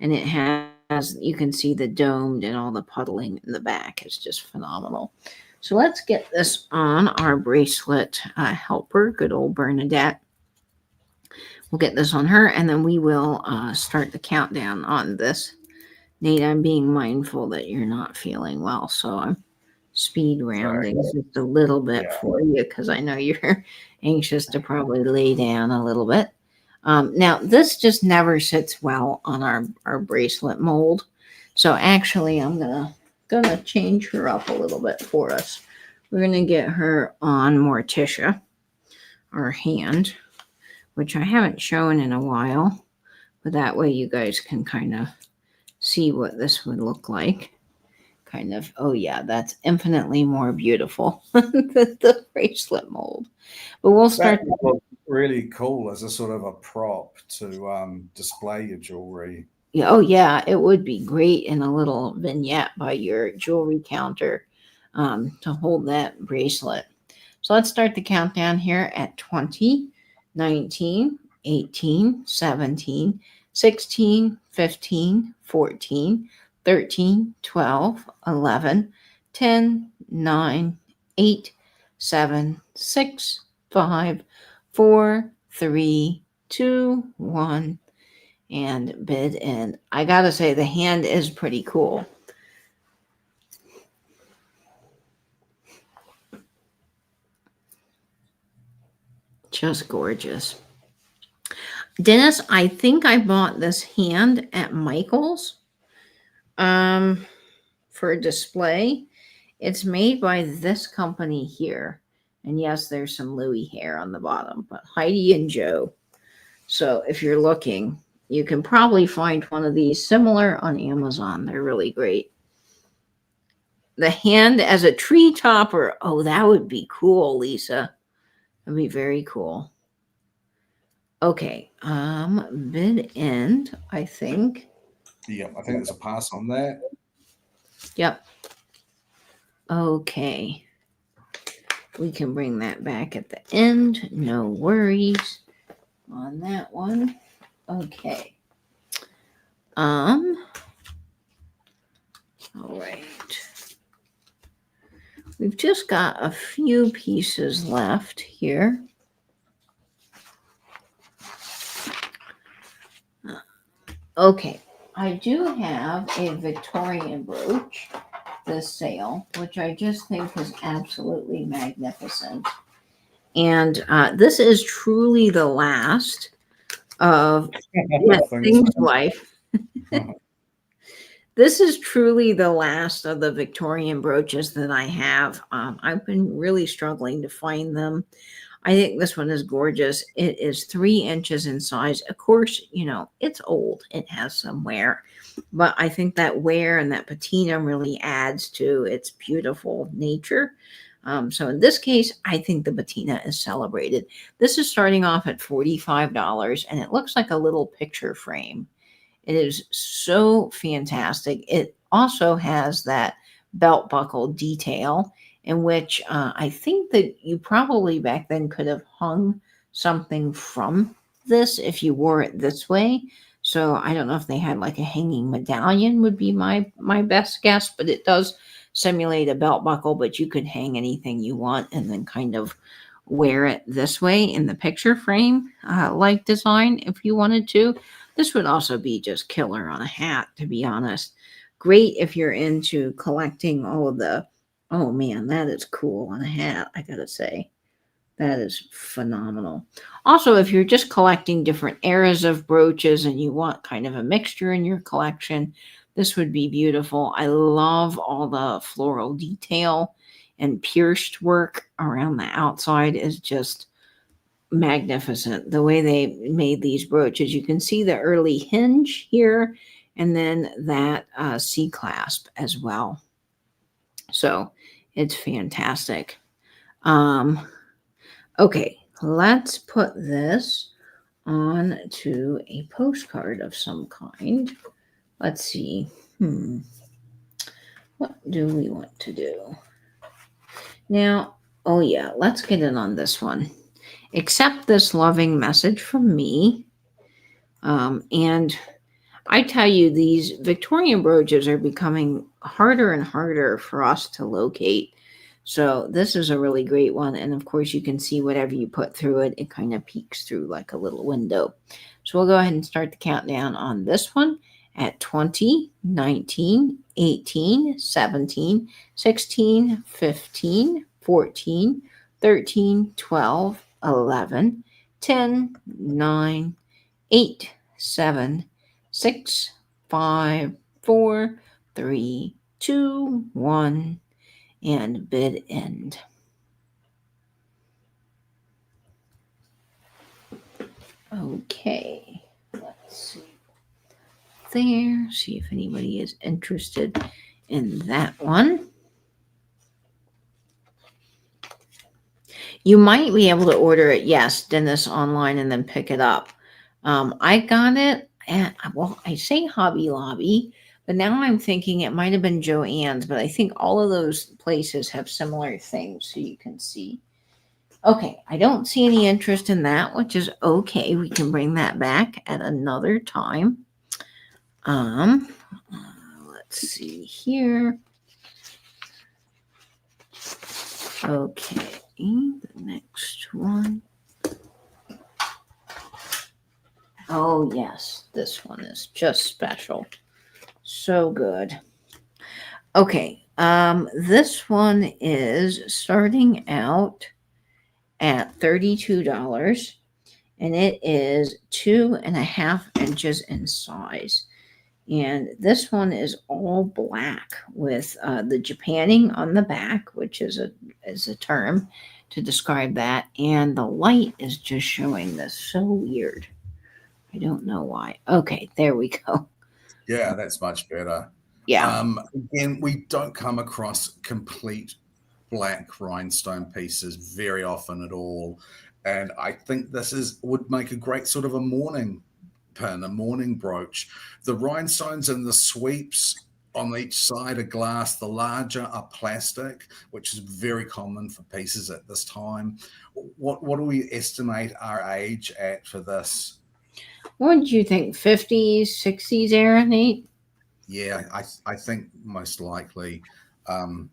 And it has, you can see the domed and all the puddling in the back. It's just phenomenal. So let's get this on our bracelet helper, good old Bernadette. We'll get this on her, and then we will start the countdown on this. Nate, I'm being mindful that you're not feeling well, so I'm speed rounding just a little bit for you, because I know you're anxious to probably lay down a little bit. Now, this just never sits well on our bracelet mold. So actually, I'm gonna change her up a little bit for us. We're gonna get her on Morticia, our hand, which I haven't shown in a while, but that way you guys can kind of see what this would look like. Kind of, oh yeah, that's infinitely more beautiful than the bracelet mold. But we'll start. That would look really cool as a sort of a prop to display your jewelry. Yeah, oh yeah, it would be great in a little vignette by your jewelry counter to hold that bracelet. So let's start the countdown here at 20, 19, 18, 17, 16, 15, 14, 13, 12, 11, 10, 9, 8, 7, 6, 5, 4, 3, 2, 1, and bid in. I gotta say, the hand is pretty cool. Just gorgeous. Dennis, I think I bought this hand at Michael's for display. It's made by this company here. And yes, there's some Louis hair on the bottom, but Heidi and Joe. So if you're looking, you can probably find one of these similar on Amazon. They're really great. The hand as a tree topper. Oh, that would be cool, Lisa. That'd be very cool. Okay, bid end, I think. Yep, I think there's a pass on that. Yep. Okay. We can bring that back at the end. No worries on that one. Okay. All right. We've just got a few pieces left here. Okay. I do have a Victorian brooch this sale, which I just think is absolutely magnificent. And this is truly the last of things life. This is truly the last of the Victorian brooches that I have. I've been really struggling to find them. I think this one is gorgeous. It is 3 inches in size. Of course, it's old. It has some wear, but I think that wear and that patina really adds to its beautiful nature. So in this case, I think the patina is celebrated. This is starting off at $45, and it looks like a little picture frame. It is so fantastic. It also has that belt buckle detail, in which I think that you probably back then could have hung something from this if you wore it this way. So I don't know if they had like a hanging medallion would be my best guess, but it does simulate a belt buckle, but you could hang anything you want and then kind of wear it this way in the picture frame like design if you wanted to. This would also be just killer on a hat, to be honest. Great if you're into collecting all of the, oh man, that is cool on a hat, I gotta say. That is phenomenal. Also, if you're just collecting different eras of brooches and you want kind of a mixture in your collection, this would be beautiful. I love all the floral detail and pierced work around the outside is just magnificent. The way they made these brooches, you can see the early hinge here and then that C clasp as well. So it's fantastic. Okay, let's put this on to a postcard of some kind. Let's see. What do we want to do? Now, oh yeah, let's get it on this one. Accept this loving message from me. And I tell you, these Victorian brooches are becoming harder and harder for us to locate. So this is a really great one. And of course, you can see whatever you put through it, it kind of peeks through like a little window. So we'll go ahead and start the countdown on this one at 20, 19, 18, 17, 16, 15, 14, 13, 12, 11, 10, 9, 8, 7, 6, 5, 4, 3, 2, 1, and bid end. Okay, let's see there, see if anybody is interested in that one. You might be able to order it, yes, Dennis, online and then pick it up. I got it at, well, I say Hobby Lobby, but now I'm thinking it might have been Joann's, but I think all of those places have similar things, so you can see. Okay, I don't see any interest in that, which is okay. We can bring that back at another time. Let's see here. Okay, the next one. Oh, yes, this one is just special. So good. Okay, this one is starting out at $32, and it is 2.5 inches in size. And this one is all black with the Japanning on the back, which is a term to describe that. And the light is just showing this. So weird. I don't know why. Okay, there we go. Yeah, that's much better. Yeah. Again, we don't come across complete black rhinestone pieces very often at all. And I think this would make a great sort of a morning pin, a morning brooch. The rhinestones and the sweeps on each side are glass. The larger are plastic, which is very common for pieces at this time. What do we estimate our age at for this? What do you think? 50s, 60s era, Nate? Yeah, I think most likely. And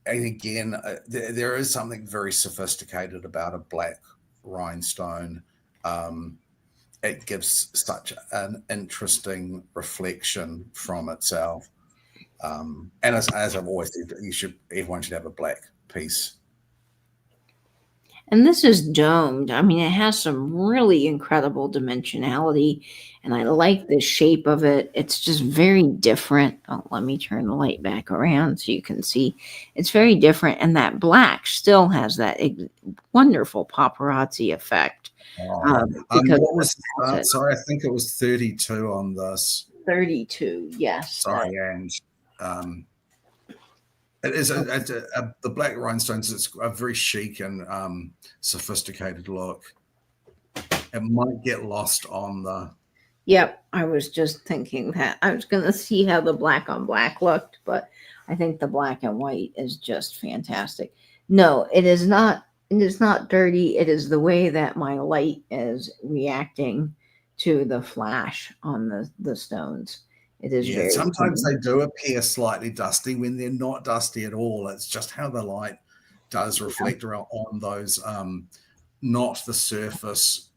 again, there is something very sophisticated about a black rhinestone. It gives such an interesting reflection from itself. And as I've always said, everyone should have a black piece. And this is domed. I mean, it has some really incredible dimensionality, and I like the shape of it. It's just very different. Oh, let me turn the light back around so you can see. It's very different, and that black still has that wonderful paparazzi effect. Because What was it. sorry, I think it was 32 on this. 32, yes. Sorry, and it is the black rhinestones. It's a very chic and sophisticated look. It might get lost on the. Yep, I was just thinking that. I was going to see how the black on black looked, but I think the black and white is just fantastic. No, it is not. It is not dirty. It is the way that my light is reacting to the flash on the stones. It is very. Sometimes they do appear slightly dusty when they're not dusty at all. It's just how the light does reflect around on those, not the surface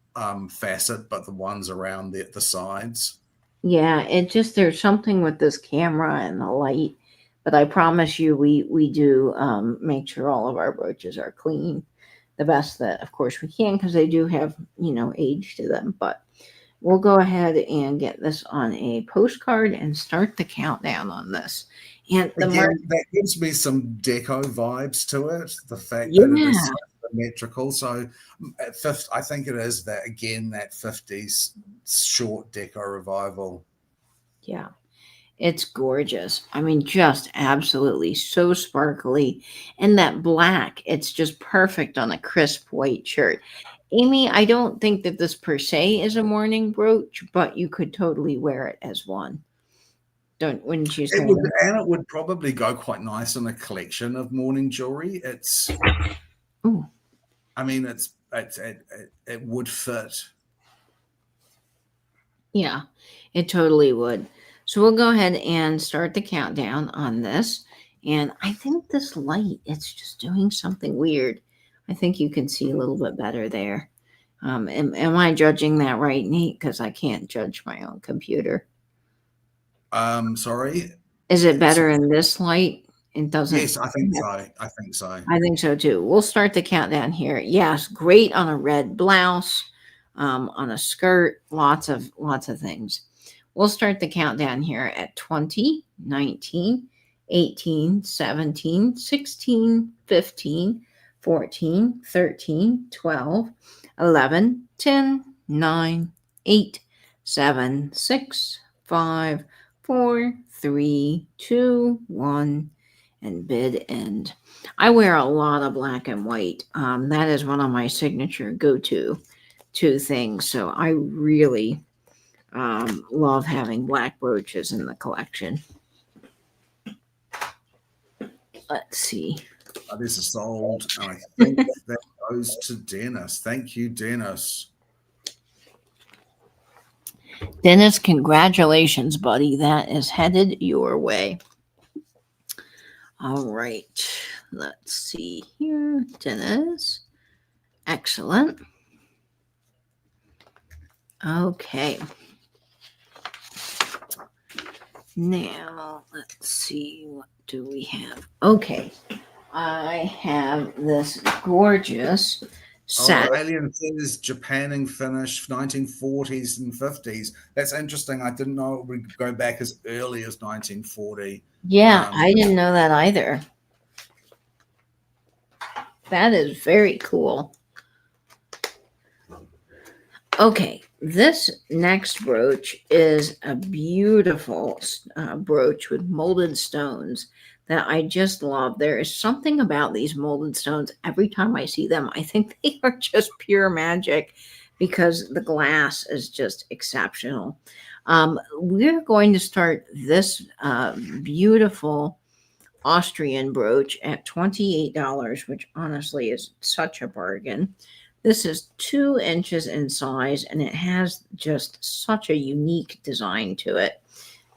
facet, but the ones around the sides. Yeah, it just there's something with this camera and the light, but I promise you, we do make sure all of our brooches are clean, the best that of course we can, because they do have age to them. But we'll go ahead and get this on a postcard and start the countdown on this. And that gives me some deco vibes to it. The fact that it is symmetrical. So I think it is that 50s short deco revival. Yeah, it's gorgeous. I mean, just absolutely so sparkly. And that black, it's just perfect on a crisp white shirt. Amy, I don't think that this per se is a morning brooch, but you could totally wear it as one. Wouldn't you say? It would probably go quite nice in a collection of morning jewelry. Ooh. I mean, it would fit. Yeah, it totally would. So we'll go ahead and start the countdown on this. And I think this light, it's just doing something weird. I think you can see a little bit better there. Am I judging that right, Nate? Because I can't judge my own computer. Sorry. Is it better in this light? It doesn't. Yes, I think so. I think so. I think so too. We'll start the countdown here. Yes, great on a red blouse, on a skirt, lots of things. We'll start the countdown here at 20, 19, 18, 17, 16, 15, 14, 13, 12, 11, 10, 9, 8, 7, 6, 5, 4, 3, 2, 1, and bid end. I wear a lot of black and white. That is one of my signature go-to things. So I really love having black brooches in the collection. Let's see. This is sold. I think that goes to Dennis. Thank you, Dennis. Dennis, congratulations, buddy. That is headed your way. All right. Let's see here. Dennis. Excellent. Okay. Now, let's see. What do we have? Okay. I have this gorgeous set. Alien says Japanning finish 1940s and 50s. That's interesting. I didn't know it would go back as early as 1940. Yeah, I didn't know that either. That is very cool. Okay, this next brooch is a beautiful brooch with molded stones that I just love. There is something about these molded stones. Every time I see them, I think they are just pure magic because the glass is just exceptional. We're going to start this beautiful Austrian brooch at $28, which honestly is such a bargain. This is 2 inches in size, and it has just such a unique design to it.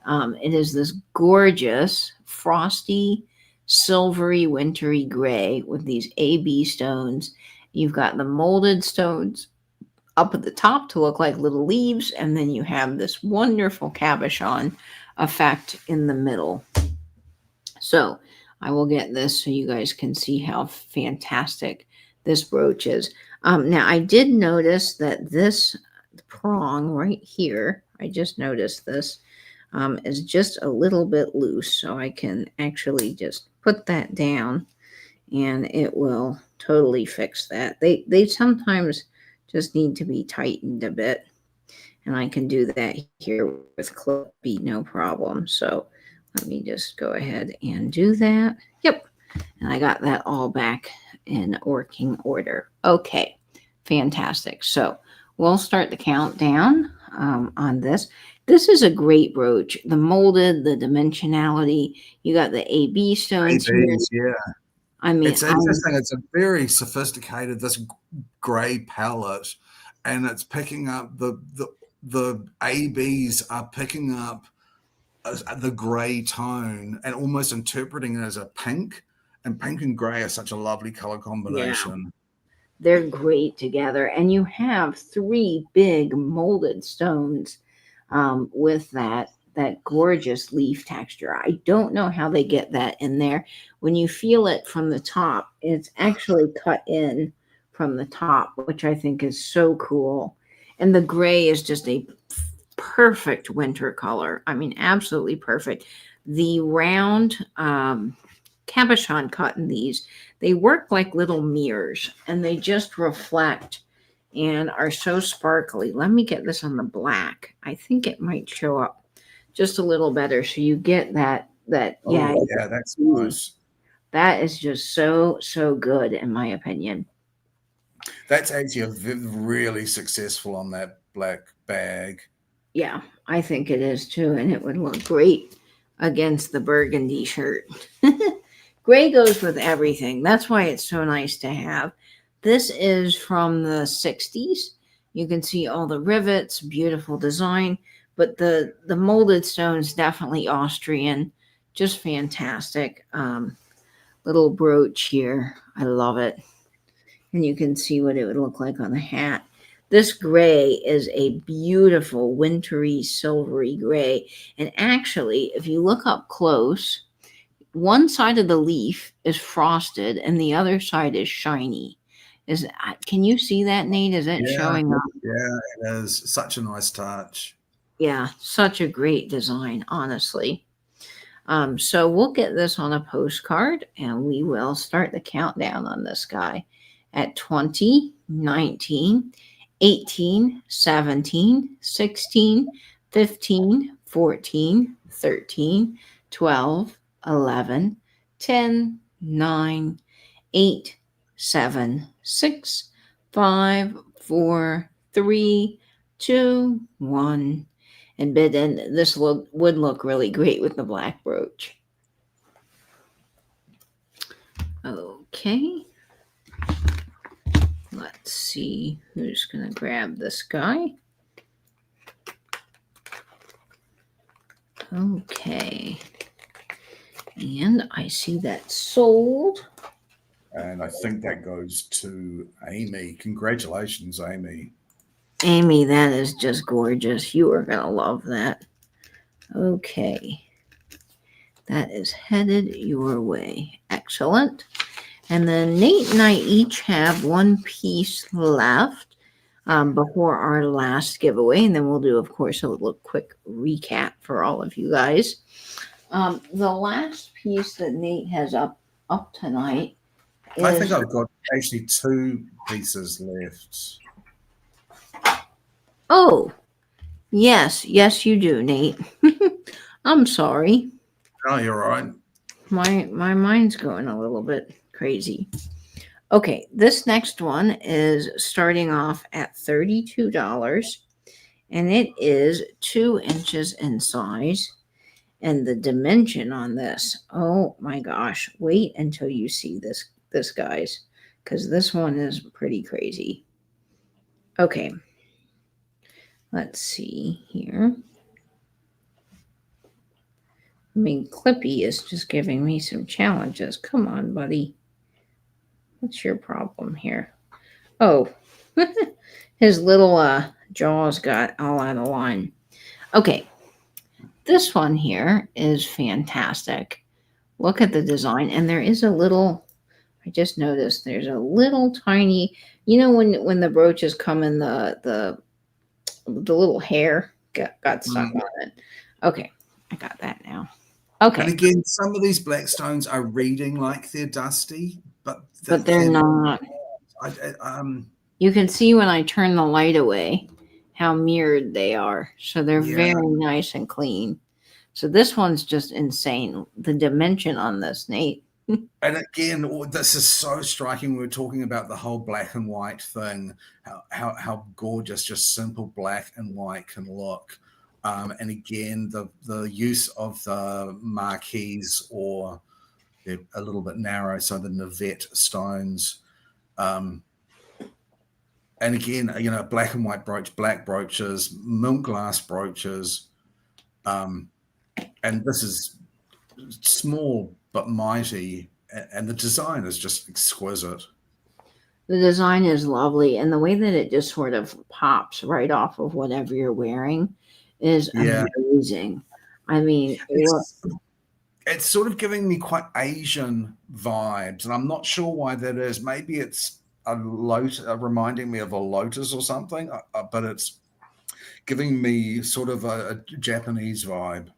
It is this gorgeous, frosty, silvery, wintry gray with these AB stones. You've got the molded stones up at the top to look like little leaves, and then you have this wonderful cabochon effect in the middle. So I will get this so you guys can see how fantastic this brooch is. Now I did notice that this prong right here, I just noticed this, is just a little bit loose. So I can actually just put that down and it will totally fix that. They sometimes just need to be tightened a bit. And I can do that here with Clippy, no problem. So let me just go ahead and do that. Yep. And I got that all back in working order. Okay, fantastic. So we'll start the countdown on this. This is a great brooch. The molded, the dimensionality. You got the AB stones ABs, here. yeah. I mean, It's interesting. It's a very sophisticated, this gray palette, and it's picking up the ABs are picking up the gray tone and almost interpreting it as a pink. And pink and gray are such a lovely color combination. They're great together. And you have 3 big molded stones with that gorgeous leaf texture. I don't know how they get that in there. When you feel it from the top, it's actually cut in from the top, which I think is so cool. And the gray is just a perfect winter color. I mean, absolutely perfect. The round cabochon cut in these, they work like little mirrors and they just reflect and are so sparkly. Let me get this on the black. I think it might show up just a little better. So you get that yeah, that's nice. That is just so good in my opinion. That's actually really successful on that black bag. Yeah, I think it is too, and it would look great against the burgundy shirt. Gray goes with everything. That's why it's so nice to have. This is from the 60s. You can see all the rivets, beautiful design, but the molded stones definitely Austrian, just fantastic. Little brooch here. I love it. And you can see what it would look like on the hat. This gray is a beautiful wintry silvery gray. And actually, if you look up close, one side of the leaf is frosted and the other side is shiny. Can you see that, Nate? Is it showing up? Yeah, it is. Such a nice touch. Yeah, such a great design, honestly. So we'll get this on a postcard and we will start the countdown on this guy at 20, 19, 18, 17, 16, 15, 14, 13, 12, 11, 10, 9, 8, 7, 6, 5, 4, 3, 2, 1. And this would look really great with the black brooch. Okay. Let's see who's going to grab this guy. Okay. And I see that sold. And I think that goes to Amy. Congratulations, Amy. Amy, that is just gorgeous. You are going to love that. Okay. That is headed your way. Excellent. And then Nate and I each have one piece left before our last giveaway. And then we'll do, of course, a little quick recap for all of you guys. The last piece that Nate has up tonight is... I think I've got actually 2 pieces left. Oh, yes, you do, Nate. I'm sorry. Oh, you're right. My mind's going a little bit crazy. Okay, this next one is starting off at $32, and it is 2 inches in size. And the dimension on this, oh my gosh, wait until you see this guys, because this one is pretty crazy. Okay. Let's see here. I mean, Clippy is just giving me some challenges. Come on, buddy. What's your problem here? Oh, his little jaws got all out of line. Okay. This one here is fantastic. Look at the design. And there is a little, I just noticed there's a little tiny, when the brooches come in the little hair got stuck Mm. on it. Okay, I got that now. And Okay, again, some of these black stones are reading like they're dusty, but but they're not. You can see when I turn the light away how mirrored they are. So they're Yeah. very nice and clean. So this one's just insane. The dimension on this, Nate. And again, this is so striking. We were talking about the whole black and white thing, how gorgeous just simple black and white can look. And again, the use of the marquise, or they're a little bit narrow, so the Navette stones. And again, black and white brooch, black brooches, milk glass brooches. And this is small but mighty, and the design is just exquisite. The design is lovely, and the way that it just sort of pops right off of whatever you're wearing is amazing. I mean, it's sort of giving me quite Asian vibes, and I'm not sure why that is. Maybe it's reminding me of a lotus or something, but it's giving me sort of a Japanese vibe.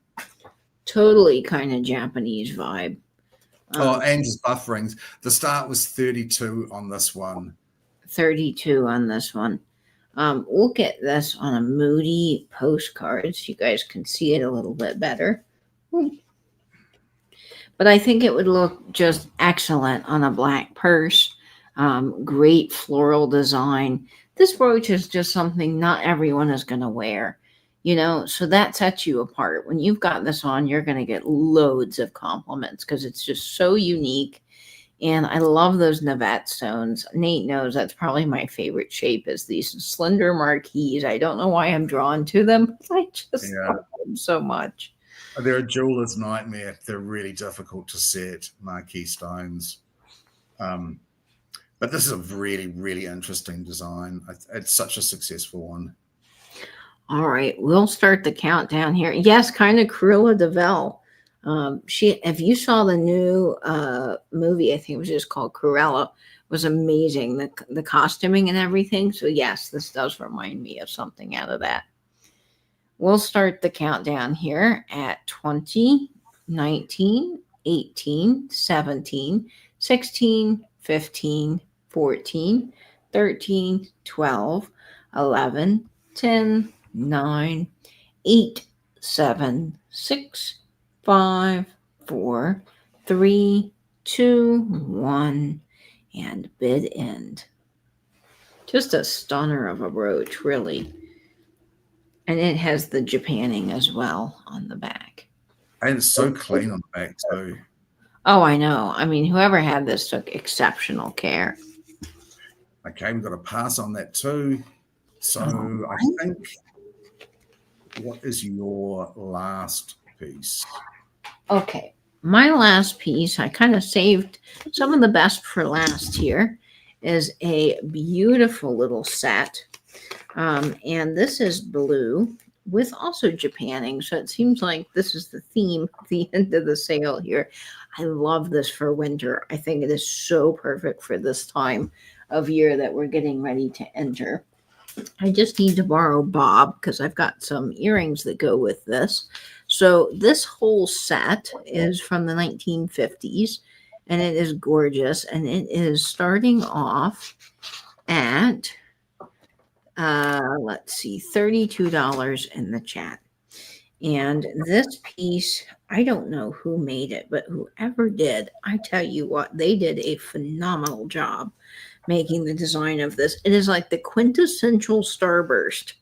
Totally kind of Japanese vibe. And just bufferings. The start was 32 on this one. 32 on this one. We'll get this on a Moody postcard so you guys can see it a little bit better. But I think it would look just excellent on a black purse. Great floral design. This brooch is just something not everyone is going to wear, so that sets you apart. When you've got this on, you're going to get loads of compliments because it's just so unique. And I love those Navette stones. Nate knows that's probably my favorite shape, is these slender marquise. I don't know why I'm drawn to them. I just love them so much. They're a jeweler's nightmare. They're really difficult to set, marquise stones. But this is a really, really interesting design. It's such a successful one. All right, we'll start the countdown here. Yes, kind of Cruella de Vil. If you saw the new movie, I think it was just called Cruella, was amazing. The costuming and everything. So yes, this does remind me of something out of that. We'll start the countdown here at 20, 19, 18, 17, 16, 15, 14, 13, 12, 11, 10, 9, 8, 7, 6, 5, 4, 3, 2, 1, and bid end. Just a stunner of a brooch, really. And it has the Japanning as well on the back. And it's so clean on the back too. Oh, I know. I mean, whoever had this took exceptional care. Okay, we've got to pass on that too. So I think, what is your last piece? Okay, my last piece, I kind of saved some of the best for last here, is a beautiful little set. And this is blue with also Japanning. So it seems like this is the theme at the end of the sale here. I love this for winter. I think it is so perfect for this time of year that we're getting ready to enter. I just need to borrow Bob because I've got some earrings that go with this. So this whole set is from the 1950s, and it is gorgeous. And it is starting off at let's see, $32 in the chat. And this piece, I don't know who made it, but whoever did, I tell you what, they did a phenomenal job making the design of this. It is like the quintessential starburst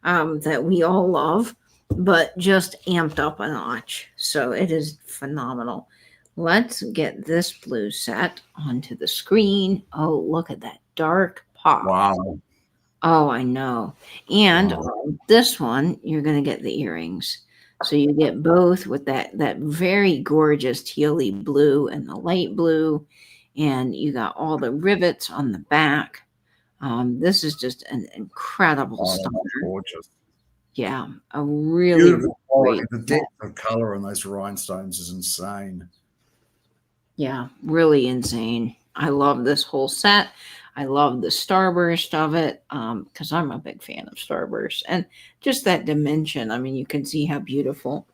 that we all love, but just amped up a notch. So it is phenomenal. Let's get this blue set onto the screen. Oh, look at that dark pop. Wow. Oh, I know. And this one, you're going to get the earrings. So you get both with that very gorgeous tealy blue and the light blue. And you got all the rivets on the back. This is just an incredible stuff. Gorgeous. Yeah, a really great. The depth of color on those rhinestones is insane. Yeah, really insane. I love this whole set. I love the starburst of it because I'm a big fan of starburst and just that dimension. I mean, you can see how beautiful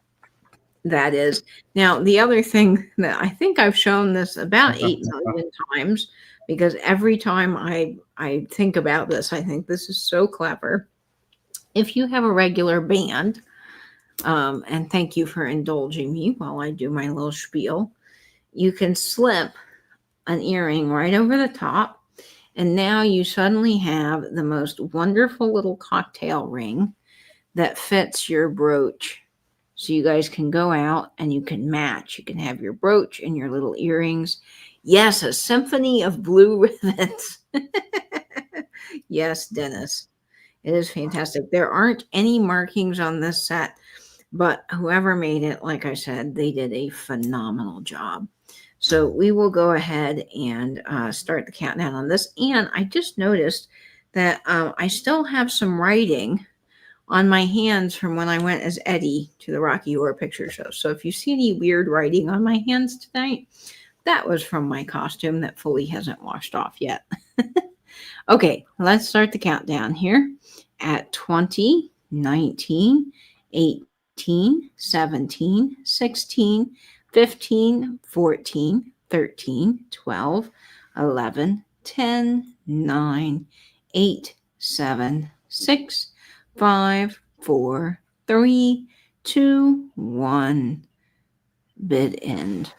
that is. Now, the other thing that I think I've shown this about 8 million times because every time I think about this, I think this is so clever. If you have a regular band, and thank you for indulging me while I do my little spiel, you can slip an earring right over the top. And now you suddenly have the most wonderful little cocktail ring that fits your brooch. So you guys can go out and you can match. You can have your brooch and your little earrings. Yes, a symphony of blue ribbons. Yes, Dennis. It is fantastic. There aren't any markings on this set, but whoever made it, like I said, they did a phenomenal job. So we will go ahead and start the countdown on this. And I just noticed that I still have some writing on my hands from when I went as Eddie to the Rocky Horror Picture Show. So if you see any weird writing on my hands tonight, that was from my costume that fully hasn't washed off yet. Okay, let's start the countdown here at 20, 19, 18, 17, 16, 15, 14, 13, 12, 11, 10, 9, 8, 7, 6, 5, 4, 3, 2, 1. Bid end.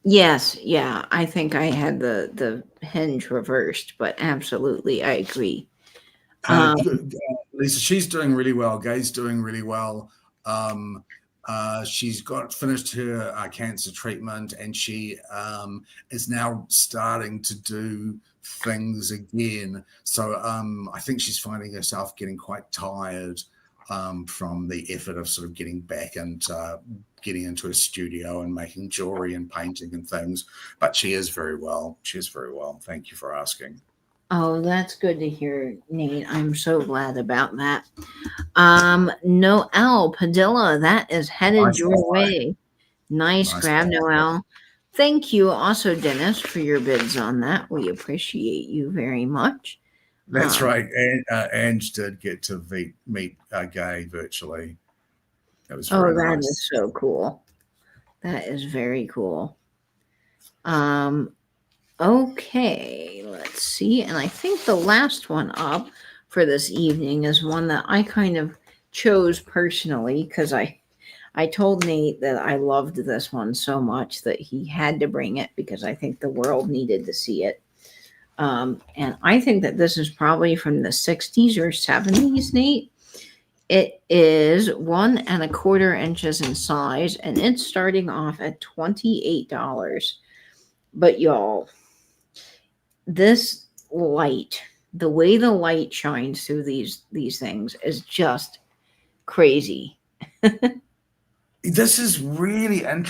Yes, yeah, I think I had the hinge reversed, but absolutely, I agree. Lisa, she's doing really well. Gay's doing really well. She's finished her cancer treatment, and she is now starting to do things again. So I think she's finding herself getting quite tired from the effort of sort of getting back and getting into a studio and making jewelry and painting and things. But she is very well. She is very well. Thank you for asking. Oh, that's good to hear, Nate. I'm so glad about that. Noel Padilla, that is headed Nice your way. Nice grab, Noel. Thank you also, Dennis, for your bids on that. We appreciate you very much. That's right. And Ange did get to meet Gay virtually. That was very nice. That is so cool. That is very cool. Okay, let's see. And I think the last one up for this evening is one that I kind of chose personally because I told Nate that I loved this one so much that he had to bring it because I think the world needed to see it. And I think that this is probably from the 60s or 70s, Nate. It is 1 1/4 inches in size, and it's starting off at $28. But y'all, this light, the way the light shines through these things is just crazy. This is really an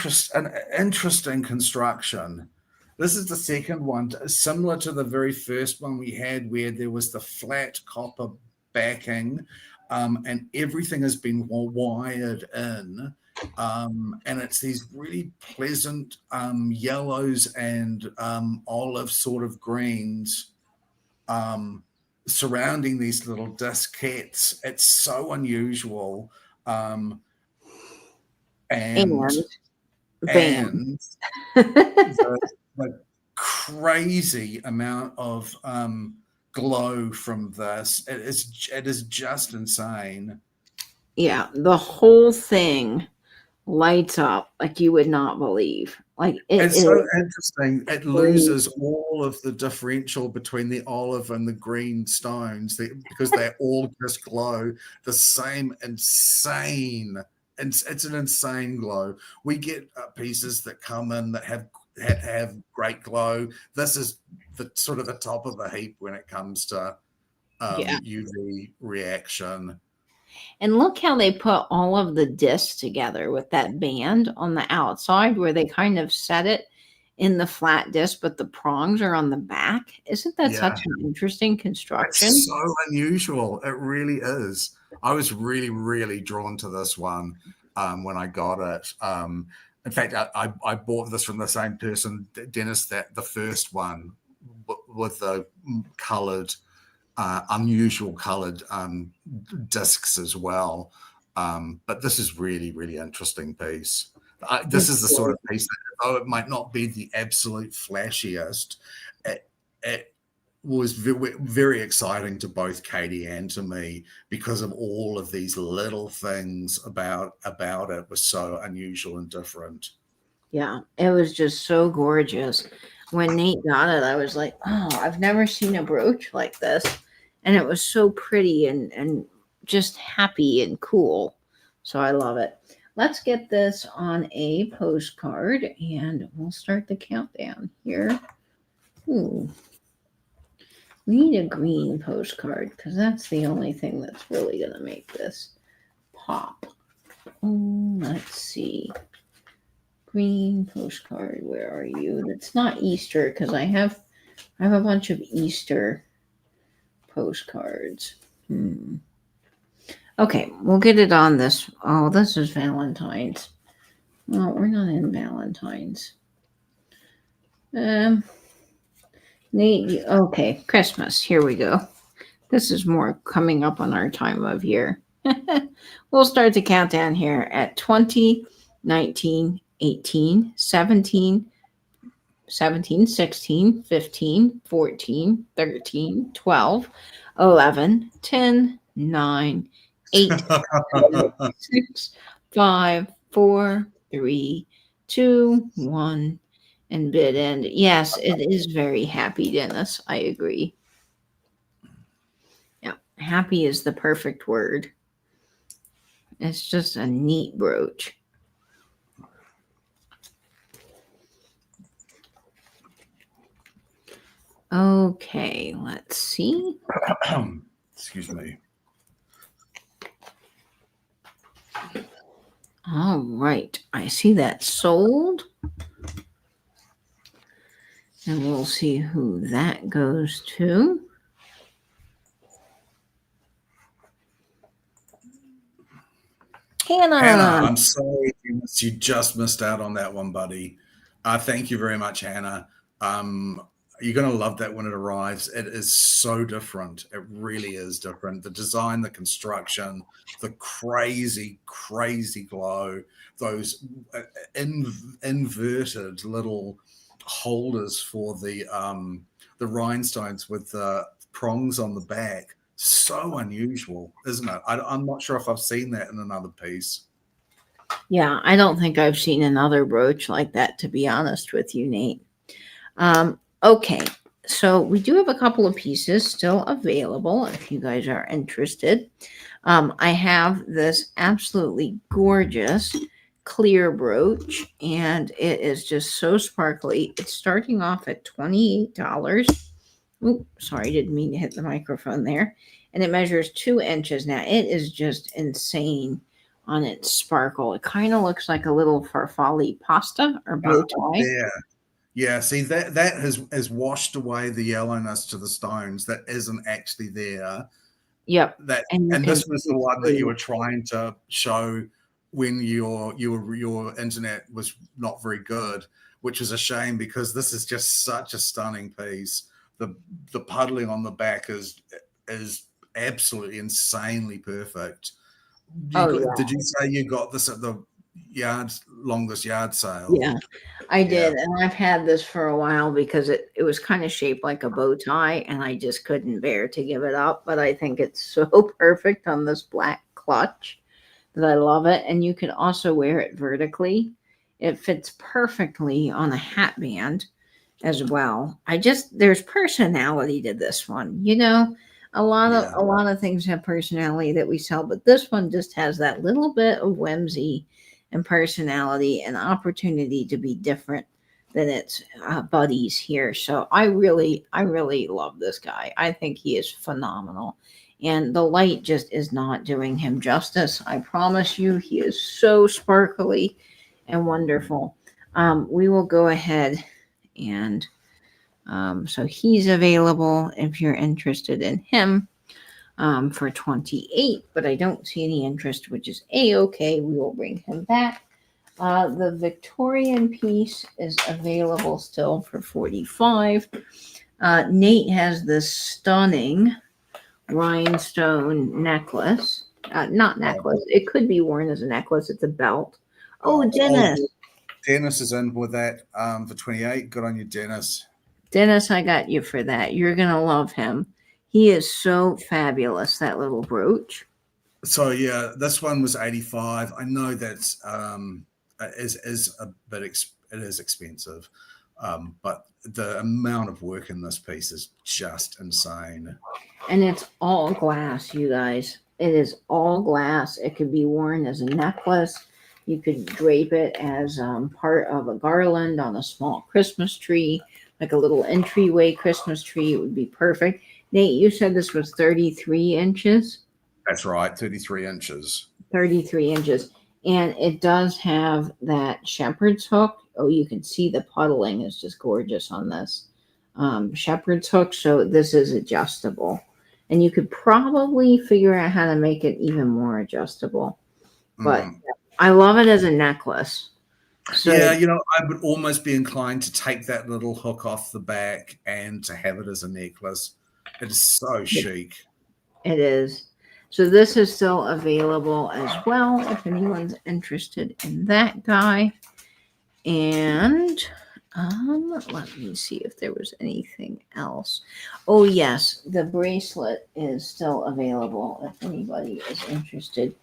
interesting construction. This is the second one, similar to the very first one we had, where there was the flat copper backing, and everything has been wired in. And it's these really pleasant yellows and olive sort of greens surrounding these little diskettes. It's so unusual. And the crazy amount of glow from this. It is just insane. Yeah, the whole thing lights up like you would not believe. Like it's so interesting. It loses all of the differential between the olive and the green stones because they all just glow the same insane. It's an insane glow. We get pieces that come in that have great glow. This is the sort of the top of the heap when it comes to UV reaction. And look how they put all of the discs together with that band on the outside where they kind of set it in the flat disc, but the prongs are on the back. Isn't that such an interesting construction? It's so unusual. It really is. I was really, really drawn to this one when I got it. In fact, I bought this from the same person, Dennis, that the first one with the colored, unusual colored discs as well. But this is really, really interesting piece. This is the sort of piece that, though it might not be the absolute flashiest, it was very exciting to both Katie and to me because of all of these little things about it was so unusual and different. Yeah, it was just so gorgeous. When Nate got it, I was like, oh, I've never seen a brooch like this. And it was so pretty and just happy and cool. So I love it. Let's get this on a postcard and we'll start the countdown here. Ooh. We need a green postcard because that's the only thing that's really going to make this pop. Let's see. Green postcard, where are you? That's not Easter because I have a bunch of Easter postcards. Okay, we'll get it on this. Oh, this is Valentine's. Well, we're not in Valentine's. Nate, okay, Christmas. Here we go. This is more coming up on our time of year. We'll start the countdown here at 20, 19, 18, 17, 16, 15, 14, 13, 12, 11, 10, 9, 8, 7, 6, 5, 4, 3, 2, 1, and bid end. Yes, it is very happy, Dennis. I agree. Yeah, happy is the perfect word. It's just a neat brooch. Okay, let's see. Excuse me. All right, I see that sold. And we'll see who that goes to. Hannah, I'm sorry you just missed out on that one, buddy. Thank you very much, Hannah. You're going to love that when it arrives. It is so different. It really is different. The design, the construction, the crazy, crazy glow, those inverted little holders for the rhinestones with the prongs on the back. So unusual, isn't it? I'm not sure if I've seen that in another piece. Yeah, I don't think I've seen another brooch like that, to be honest with you, Nate. Okay, so we do have a couple of pieces still available if you guys are interested. I have this absolutely gorgeous clear brooch, and it is just so sparkly. It's starting off at $28. Oh, sorry, didn't mean to hit the microphone there. And it measures 2 inches. Now, it is just insane on its sparkle. It kind of looks like a little farfalle pasta or bow tie. Yeah, see, that has washed away the yellowness to the stones that isn't actually there. Yep. And this was the one that you were trying to show when your internet was not very good, which is a shame because this is just such a stunning piece. The puddling on the back is absolutely insanely perfect. Did you say you got this at the longest yard sale? Yeah, I did. And I've had this for a while because it was kind of shaped like a bow tie and I just couldn't bear to give it up. But I think it's so perfect on this black clutch that I love it. And you can also wear it vertically. It fits perfectly on a hat band as well. There's personality to this one. You know, a lot of things have personality that we sell, but this one just has that little bit of whimsy and personality and opportunity to be different than its buddies here. So I really love this guy. I think he is phenomenal. And the light just is not doing him justice. I promise you, he is so sparkly and wonderful. We will go ahead and so he's available if you're interested in him for 28, but I don't see any interest, which is a-okay. We will bring him back. The Victorian piece is available still for $45. Nate has this stunning rhinestone necklace. Not necklace. It could be worn as a necklace. It's a belt. Oh, Dennis. Dennis is in with that for 28. Good on you, Dennis. Dennis, I got you for that. You're going to love him. He is so fabulous, that little brooch. So, yeah, this one was 85. I know that's is a bit it is expensive, but the amount of work in this piece is just insane. And it's all glass, you guys. It is all glass. It could be worn as a necklace. You could drape it as part of a garland on a small Christmas tree, like a little entryway Christmas tree. It would be perfect. Nate, you said this was 33 inches? That's right, 33 inches. 33 inches. And it does have that shepherd's hook. Oh, you can see the puddling is just gorgeous on this shepherd's hook. So this is adjustable. And you could probably figure out how to make it even more adjustable. But I love it as a necklace. So, yeah, I would almost be inclined to take that little hook off the back and to have it as a necklace. It is so chic. It is. So this is still available as well if anyone's interested in that guy. And let me see if there was anything else. Oh, yes, the bracelet is still available if anybody is interested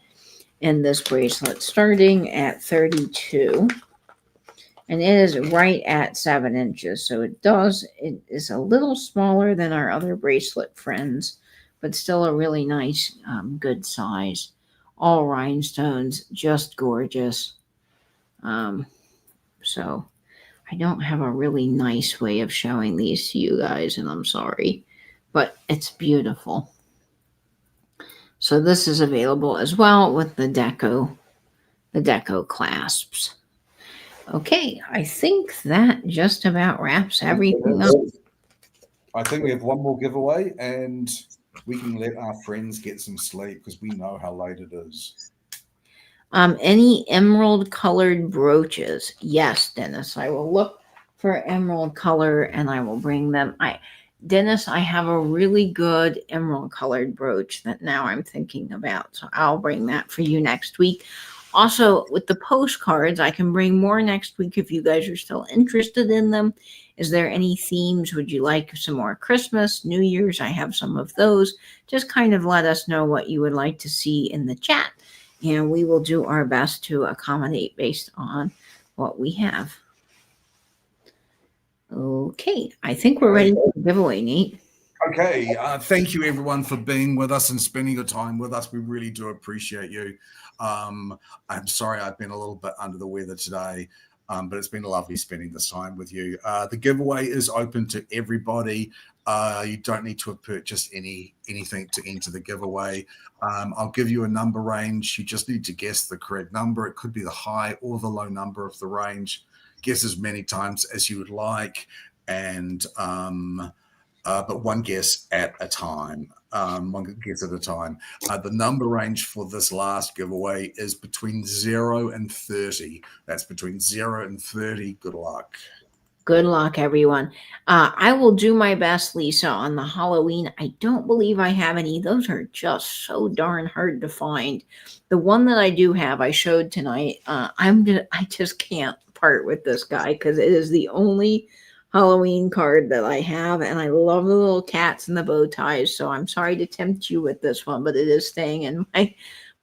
in this bracelet, starting at 32. And it is right at 7 inches. So it is a little smaller than our other bracelet friends, but still a really nice, good size. All rhinestones, just gorgeous. So I don't have a really nice way of showing these to you guys, and I'm sorry, but it's beautiful. So this is available as well with the deco clasps. Okay, I think that just about wraps everything up. I think we have one more giveaway, and we can let our friends get some sleep because we know how late it is. Any emerald colored brooches? Yes, Dennis. I will look for emerald color and I will bring them. Dennis, I have a really good emerald colored brooch that now I'm thinking about. So I'll bring that for you next week. Also, with the postcards, I can bring more next week if you guys are still interested in them. Is there any themes? Would you like some more Christmas, New Year's? I have some of those. Just kind of let us know what you would like to see in the chat, and we will do our best to accommodate based on what we have. Okay, I think we're ready for the giveaway, Nate. Okay, thank you everyone for being with us and spending your time with us. We really do appreciate you. I'm sorry I've been a little bit under the weather today, but it's been lovely spending this time with you. The giveaway is open to everybody. You don't need to have purchased anything to enter the giveaway. I'll give you a number range. You just need to guess the correct number. It could be the high or the low number of the range. Guess as many times as you would like, and but one guess at a time. One guess at a time. The number range for this last giveaway is between 0 and 30. That's between 0 and 30. Good luck. Good luck, everyone. I will do my best, Lisa, on the Halloween. I don't believe I have any. Those are just so darn hard to find. The one that I do have, I showed tonight. I just can't part with this guy because it is the only Halloween card that I have, and I love the little cats and the bow ties. So I'm sorry to tempt you with this one, but it is staying in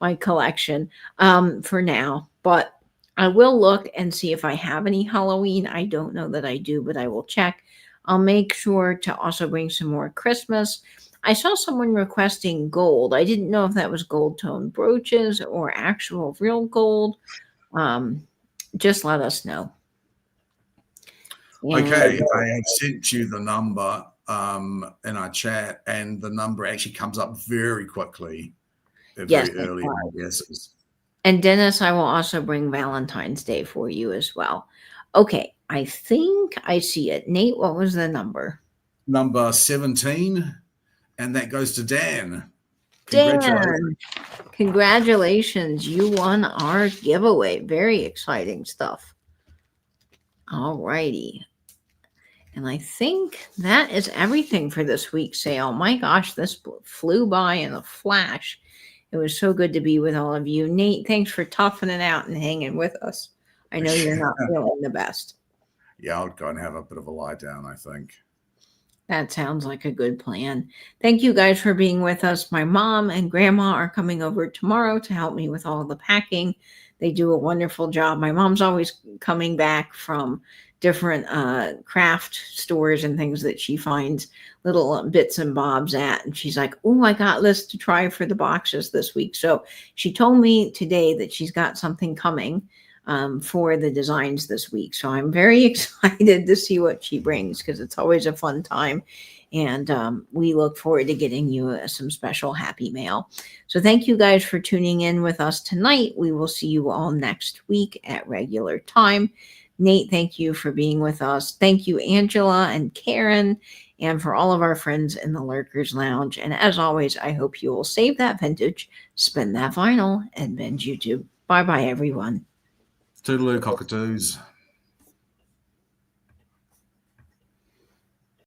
my collection for now. But I will look and see if I have any Halloween. I don't know that I do, but I will check. I'll make sure to also bring some more Christmas. I saw someone requesting gold. I didn't know if that was gold tone brooches or actual real gold. Just let us know. Okay, I have sent you the number in our chat, and the number actually comes up very quickly. Yes, very early in the guesses. And Dennis, I will also bring Valentine's Day for you as well. Okay, I think I see it. Nate, what was the number? Number 17, and that goes to Dan. Dan, Congratulations. You won our giveaway. Very exciting stuff. All righty. And I think that is everything for this week's sale. My gosh, this flew by in a flash. It was so good to be with all of you. Nate, thanks for toughing it out and hanging with us. I know you're not feeling the best. Yeah, I'll go and have a bit of a lie down, I think. That sounds like a good plan. Thank you guys for being with us. My mom and grandma are coming over tomorrow to help me with all the packing. They do a wonderful job. My mom's always coming back from different craft stores and things that she finds little bits and bobs at. And she's like, oh, I got this to try for the boxes this week. So she told me today that she's got something coming for the designs this week. So I'm very excited to see what she brings because it's always a fun time. And we look forward to getting you some special happy mail. So thank you guys for tuning in with us tonight. We will see you all next week at regular time. Nate, thank you for being with us. Thank you, Angela and Karen, and for all of our friends in the Lurkers Lounge. And as always, I hope you will save that vintage, spin that vinyl, and bend YouTube. Bye-bye, everyone. Toodaloo, cockatoos.